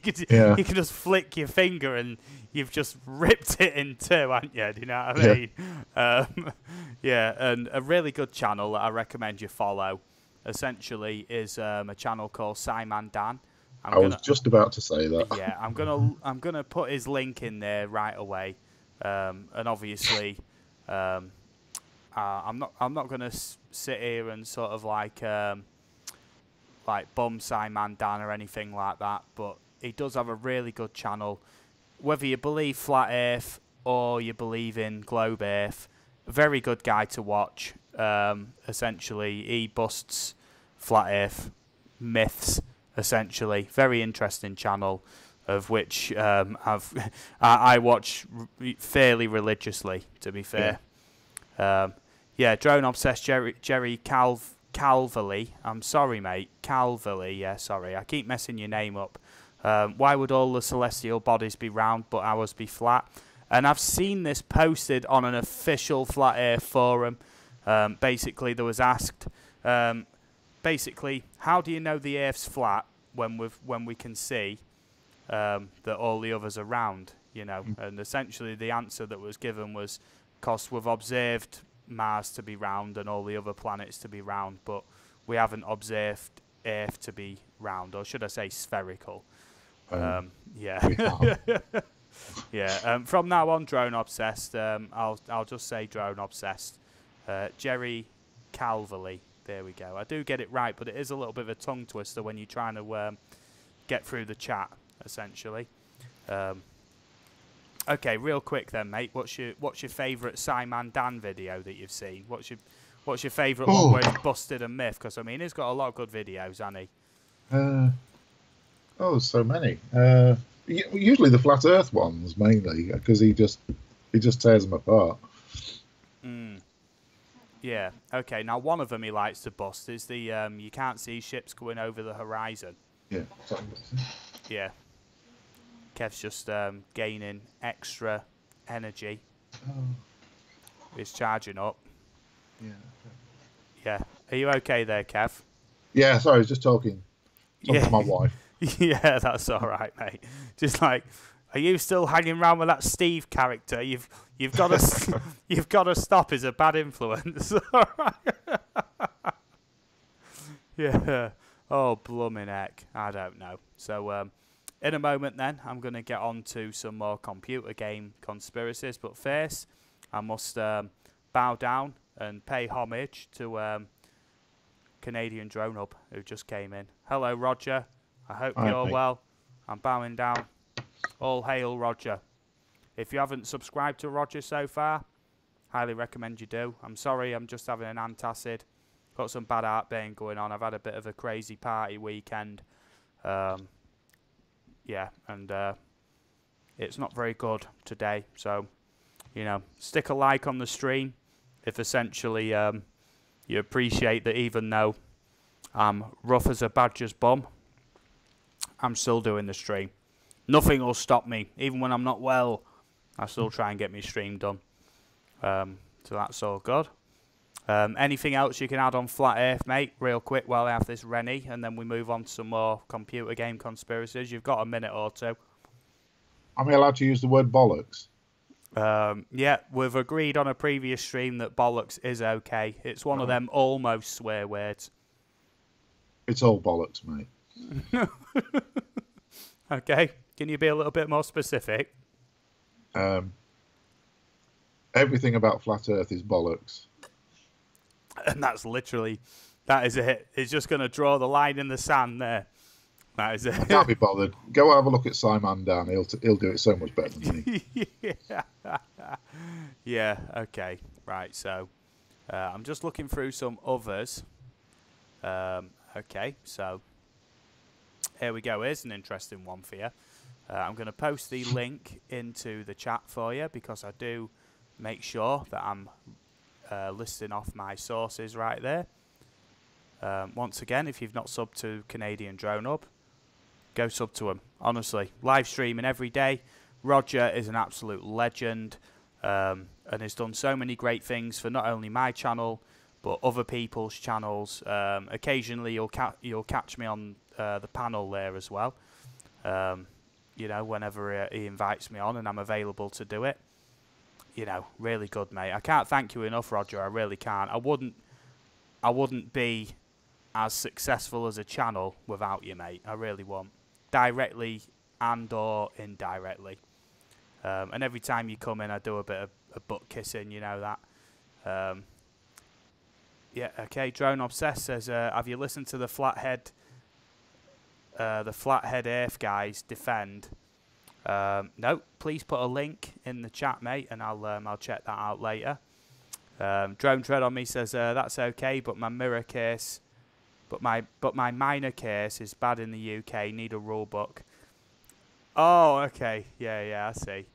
Speaker 1: can just flick your finger and you've just ripped it in two, haven't you? Do you know what I mean? And a really good channel that I recommend you follow, essentially, is a channel called Simon Dan.
Speaker 2: I was just about to say that.
Speaker 1: Yeah, I'm gonna put his link in there right away, and obviously, I'm not gonna sit here and sort of like bum Simon Dan or anything like that. But he does have a really good channel. Whether you believe flat Earth or you believe in globe Earth, a very good guy to watch. Essentially, he busts flat Earth myths. Essentially, very interesting channel, of which I watch fairly religiously. To be fair, Drone Obsessed Jerry Calverley. I'm sorry, mate, Calverley. Yeah, sorry, I keep messing your name up. Why would all the celestial bodies be round but ours be flat? And I've seen this posted on an official Flat Earth forum. Basically, there was asked. Basically, how do you know the Earth's flat when we can see that all the others are round? You know, and essentially the answer that was given was because we've observed Mars to be round and all the other planets to be round, but we haven't observed Earth to be round, or should I say spherical? From now on, Drone Obsessed. I'll just say Drone Obsessed. Jerry Calverley. There we go. I do get it right, but it is a little bit of a tongue twister when you're trying to get through the chat, essentially. Okay, real quick then, mate. What's your favourite Simon Dan video that you've seen? What's your favourite one where he's busted a myth? Because I mean, he's got a lot of good videos, hasn't he?
Speaker 2: So many. Usually the flat Earth ones mainly, because he just tears them apart.
Speaker 1: Yeah. Okay. Now, one of them he likes to bust is the you can't see ships going over the horizon.
Speaker 2: Yeah.
Speaker 1: Yeah. Kev's just gaining extra energy.
Speaker 2: Oh.
Speaker 1: He's charging up.
Speaker 2: Yeah.
Speaker 1: Yeah. Are you okay there, Kev?
Speaker 2: Yeah. Sorry, I was just talking to my wife.
Speaker 1: Yeah, that's all right, mate. Just like, are you still hanging around with that Steve character? You've got to you've got to stop. He's a bad influence. Yeah. Oh, blooming heck. I don't know. So, in a moment, then I'm going to get on to some more computer game conspiracies. But first, I must bow down and pay homage to Canadian Drone Hub, who just came in. Hello, Roger. I hope you're well. I'm bowing down. All hail, Roger. If you haven't subscribed to Roger so far, highly recommend you do. I'm sorry, I'm just having an antacid. Got some bad heartburn going on. I've had a bit of a crazy party weekend. And it's not very good today. So, stick a like on the stream if essentially you appreciate that even though I'm rough as a badger's bum, I'm still doing the stream. Nothing will stop me. Even when I'm not well, I still try and get my stream done. So that's all good. Anything else you can add on Flat Earth, mate, real quick while I have this Rennie, and then we move on to some more computer game conspiracies. You've got a minute or two.
Speaker 2: Am I allowed to use the word bollocks?
Speaker 1: Yeah, we've agreed on a previous stream that bollocks is okay. It's one of them almost swear words.
Speaker 2: It's all bollocks, mate.
Speaker 1: Okay, can you be a little bit more specific?
Speaker 2: Everything about Flat Earth is bollocks.
Speaker 1: And that's literally, that is it. It's just going to draw the line in the sand there. That is it.
Speaker 2: I can't be bothered. Go have a look at Simon Dan. He'll do it so much better than me.
Speaker 1: Yeah, okay. Right, so I'm just looking through some others. Okay, so here we go. Here's an interesting one for you. I'm going to post the link into the chat for you because I do make sure that I'm listing off my sources right there. Once again, if you've not subbed to Canadian Drone Hub, go sub to him. Honestly, live streaming every day. Roger is an absolute legend and has done so many great things for not only my channel but other people's channels. Occasionally, you'll catch me on the panel there as well. You know, whenever he invites me on and I'm available to do it. You know, really good, mate. I can't thank you enough, Roger. I really can't. I wouldn't be as successful as a channel without you, mate. I really won't. Directly and or indirectly. And every time you come in, I do a bit of butt kissing. You know that. Yeah. Okay. Drone Obsessed says, "Have you listened to the Flathead Earth guys defend?" No, please put a link in the chat, mate, and I'll check that out later. Drone Tread on me says that's okay, but my mirror case, but my minor case is bad in the UK. Need a rule book. Oh, okay, yeah, I see.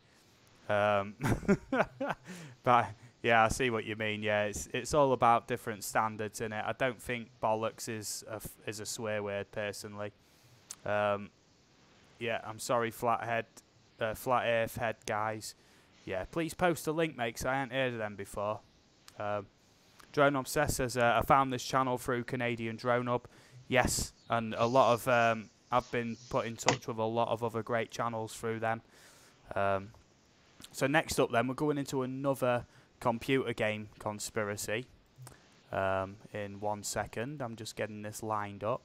Speaker 1: But yeah, I see what you mean. Yeah, it's all about different standards in it. I don't think bollocks is a swear word personally. Yeah, I'm sorry, Flat Earth Head guys. Yeah, please post a link, mate, 'cause I ain't heard of them before. Drone Obsessed says, I found this channel through Canadian Drone Hub. Yes, and a lot of I've been put in touch with a lot of other great channels through them. So next up, then, we're going into another computer game conspiracy. In 1 second, I'm just getting this lined up.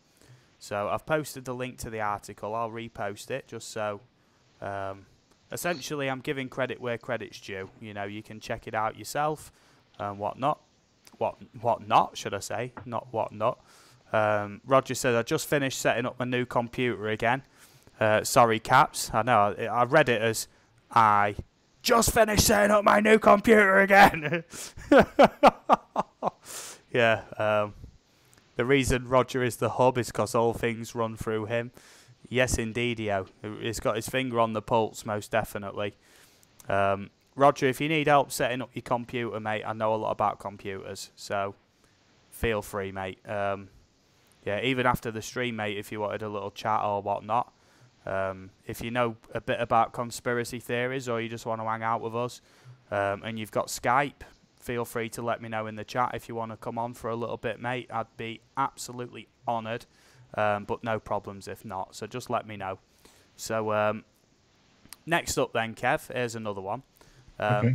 Speaker 1: So I've posted the link to the article. I'll repost it just so. Essentially, I'm giving credit where credit's due. You know, you can check it out yourself and whatnot. What not, should I say? Not what not. Roger said, I just finished setting up my new computer again. Sorry, Caps. I know. I read it as, I just finished setting up my new computer again. Yeah. The reason Roger is the hub is because all things run through him. Yes, indeed, he's got his finger on the pulse, most definitely. Roger, if you need help setting up your computer, mate, I know a lot about computers, so feel free, mate. Yeah, even after the stream, mate, if you wanted a little chat or whatnot. If you know a bit about conspiracy theories or you just want to hang out with us and you've got Skype, feel free to let me know in the chat if you want to come on for a little bit, mate. I'd be absolutely honoured, but no problems if not. So just let me know. So next up then, Kev, here's another one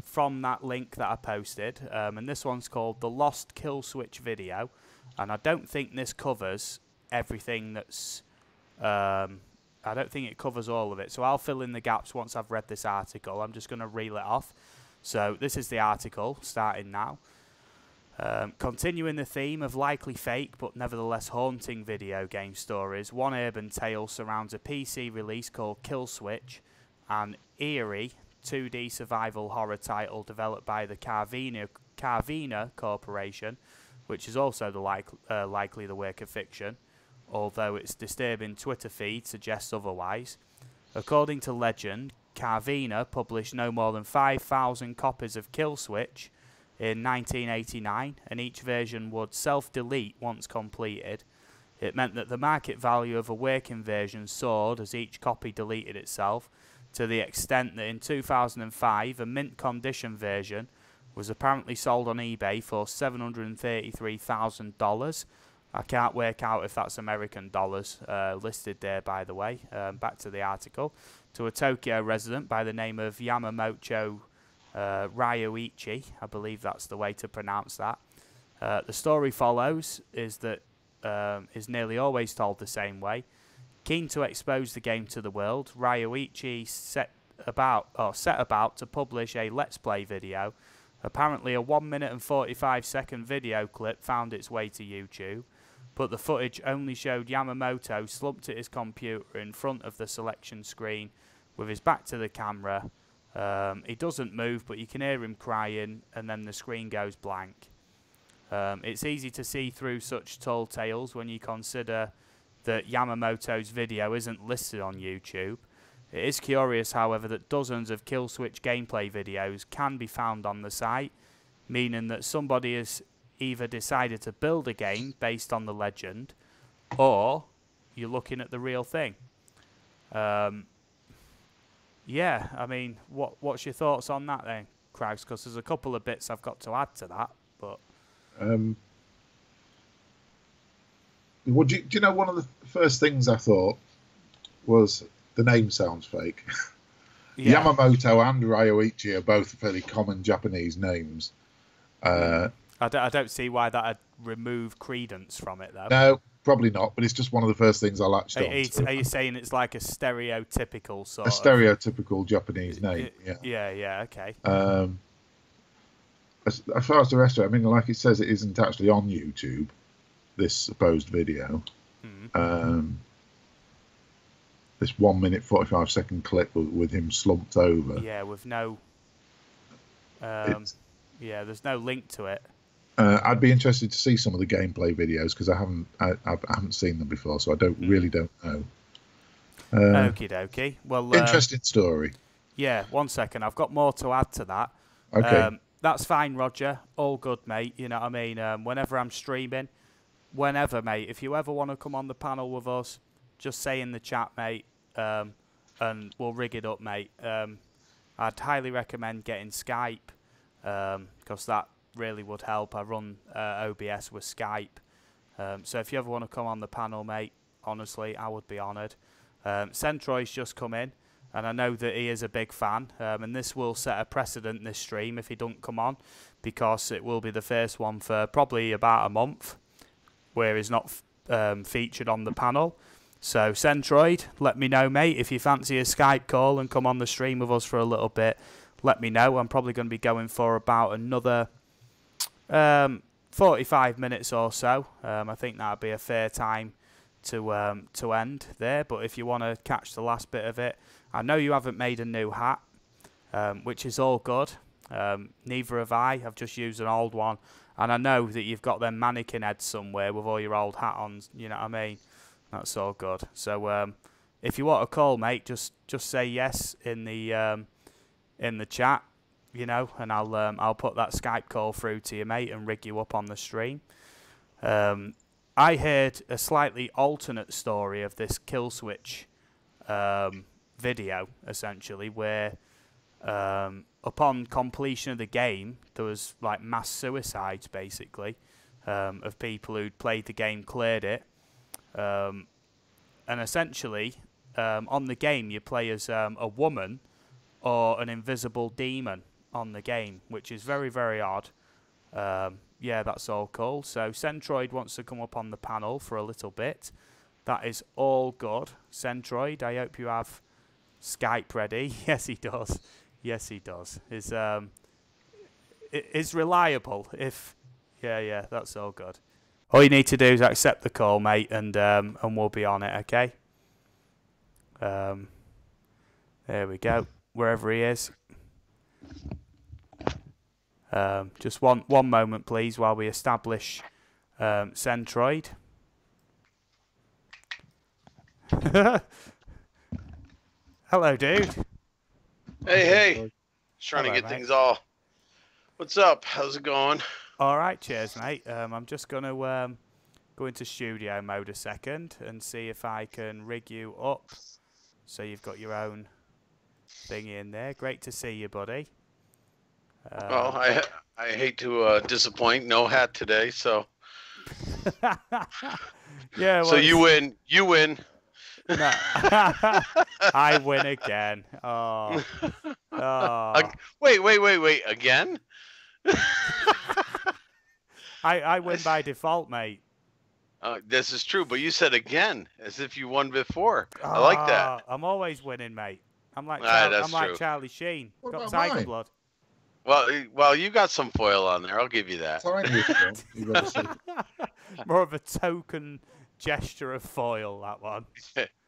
Speaker 1: from that link that I posted. And this one's called The Lost Kill Switch Video. And I don't think this covers everything that's... I don't think it covers all of it. So I'll fill in the gaps once I've read this article. I'm just going to reel it off. So this is the article, starting now. Continuing the theme of likely fake but nevertheless haunting video game stories, one urban tale surrounds a PC release called Kill Switch, an eerie 2D survival horror title developed by the Carvina Corporation, which is also likely the work of fiction, although its disturbing Twitter feed suggests otherwise. According to legend, Carvina published no more than 5,000 copies of Kill Switch in 1989, and each version would self-delete once completed. It meant that the market value of a working version soared as each copy deleted itself, to the extent that in 2005 a mint condition version was apparently sold on eBay for $733,000. I can't work out if that's American dollars, listed there by the way, back to the article, to a Tokyo resident by the name of Yamamoto Ryoichi. I believe that's the way to pronounce that. The story follows is nearly always told the same way. Keen to expose the game to the world, Ryoichi set about to publish a Let's Play video. Apparently a 1 minute and 45-second video clip found its way to YouTube, but the footage only showed Yamamoto slumped at his computer in front of the selection screen with his back to the camera. He doesn't move, but you can hear him crying, and then the screen goes blank. It's easy to see through such tall tales when you consider that Yamamoto's video isn't listed on YouTube. It is curious, however, that dozens of Killswitch gameplay videos can be found on the site, meaning that somebody has either decided to build a game based on the legend, or you're looking at the real thing. Yeah, I mean, what's your thoughts on that then, Kraus? Because there's a couple of bits I've got to add to that, but...
Speaker 2: Well, do you know, one of the first things I thought was the name sounds fake. Yeah. Yamamoto and Ryoichi are both fairly common Japanese names.
Speaker 1: I don't see why that would remove credence from it, though.
Speaker 2: No, probably not, but it's just one of the first things I latched on to.
Speaker 1: Are you saying it's like a stereotypical sort
Speaker 2: of... A stereotypical Japanese name, yeah.
Speaker 1: Yeah, okay.
Speaker 2: As far as the rest of it, I mean, like it says, it isn't actually on YouTube, this supposed video. This 1 minute 45-second clip with him slumped over.
Speaker 1: Yeah, with no... there's no link to it.
Speaker 2: I'd be interested to see some of the gameplay videos, because I haven't seen them before, so I really don't know.
Speaker 1: Okie dokie. Well,
Speaker 2: interesting story.
Speaker 1: Yeah, 1 second. I've got more to add to that.
Speaker 2: Okay.
Speaker 1: That's fine, Roger. All good, mate. You know what I mean? Whenever I'm streaming, whenever, mate. If you ever want to come on the panel with us, just say in the chat, mate, and we'll rig it up, mate. I'd highly recommend getting Skype, because that really would help. I run OBS with Skype. So if you ever want to come on the panel, mate, honestly, I would be honoured. Centroid's just come in, and I know that he is a big fan, and this will set a precedent this stream if he don't come on, because it will be the first one for probably about a month where he's not featured on the panel. So Centroid, let me know, mate, if you fancy a Skype call and come on the stream with us for a little bit. Let me know. I'm probably going to be going for about another 45 minutes or so. I think that would be a fair time to end there. But if you want to catch the last bit of it, I know you haven't made a new hat, which is all good. Neither have I. I've just used an old one. And I know that you've got them mannequin heads somewhere with all your old hat on. You know what I mean? That's all good. So if you want a call, mate, just say yes in the chat, you know, and I'll put that Skype call through to you, mate, and rig you up on the stream. I heard a slightly alternate story of this Killswitch video, essentially, where upon completion of the game, there was like mass suicides, basically, of people who'd played the game, cleared it. And essentially, on the game, you play as a woman or an invisible demon on the game, which is very, very odd. Yeah, that's all cool. So Centroid wants to come up on the panel for a little bit. That is all good. Centroid, I hope you have Skype ready. Yes, he does. Yes, he does. Is reliable. Yeah, that's all good. All you need to do is accept the call, mate, and we'll be on it, okay? There we go. Wherever he is. Just one moment, please, while we establish Centroid. Hello, dude.
Speaker 3: Hey. Just trying to get
Speaker 1: mate.
Speaker 3: things all. What's up? How's it going?
Speaker 1: All right, cheers, mate. I'm just going to go into studio mode a second and see if I can rig you up so you've got your own thingy in there. Great to see you, buddy.
Speaker 3: Well, I hate to disappoint. No hat today, so.
Speaker 1: Yeah. Well,
Speaker 3: so you win. You win.
Speaker 1: No. I win again. Oh. Oh.
Speaker 3: Wait. Again?
Speaker 1: I win by default, mate.
Speaker 3: This is true, but you said again, as if you won before. I like that.
Speaker 1: I'm always winning, mate. I'm like
Speaker 3: that's
Speaker 1: like
Speaker 3: true.
Speaker 1: Charlie Sheen.
Speaker 2: What
Speaker 1: Got
Speaker 2: about
Speaker 1: tiger
Speaker 2: mine?
Speaker 1: blood.
Speaker 3: Well, you got some foil on there. I'll give you that.
Speaker 2: Tiniest one you've ever seen.
Speaker 1: More of a token gesture of foil, that one.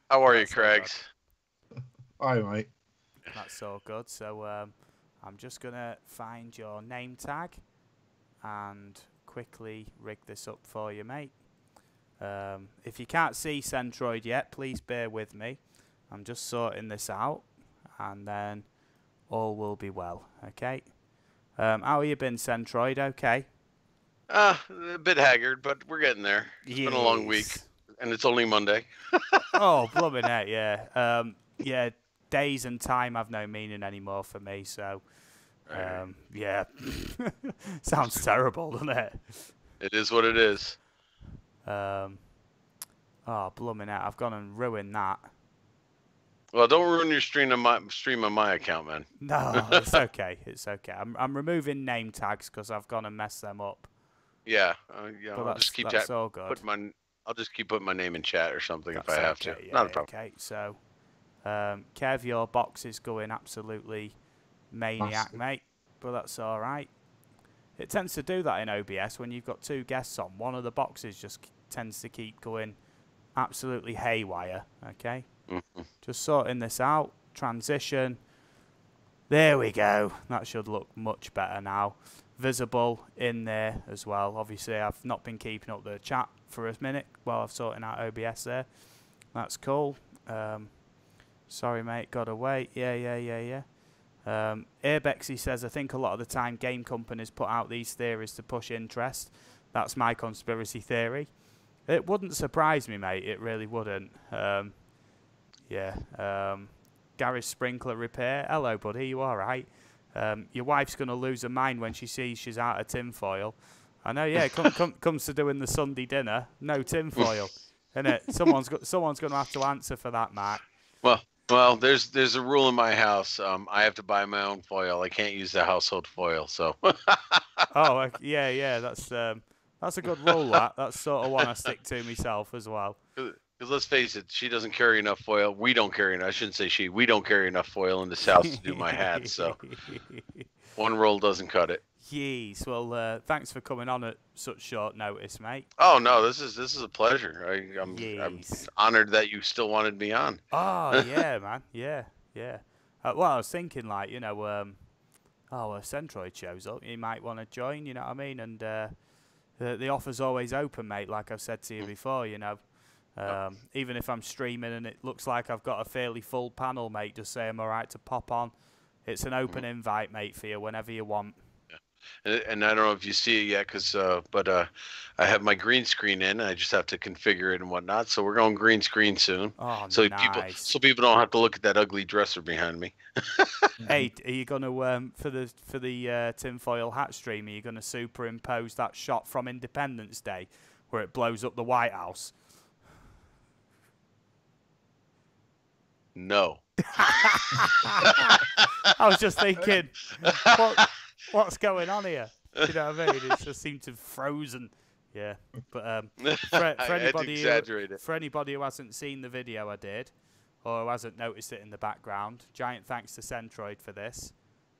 Speaker 3: How are you,
Speaker 1: That's all
Speaker 3: Craigs?
Speaker 2: Hi, mate.
Speaker 1: That's so good. So I'm just going to find your name tag and quickly rig this up for you, mate. If you can't see Centroid yet, please bear with me. I'm just sorting this out, and then all will be well, okay? How you been, Centroid? Okay?
Speaker 3: A bit haggard, but we're getting there. It's been a long week, and it's only Monday.
Speaker 1: Oh, blooming heck, yeah. Yeah, days and time have no meaning anymore for me, so, yeah. Sounds terrible, doesn't it?
Speaker 3: It is what it is.
Speaker 1: Oh, blooming heck, I've gone and ruined that.
Speaker 3: Well, don't ruin your stream on my account, man.
Speaker 1: No, it's okay. It's okay. I'm removing name tags because I've gone and messed them up.
Speaker 3: Yeah,
Speaker 1: But
Speaker 3: I'll just keep
Speaker 1: that's all good.
Speaker 3: I'll just keep putting my name in chat or something
Speaker 1: That's
Speaker 3: if I have
Speaker 1: okay,
Speaker 3: to.
Speaker 1: yeah,
Speaker 3: Not a problem.
Speaker 1: Okay, so Kev, your box is going absolutely maniac,
Speaker 2: Massive.
Speaker 1: mate. But that's all right. It tends to do that in OBS when you've got two guests on. One of the boxes just tends to keep going absolutely haywire. Okay. Just sorting this out. Transition. There we go. That should look much better now. Visible in there as well. Obviously, I've not been keeping up the chat for a minute while I've sorting out OBS there. That's cool. Sorry, mate. Gotta wait. Yeah. Airbexy says, I think a lot of the time game companies put out these theories to push interest. That's my conspiracy theory. It wouldn't surprise me, mate. It really wouldn't. Yeah. Garage Sprinkler Repair. Hello, buddy. You all right? Your wife's going to lose her mind when she sees she's out of tinfoil. I know, yeah. Comes to doing the Sunday dinner. No tinfoil. Innit? Someone's going to have to answer for that, Mark.
Speaker 3: Well, there's a rule in my house. I have to buy my own foil. I can't use the household foil, so.
Speaker 1: Oh, yeah. That's a good rule, that. That's sort of one I stick to myself as well.
Speaker 3: Because let's face it, she doesn't carry enough foil. We don't carry enough. I shouldn't say she. We don't carry enough foil in this house to do my hat. So one roll doesn't cut it.
Speaker 1: Yes. Well, thanks for coming on at such short notice, mate.
Speaker 3: Oh no, this is a pleasure. I'm
Speaker 1: Yes.
Speaker 3: honored that you still wanted me on.
Speaker 1: Oh yeah, man. Yeah. Well, I was thinking, like, you know, if Centroid shows up, you might want to join. You know what I mean? And the offer's always open, mate. Like I've said to you before, you know. Even if I'm streaming and it looks like I've got a fairly full panel, mate, just say I'm alright to pop on. It's an open invite, mate, for you whenever you want.
Speaker 3: Yeah. And I don't know if you see it yet, but I have my green screen in. I just have to configure it and whatnot. So we're going green screen soon.
Speaker 1: Oh,
Speaker 3: so
Speaker 1: nice.
Speaker 3: people don't have to look at that ugly dresser behind me.
Speaker 1: Hey, are you gonna for the tinfoil hat stream? Are you gonna superimpose that shot from Independence Day where it blows up the White House?
Speaker 3: No.
Speaker 1: I was just thinking, what's going on here? You know what I mean? It just seemed to have frozen. Yeah, but for anybody who hasn't seen the video I did, or who hasn't noticed it in the background, giant thanks to Centroid for this.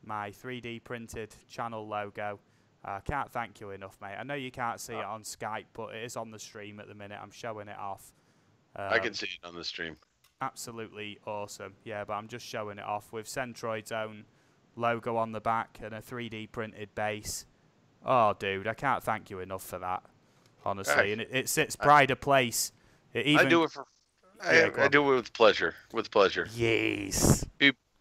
Speaker 1: My 3D printed channel logo. I can't thank you enough, mate. I know you can't see it on Skype, but it is on the stream at the minute. I'm showing it off.
Speaker 3: I can see it on the stream.
Speaker 1: Absolutely awesome. Yeah, but I'm just showing it off with Centroid's own logo on the back and a 3D printed base. Oh, dude, I can't thank you enough for that, honestly. And it sits pride of place. I
Speaker 3: do it with pleasure. With pleasure.
Speaker 1: Yes.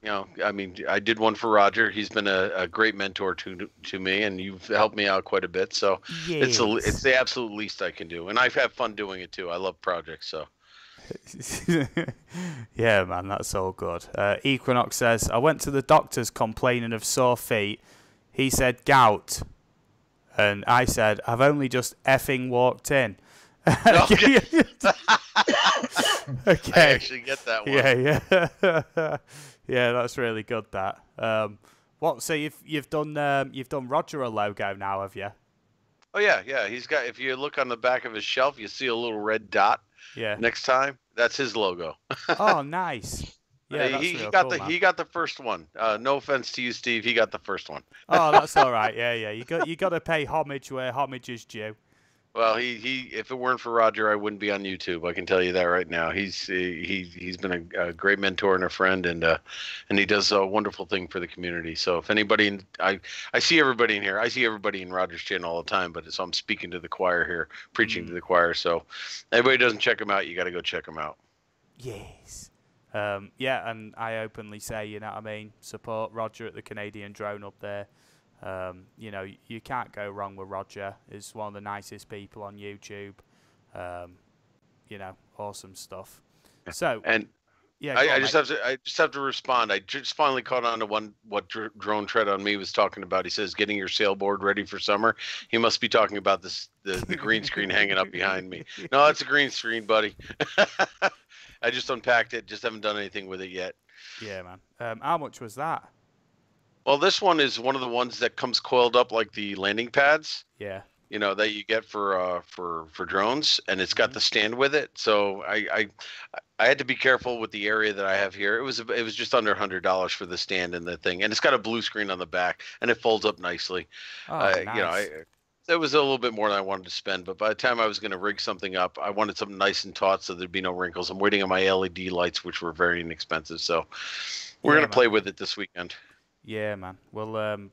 Speaker 3: You know, I mean, I did one for Roger. He's been a great mentor to me, and you've helped me out quite a bit. So it's
Speaker 1: Yes.
Speaker 3: the absolute least I can do, and I've had fun doing it too. I love projects, so.
Speaker 1: Yeah, man, that's all good. Equinox says, I went to the doctor's complaining of sore feet. He said gout. And I said, I've only just effing walked in.
Speaker 3: Okay.
Speaker 1: Okay.
Speaker 3: I actually get that one.
Speaker 1: Yeah. Yeah, that's really good, that. What? So you've done Roger a logo now, have you?
Speaker 3: Oh yeah. He's got. If you look on the back of his shelf, you see a little red dot.
Speaker 1: Yeah.
Speaker 3: Next time, that's his logo.
Speaker 1: Oh, nice. Yeah, that's
Speaker 3: he
Speaker 1: real
Speaker 3: got
Speaker 1: cool,
Speaker 3: the
Speaker 1: man.
Speaker 3: he got the first one. No offense to you, Steve. He got the first one.
Speaker 1: Oh, that's all right. Yeah. You got to pay homage where homage is due.
Speaker 3: Well, he if it weren't for Roger, I wouldn't be on YouTube. I can tell you that right now. He's been a great mentor and a friend, and he does a wonderful thing for the community. So if anybody, I see everybody in here. I see everybody in Roger's channel all the time, but so I'm speaking to the choir here, preaching to the choir. So everybody doesn't check him out. You got to go check him out.
Speaker 1: Yes. Yeah, and I openly say, you know what I mean, support Roger at the Canadian Drone up there. You know, you can't go wrong with Roger. He's one of the nicest people on YouTube. You know, awesome stuff. So,
Speaker 3: and
Speaker 1: yeah,
Speaker 3: I just have to respond. I just finally caught on to what Drone Tread on Me was talking about. He says getting your sailboard ready for summer. He must be talking about the green screen hanging up behind me. No, it's a green screen, buddy. I just unpacked it. Just haven't done anything with it yet.
Speaker 1: Yeah, man. How much was that?
Speaker 3: Well, this one is one of the ones that comes coiled up like the landing pads.
Speaker 1: Yeah.
Speaker 3: You know, that you get for drones, and it's got the stand with it. So I had to be careful with the area that I have here. It was just under $100 for the stand and the thing, and it's got a blue screen on the back, and it folds up nicely.
Speaker 1: Oh, nice.
Speaker 3: You know, it was a little bit more than I wanted to spend, but by the time I was going to rig something up, I wanted something nice and taut so there'd be no wrinkles. I'm waiting on my LED lights, which were very inexpensive, so we're going to play with it this weekend.
Speaker 1: Yeah, man. Well,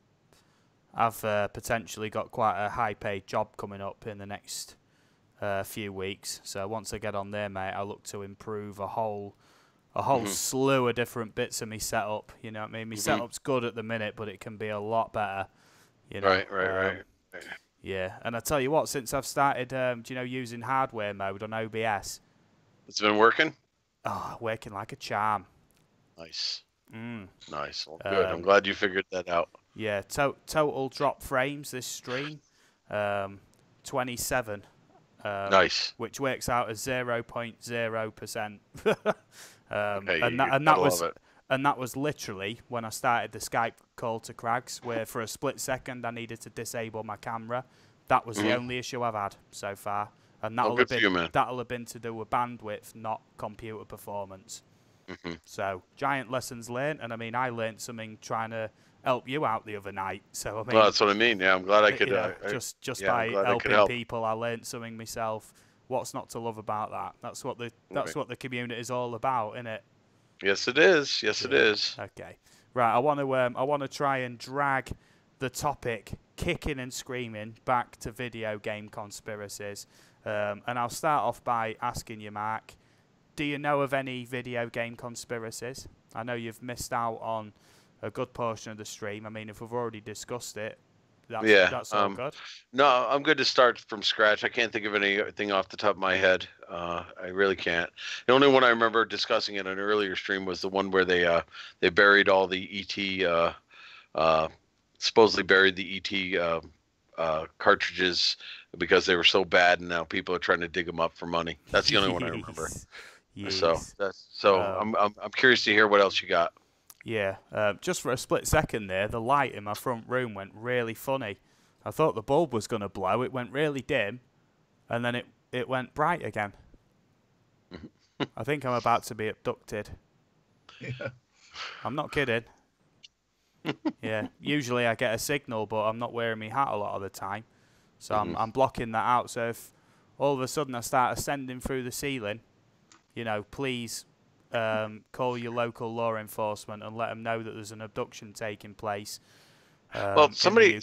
Speaker 1: I've potentially got quite a high-paid job coming up in the next few weeks. So once I get on there, mate, I look to improve a whole slew of different bits of me setup. You know what I mean? My setup's good at the minute, but it can be a lot better. You know?
Speaker 3: Right.
Speaker 1: Yeah, and I tell you what, since I've started, using hardware mode on OBS,
Speaker 3: it's been working.
Speaker 1: Oh, working like a charm.
Speaker 3: Nice. Nice. Well, good. I'm glad you figured that out.
Speaker 1: Yeah, total drop frames this stream, 27.
Speaker 3: Nice.
Speaker 1: Which works out as 0.0%.
Speaker 3: Okay,
Speaker 1: and that was literally when I started the Skype call to Crags, where for a split second I needed to disable my camera. That was the only issue I've had so far, and that'll have been to do with bandwidth, not computer performance. So giant lessons learned, and I mean I learned something trying to help you out the other night. So I mean,
Speaker 3: well, that's what I mean. Yeah, I'm glad I could.
Speaker 1: Just by helping people, I learned something myself. What's not to love about that? That's what the community is all about, isn't it?
Speaker 3: Yes, it is. Yes, it is.
Speaker 1: Okay, right. I want to try and drag the topic, kicking and screaming, back to video game conspiracies, and I'll start off by asking you, Mark. Do you know of any video game conspiracies? I know you've missed out on a good portion of the stream. I mean, if we've already discussed it, that's all good.
Speaker 3: No, I'm good to start from scratch. I can't think of anything off the top of my head. I really can't. The only one I remember discussing in an earlier stream was the one where they buried all the ET, supposedly buried the ET cartridges because they were so bad, and now people are trying to dig them up for money. That's the only one I remember. Yes. So I'm curious to hear what else you got.
Speaker 1: Yeah, just for a split second there, the light in my front room went really funny. I thought the bulb was going to blow. It went really dim, and then it went bright again. I think I'm about to be abducted.
Speaker 2: Yeah.
Speaker 1: I'm not kidding. Yeah, usually I get a signal, but I'm not wearing my hat a lot of the time. So I'm blocking that out. So if all of a sudden I start ascending through the ceiling, you know, please call your local law enforcement and let them know that there's an abduction taking place.
Speaker 3: Well, somebody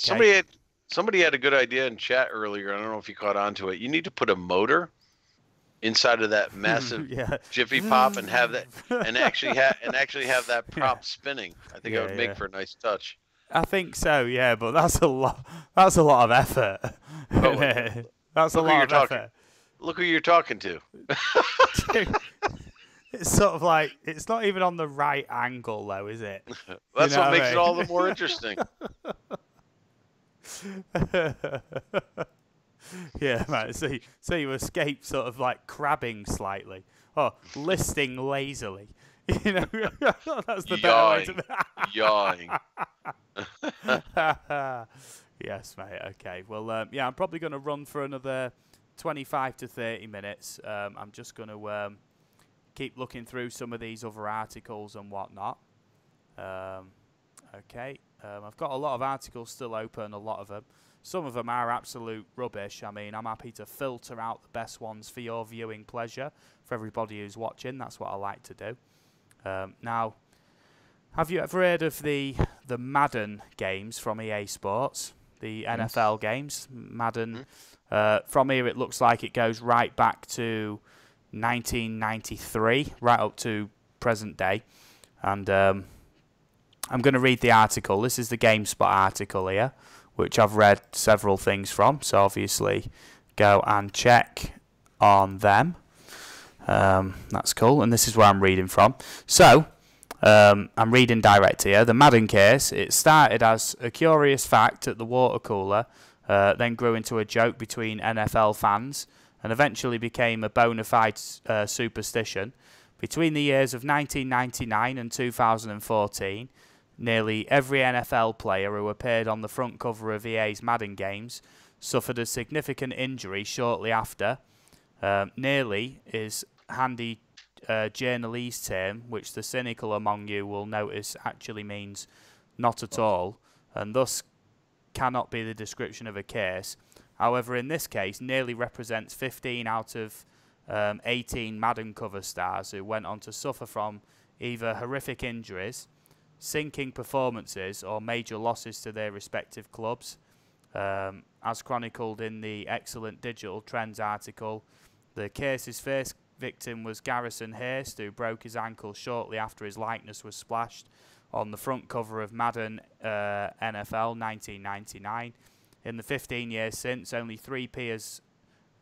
Speaker 3: had a good idea in chat earlier. I don't know if you caught on to it. You need to put a motor inside of that massive
Speaker 1: Yeah.
Speaker 3: Jiffy Pop and have that and actually have that prop spinning. I think it would make for a nice touch.
Speaker 1: I think so, yeah, but that's a lot. That's a lot of effort.
Speaker 3: Oh,
Speaker 1: that's a lot of effort.
Speaker 3: Look who you're talking to.
Speaker 1: It's sort of like it's not even on the right angle, though, is it?
Speaker 3: That's what makes it all the more interesting.
Speaker 1: Yeah, man. So you escape sort of like crabbing slightly, or listing lazily. You know, that's the better way to.
Speaker 3: Yawing.
Speaker 1: Yes, mate. Okay. Well, yeah, I'm probably going to run for another 25 to 30 minutes. I'm just going to keep looking through some of these other articles and whatnot. Okay. I've got a lot of articles still open, a lot of them. Some of them are absolute rubbish. I mean, I'm happy to filter out the best ones for your viewing pleasure, for everybody who's watching. That's what I like to do. Now, have you ever heard of the Madden games from EA Sports? The NFL games, Madden. From here, it looks like it goes right back to 1993, right up to present day. And I'm going to read the article. This is the GameSpot article here, which I've read several things from. So obviously, go and check on them. That's cool. And this is where I'm reading from. So, I'm reading direct here. The Madden case, it started as a curious fact at the water cooler, then grew into a joke between NFL fans, and eventually became a bona fide superstition. Between the years of 1999 and 2014, nearly every NFL player who appeared on the front cover of EA's Madden games suffered a significant injury shortly after. Nearly is handy journalese term, which the cynical among you will notice actually means not at all, and thus cannot be the description of a case. However, in this case, nearly represents 15 out of 18 Madden cover stars who went on to suffer from either horrific injuries, sinking performances, or major losses to their respective clubs. As chronicled in the excellent Digital Trends article, the case's first victim was Garrison Hurst, who broke his ankle shortly after his likeness was splashed on the front cover of Madden NFL 1999. In the 15 years since, only three players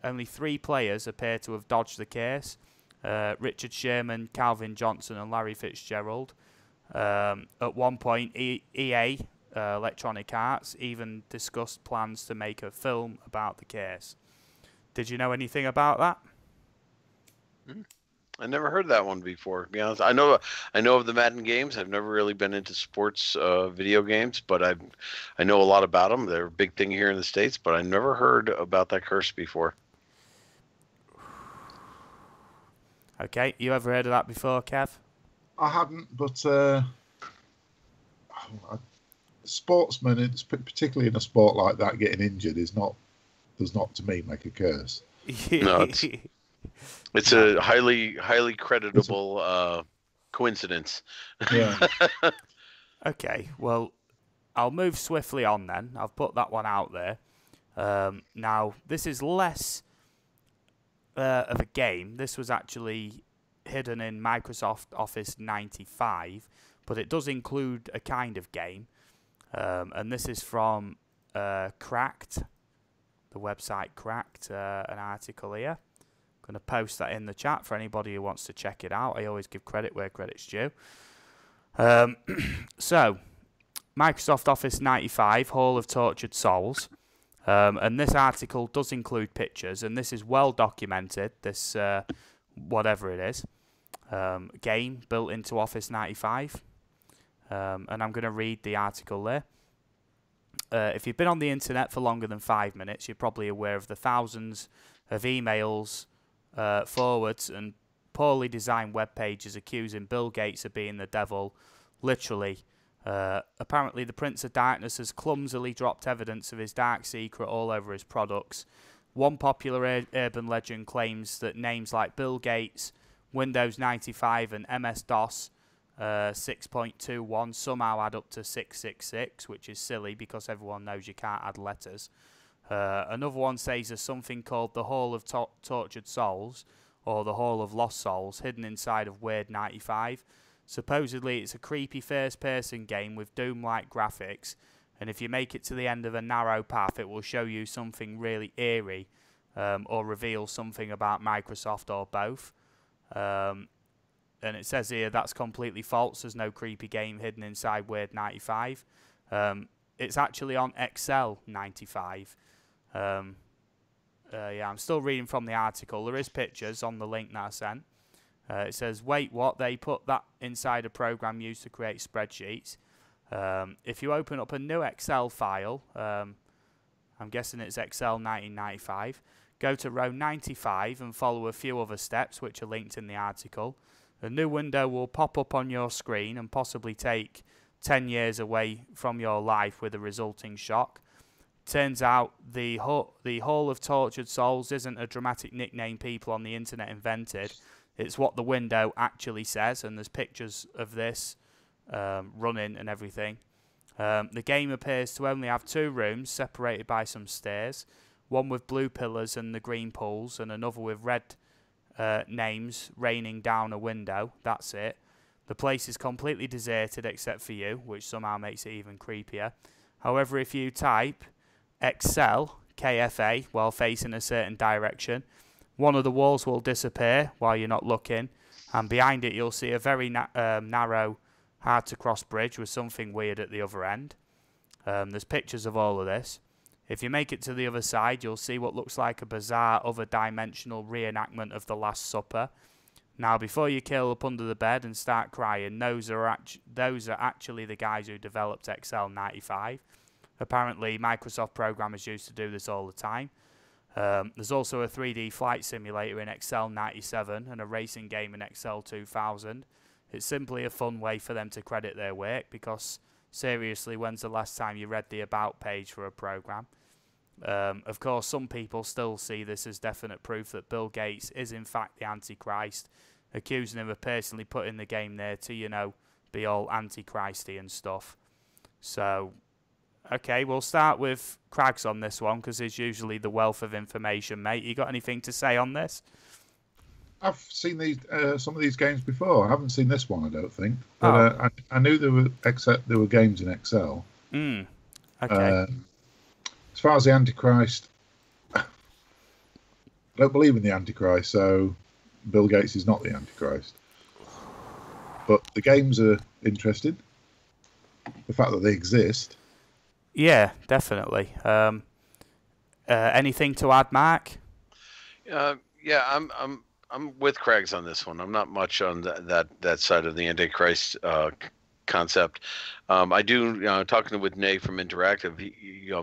Speaker 1: appear to have dodged the case. Richard Sherman, Calvin Johnson, and Larry Fitzgerald. At one point, EA, Electronic Arts, even discussed plans to make a film about the case. Did you know anything about that?
Speaker 3: I never heard that one before, to be honest. I know of the Madden games. I've never really been into sports video games, but I know a lot about them. They're a big thing here in the States, but I never heard about that curse before.
Speaker 1: Okay, you ever heard of that before, Kev?
Speaker 2: I haven't, but sportsmen, particularly in a sport like that, getting injured does not to me make a curse.
Speaker 3: No, it's a highly creditable coincidence.
Speaker 2: Yeah.
Speaker 1: Okay, well, I'll move swiftly on then. I've put that one out there. Now, this is less of a game. This was actually hidden in Microsoft Office 95, but it does include a kind of game. And this is from Cracked, the website Cracked, an article here. I'm going to post that in the chat for anybody who wants to check it out. I always give credit where credit's due. So, Microsoft Office 95, Hall of Tortured Souls. And this article does include pictures, and this is well documented, this whatever it is, game built into Office 95. And I'm going to read the article there. If you've been on the internet for longer than 5 minutes, you're probably aware of the thousands of emails, forwards, and poorly designed web pages accusing Bill Gates of being the devil, literally. Apparently, the Prince of Darkness has clumsily dropped evidence of his dark secret all over his products. One popular urban legend claims that names like Bill Gates, Windows 95, and MS-DOS 6.21 somehow add up to 666, which is silly because everyone knows you can't add letters. Another one says there's something called the Hall of Tortured Souls, or the Hall of Lost Souls hidden inside of Weird 95. Supposedly it's a creepy first-person game with Doom-like graphics, and if you make it to the end of a narrow path, it will show you something really eerie, or reveal something about Microsoft or both. And it says here that's completely false. There's no creepy game hidden inside Weird 95. It's actually on Excel 95. Yeah, I'm still reading from the article. There is pictures on the link that I sent. It says, wait, what? They put that inside a program used to create spreadsheets. If you open up a new Excel file, I'm guessing it's Excel 1995, go to row 95 and follow a few other steps which are linked in the article. A new window will pop up on your screen and possibly take 10 years away from your life with a resulting shock. Turns out the Hall of Tortured Souls isn't a dramatic nickname people on the internet invented. It's what the window actually says, and there's pictures of this running and everything. The game appears to only have 2 rooms separated by some stairs, one with blue pillars and the green pools, and another with red names raining down a window. That's it. The place is completely deserted except for you, which somehow makes it even creepier. However, if you type Excel, KFA, while facing a certain direction, one of the walls will disappear while you're not looking, and behind it you'll see a very narrow, hard-to-cross bridge with something weird at the other end. There's pictures of all of this. If you make it to the other side, you'll see what looks like a bizarre other-dimensional reenactment of the Last Supper. Now, before you curl up under the bed and start crying, those are actually the guys who developed Excel 95. Apparently, Microsoft programmers used to do this all the time. There's also a 3D flight simulator in Excel 97 and a racing game in Excel 2000. It's simply a fun way for them to credit their work, because seriously, when's the last time you read the about page for a program? Of course, some people still see this as definite proof that Bill Gates is in fact the Antichrist, accusing him of personally putting the game there to, you know, be all Antichristy and stuff. So, okay, we'll start with Crags on this one, because he's usually the wealth of information, mate. You got anything to say on this?
Speaker 2: I've seen these some of these games before. I haven't seen this one, I don't think. But I knew there were games in Excel.
Speaker 1: Okay.
Speaker 2: As far as the Antichrist, I don't believe in the Antichrist, so Bill Gates is not the Antichrist. But the games are interesting. The fact that they exist.
Speaker 1: Yeah, definitely. Anything to add, Mark?
Speaker 3: Yeah, I'm with Craig's on this one. I'm not much on that side of the Antichrist concept. I do, talking with Nay from Interactive,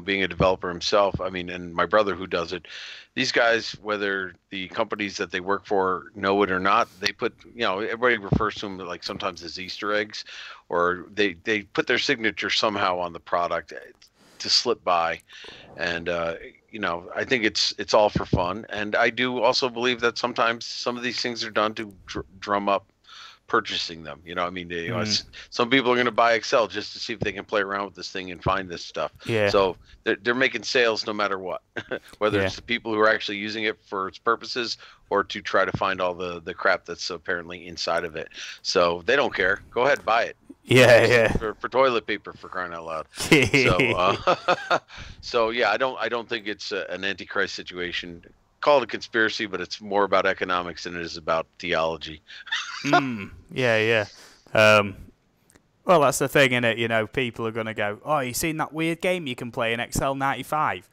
Speaker 3: being a developer himself, I mean, and my brother who does it, these guys, whether the companies that they work for know it or not, they put, everybody refers to them like sometimes as Easter eggs, or they put their signature somehow on the product to slip by. And, I think it's all for fun. And I do also believe that sometimes some of these things are done to drum up purchasing them. Some people are going to buy Excel just to see if they can play around with this thing and find this stuff.
Speaker 1: Yeah.
Speaker 3: So they're making sales no matter what, whether it's the people who are actually using it for its purposes or to try to find all the crap that's apparently inside of it. So they don't care. Go ahead, buy it.
Speaker 1: Yeah.
Speaker 3: For toilet paper, for crying out loud. So I don't think it's an Antichrist situation. Call it a conspiracy, but it's more about economics than it is about theology.
Speaker 1: Yeah. Well, that's the thing, innit? People are going to go, oh, you seen that weird game you can play in Excel 95?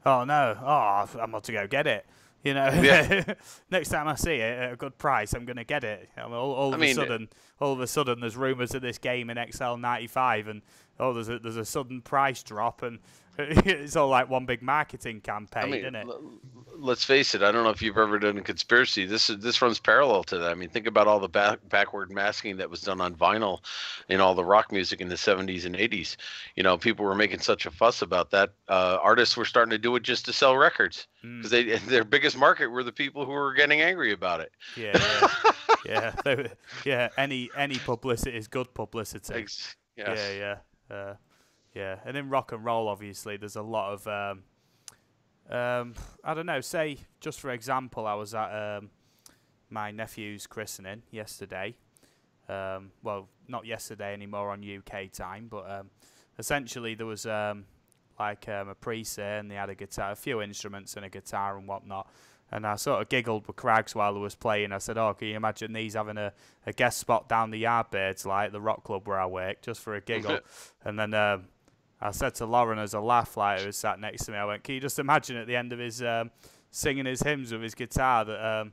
Speaker 1: Oh, no. Oh, I'm about to go get it. Next time I see it at a good price, I'm going to get it. All of a sudden, there's rumours of this game in Excel 95, and there's a sudden price drop, and it's all like one big marketing campaign, isn't it?
Speaker 3: Let's face it. I don't know if you've ever done a conspiracy. This runs parallel to that. I mean, think about all the backward masking that was done on vinyl in all the rock music in the 70s and 80s. People were making such a fuss about that. Artists were starting to do it just to sell records, because their biggest market were the people who were getting angry about it.
Speaker 1: Yeah. Any publicity is good publicity.
Speaker 3: Yes.
Speaker 1: Yeah. And in rock and roll, obviously, there's a lot of I don't know. Say, just for example, I was at my nephew's christening yesterday. Well, not yesterday anymore on UK time, but essentially there was like a priest there, and they had a guitar, a few instruments and a guitar and whatnot. And I sort of giggled with Crags while I was playing. I said, "Oh, can you imagine these having a guest spot down the Yardbirds, like the rock club where I work, just for a giggle?" And then I said to Lauren as a laugh, like who was sat next to me, I went, "Can you just imagine at the end of his singing his hymns with his guitar that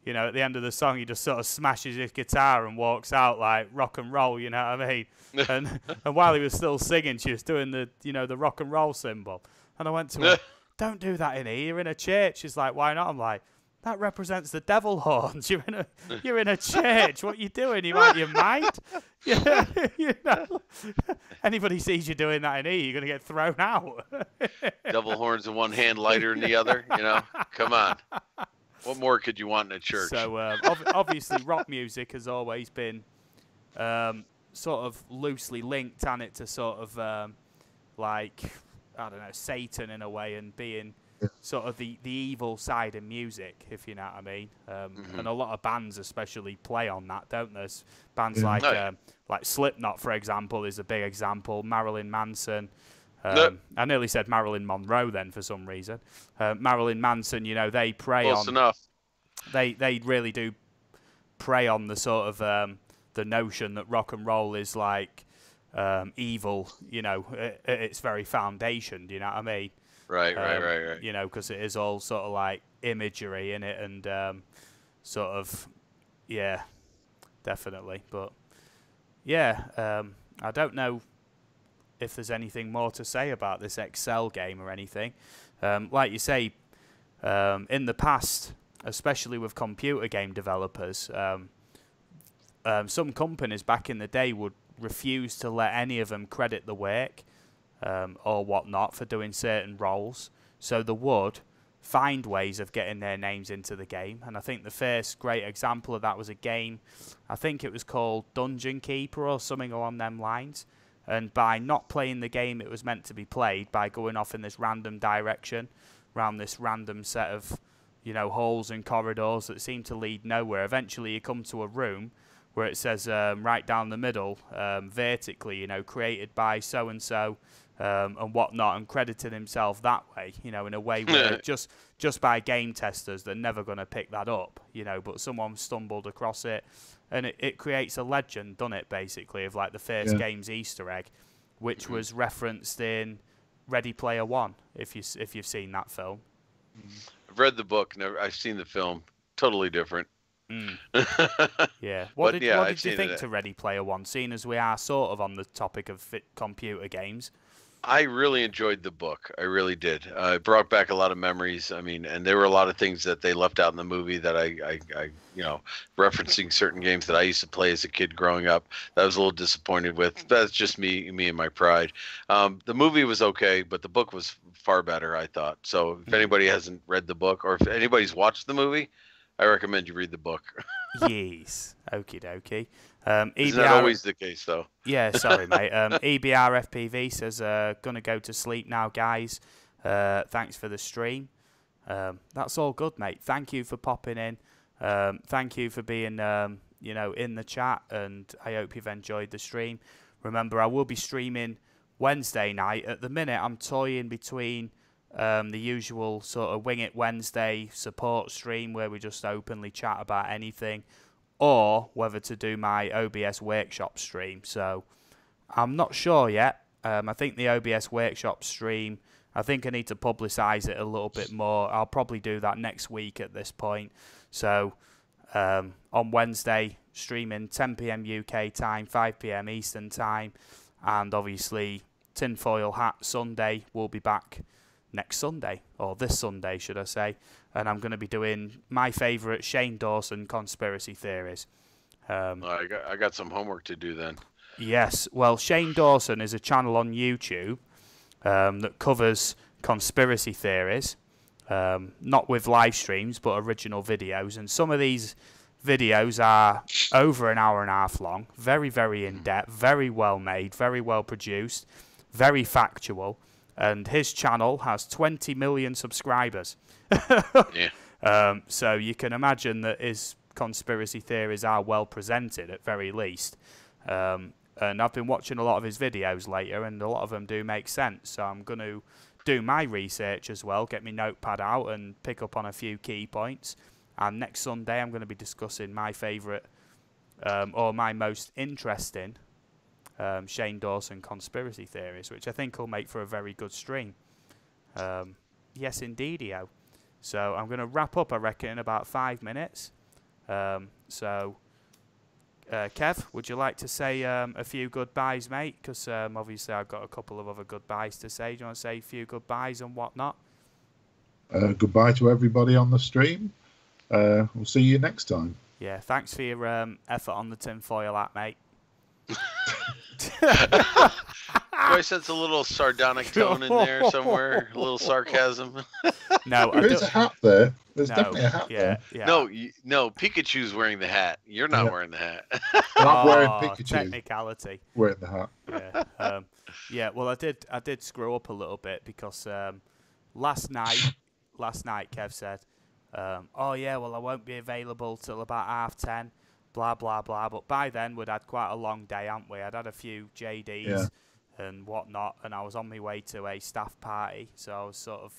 Speaker 1: you know, at the end of the song, he just sort of smashes his guitar and walks out like rock and roll, you know what I mean?" And while he was still singing, she was doing the, you know, the rock and roll symbol. And I went to her, "Don't do that in here. You're in a church." She's like, "Why not?" I'm like, "That represents the devil horns. You're in a church. What you doing? You out your mind? Yeah, you know. Anybody sees you doing that in here, you're gonna get thrown out."
Speaker 3: Devil horns in one hand, lighter in the other. You know, come on. What more could you want in a church?
Speaker 1: So obviously, rock music has always been sort of loosely linked, and it to sort of like, I don't know, Satan in a way, and being sort of the evil side of music, if you know what I mean. And a lot of bands especially play on that, don't there? Bands like Slipknot, for example, is a big example. Marilyn Manson. I nearly said Marilyn Monroe then for some reason. Marilyn Manson, you know, they prey
Speaker 3: Close
Speaker 1: on...
Speaker 3: enough.
Speaker 1: They really do prey on the sort of the notion that rock and roll is like evil, you know, at its very foundation. Do you know what I mean?
Speaker 3: Right.
Speaker 1: You know, because it is all sort of like imagery in it, and sort of, yeah, definitely. But yeah, I don't know if there's anything more to say about this Excel game or anything. Like you say, in the past, especially with computer game developers, some companies back in the day would refuse to let any of them credit the work or whatnot for doing certain roles. So they would find ways of getting their names into the game. And I think the first great example of that was a game, I think it was called Dungeon Keeper or something along them lines. And by not playing the game it was meant to be played, by going off in this random direction, around this random set of, you know, halls and corridors that seem to lead nowhere, eventually you come to a room where it says right down the middle, vertically, you know, created by so-and-so and whatnot, and credited himself that way, you know, in a way where just by game testers, they're never going to pick that up, you know, but someone stumbled across it. And it creates a legend, doesn't it, basically, of like the first game's Easter egg, which was referenced in Ready Player One, if you've seen that film.
Speaker 3: I've read the book, I've seen the film. Totally different.
Speaker 1: Yeah. What did you think to Ready Player One, seeing as we are sort of on the topic of computer games?
Speaker 3: I really enjoyed the book. I really did. It brought back a lot of memories. I mean, and there were a lot of things that they left out in the movie that I you know, referencing certain games that I used to play as a kid growing up, that I was a little disappointed with. That's just me and my pride. The movie was okay, but the book was far better, I thought. So if anybody hasn't read the book, or if anybody's watched the movie, I recommend you read the book.
Speaker 1: Yes. Okie dokie.
Speaker 3: Isn't that always the case, though?
Speaker 1: Yeah, sorry, mate. EBRFPV says, gonna go to sleep now, guys. Thanks for the stream. That's all good, mate. Thank you for popping in. Thank you for being, you know, in the chat, and I hope you've enjoyed the stream. Remember, I will be streaming Wednesday night. At the minute, I'm toying between the usual sort of Wing It Wednesday support stream where we just openly chat about anything, or whether to do my OBS workshop stream. So I'm not sure yet. I think the OBS workshop stream, I think I need to publicise it a little bit more. I'll probably do that next week at this point. So on Wednesday, streaming 10 p.m. UK time, 5 p.m. Eastern time, and obviously Tinfoil Hat Sunday, we'll be back next Sunday, or this Sunday, should I say, and I'm going to be doing my favourite Shane Dawson conspiracy theories.
Speaker 3: I got some homework to do then.
Speaker 1: Yes, well, Shane Dawson is a channel on YouTube that covers conspiracy theories, not with live streams, but original videos, and some of these videos are over an hour and a half long, very, very in-depth, very well made, very well produced, very factual. And his channel has 20 million subscribers.
Speaker 3: Yeah.
Speaker 1: So you can imagine that his conspiracy theories are well presented at very least. And I've been watching a lot of his videos later, and a lot of them do make sense. So I'm going to do my research as well, get my notepad out and pick up on a few key points. And next Sunday I'm going to be discussing my favourite or my most interesting Shane Dawson conspiracy theories, which I think will make for a very good stream. Yes, indeedio. So I'm going to wrap up, I reckon, in about 5 minutes. Kev, would you like to say a few goodbyes, mate? Because obviously I've got a couple of other goodbyes to say. Do you want to say a few goodbyes and whatnot?
Speaker 2: Goodbye to everybody on the stream. We'll see you next time.
Speaker 1: Yeah, thanks for your effort on the tinfoil hat, mate.
Speaker 3: Do I sense a little sardonic tone in there somewhere? A little sarcasm?
Speaker 1: No,
Speaker 2: there is a hat there. There's definitely a hat
Speaker 1: there.
Speaker 3: Yeah. No, Pikachu's wearing the hat. You're not wearing the hat.
Speaker 2: I'm wearing Pikachu.
Speaker 1: Technicality.
Speaker 2: Wearing the hat.
Speaker 1: Yeah. Well, I did screw up a little bit because last night Kev said, "Oh yeah, well I won't be available till about 10:30." Blah blah blah. But by then we'd had quite a long day, hadn't we? I'd had a few JDs and whatnot, and I was on my way to a staff party, so I was sort of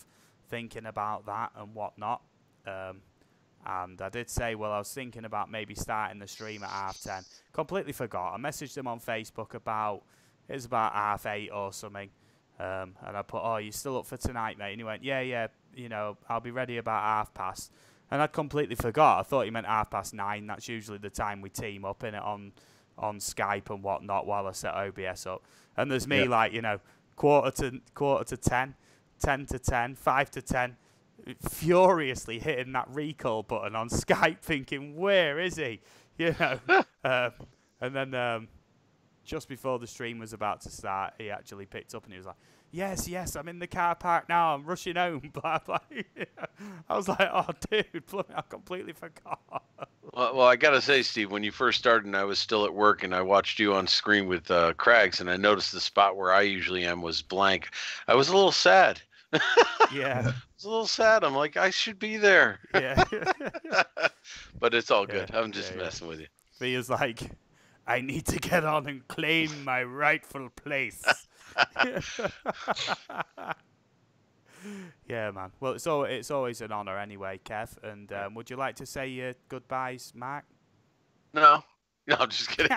Speaker 1: thinking about that and whatnot. And I did say, well, I was thinking about maybe starting the stream at 10:30. Completely forgot. I messaged him on Facebook it was about 8:30 or something. And I put, "Oh, you still up for tonight, mate?" And he went, yeah, I'll be ready about 10:30. And I'd completely forgot. I thought he meant 9:30. That's usually the time we team up in it on Skype and whatnot while I set OBS up. And there's me quarter to 10, 10 to 10, 5 to 10, furiously hitting that recall button on Skype, thinking, where is he? And then just before the stream was about to start, he actually picked up and he was like, Yes, I'm in the car park now. I'm rushing home, blah, blah. I was like, oh, dude, I completely forgot.
Speaker 3: Well, I got to say, Steve, when you first started and I was still at work and I watched you on screen with Craigs and I noticed the spot where I usually am was blank, I was a little sad.
Speaker 1: Yeah.
Speaker 3: I was a little sad. I'm like, I should be there.
Speaker 1: Yeah.
Speaker 3: But it's all good. I'm just messing with you.
Speaker 1: But he was like, I need to get on and claim my rightful place. Yeah, man. Well, it's always an honour anyway, Kev. And would you like to say your goodbyes, Mark?
Speaker 3: No, I'm just kidding.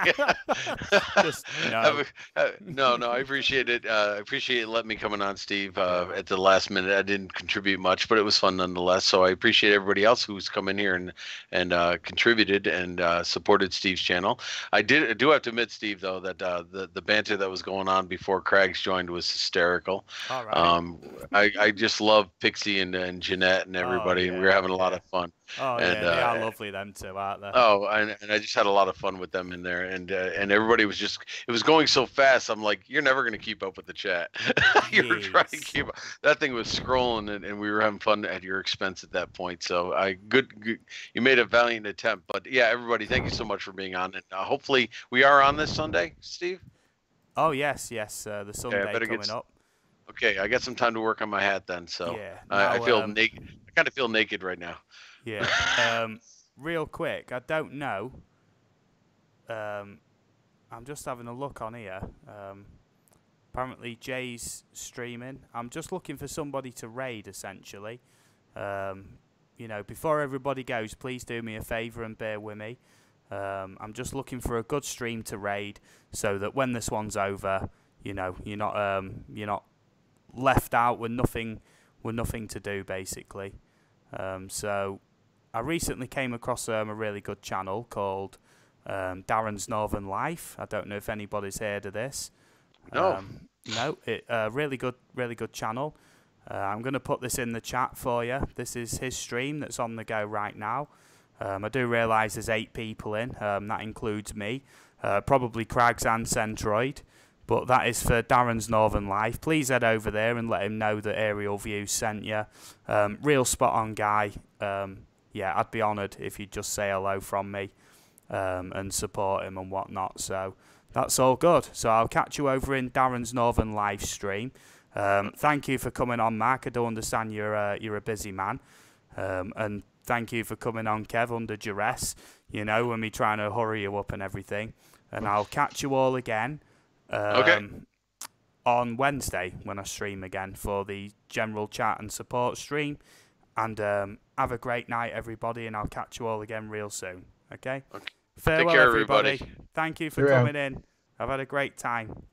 Speaker 1: Just, no.
Speaker 3: No, I appreciate it. I appreciate you letting me come on, Steve. At the last minute, I didn't contribute much, but it was fun nonetheless. So I appreciate everybody else who's come in here and contributed and supported Steve's channel. I do have to admit, Steve, though, that the banter that was going on before Craigs joined was hysterical.
Speaker 1: All right.
Speaker 3: I just love Pixie and Jeanette and everybody, and we were having a lot of fun.
Speaker 1: Oh,
Speaker 3: and,
Speaker 1: they are lovely, them too, aren't they?
Speaker 3: Oh, and I just had a lot of fun with them in there, and everybody was it was going so fast. I'm like, you're never going to keep up with the chat. You were trying to keep up. That thing was scrolling, and we were having fun at your expense at that point. So good. You made a valiant attempt, but yeah, everybody, thank you so much for being on, and hopefully we are on this Sunday, Steve.
Speaker 1: Oh yes, the Sunday coming up.
Speaker 3: Okay, I got some time to work on my hat then. So
Speaker 1: yeah,
Speaker 3: I feel naked. I kind of feel naked right now.
Speaker 1: Yeah. Real quick, I don't know. I'm just having a look on here. Apparently Jay's streaming. I'm just looking for somebody to raid, essentially. Before everybody goes, please do me a favour and bear with me. I'm just looking for a good stream to raid, so that when this one's over, you're not left out with nothing to do, basically. So I recently came across a really good channel called Darren's Northern Life. I don't know if anybody's heard of this.
Speaker 3: No.
Speaker 1: No, really good channel. I'm going to put this in the chat for you. This is his stream that's on the go right now. I do realise there's 8 people in. That includes me, probably Craigs and Centroid. But that is for Darren's Northern Life. Please head over there and let him know that Aerial View sent you. Real spot on guy. I'd be honoured if you'd just say hello from me and support him and whatnot. So that's all good. So I'll catch you over in Darren's Northern Live stream. Thank you for coming on, Mark. I do understand you're a busy man. And thank you for coming on, Kev, under duress, you know, when me trying to hurry you up and everything. And I'll catch you all again
Speaker 3: Okay.
Speaker 1: on Wednesday when I stream again for the general chat and support stream. And have a great night, everybody, and I'll catch you all again real soon. Okay?
Speaker 3: Okay.
Speaker 1: Farewell,
Speaker 3: Take care,
Speaker 1: everybody.
Speaker 3: everybody.
Speaker 1: Thank you for
Speaker 2: Cheerio.
Speaker 1: coming in. I've had a great time.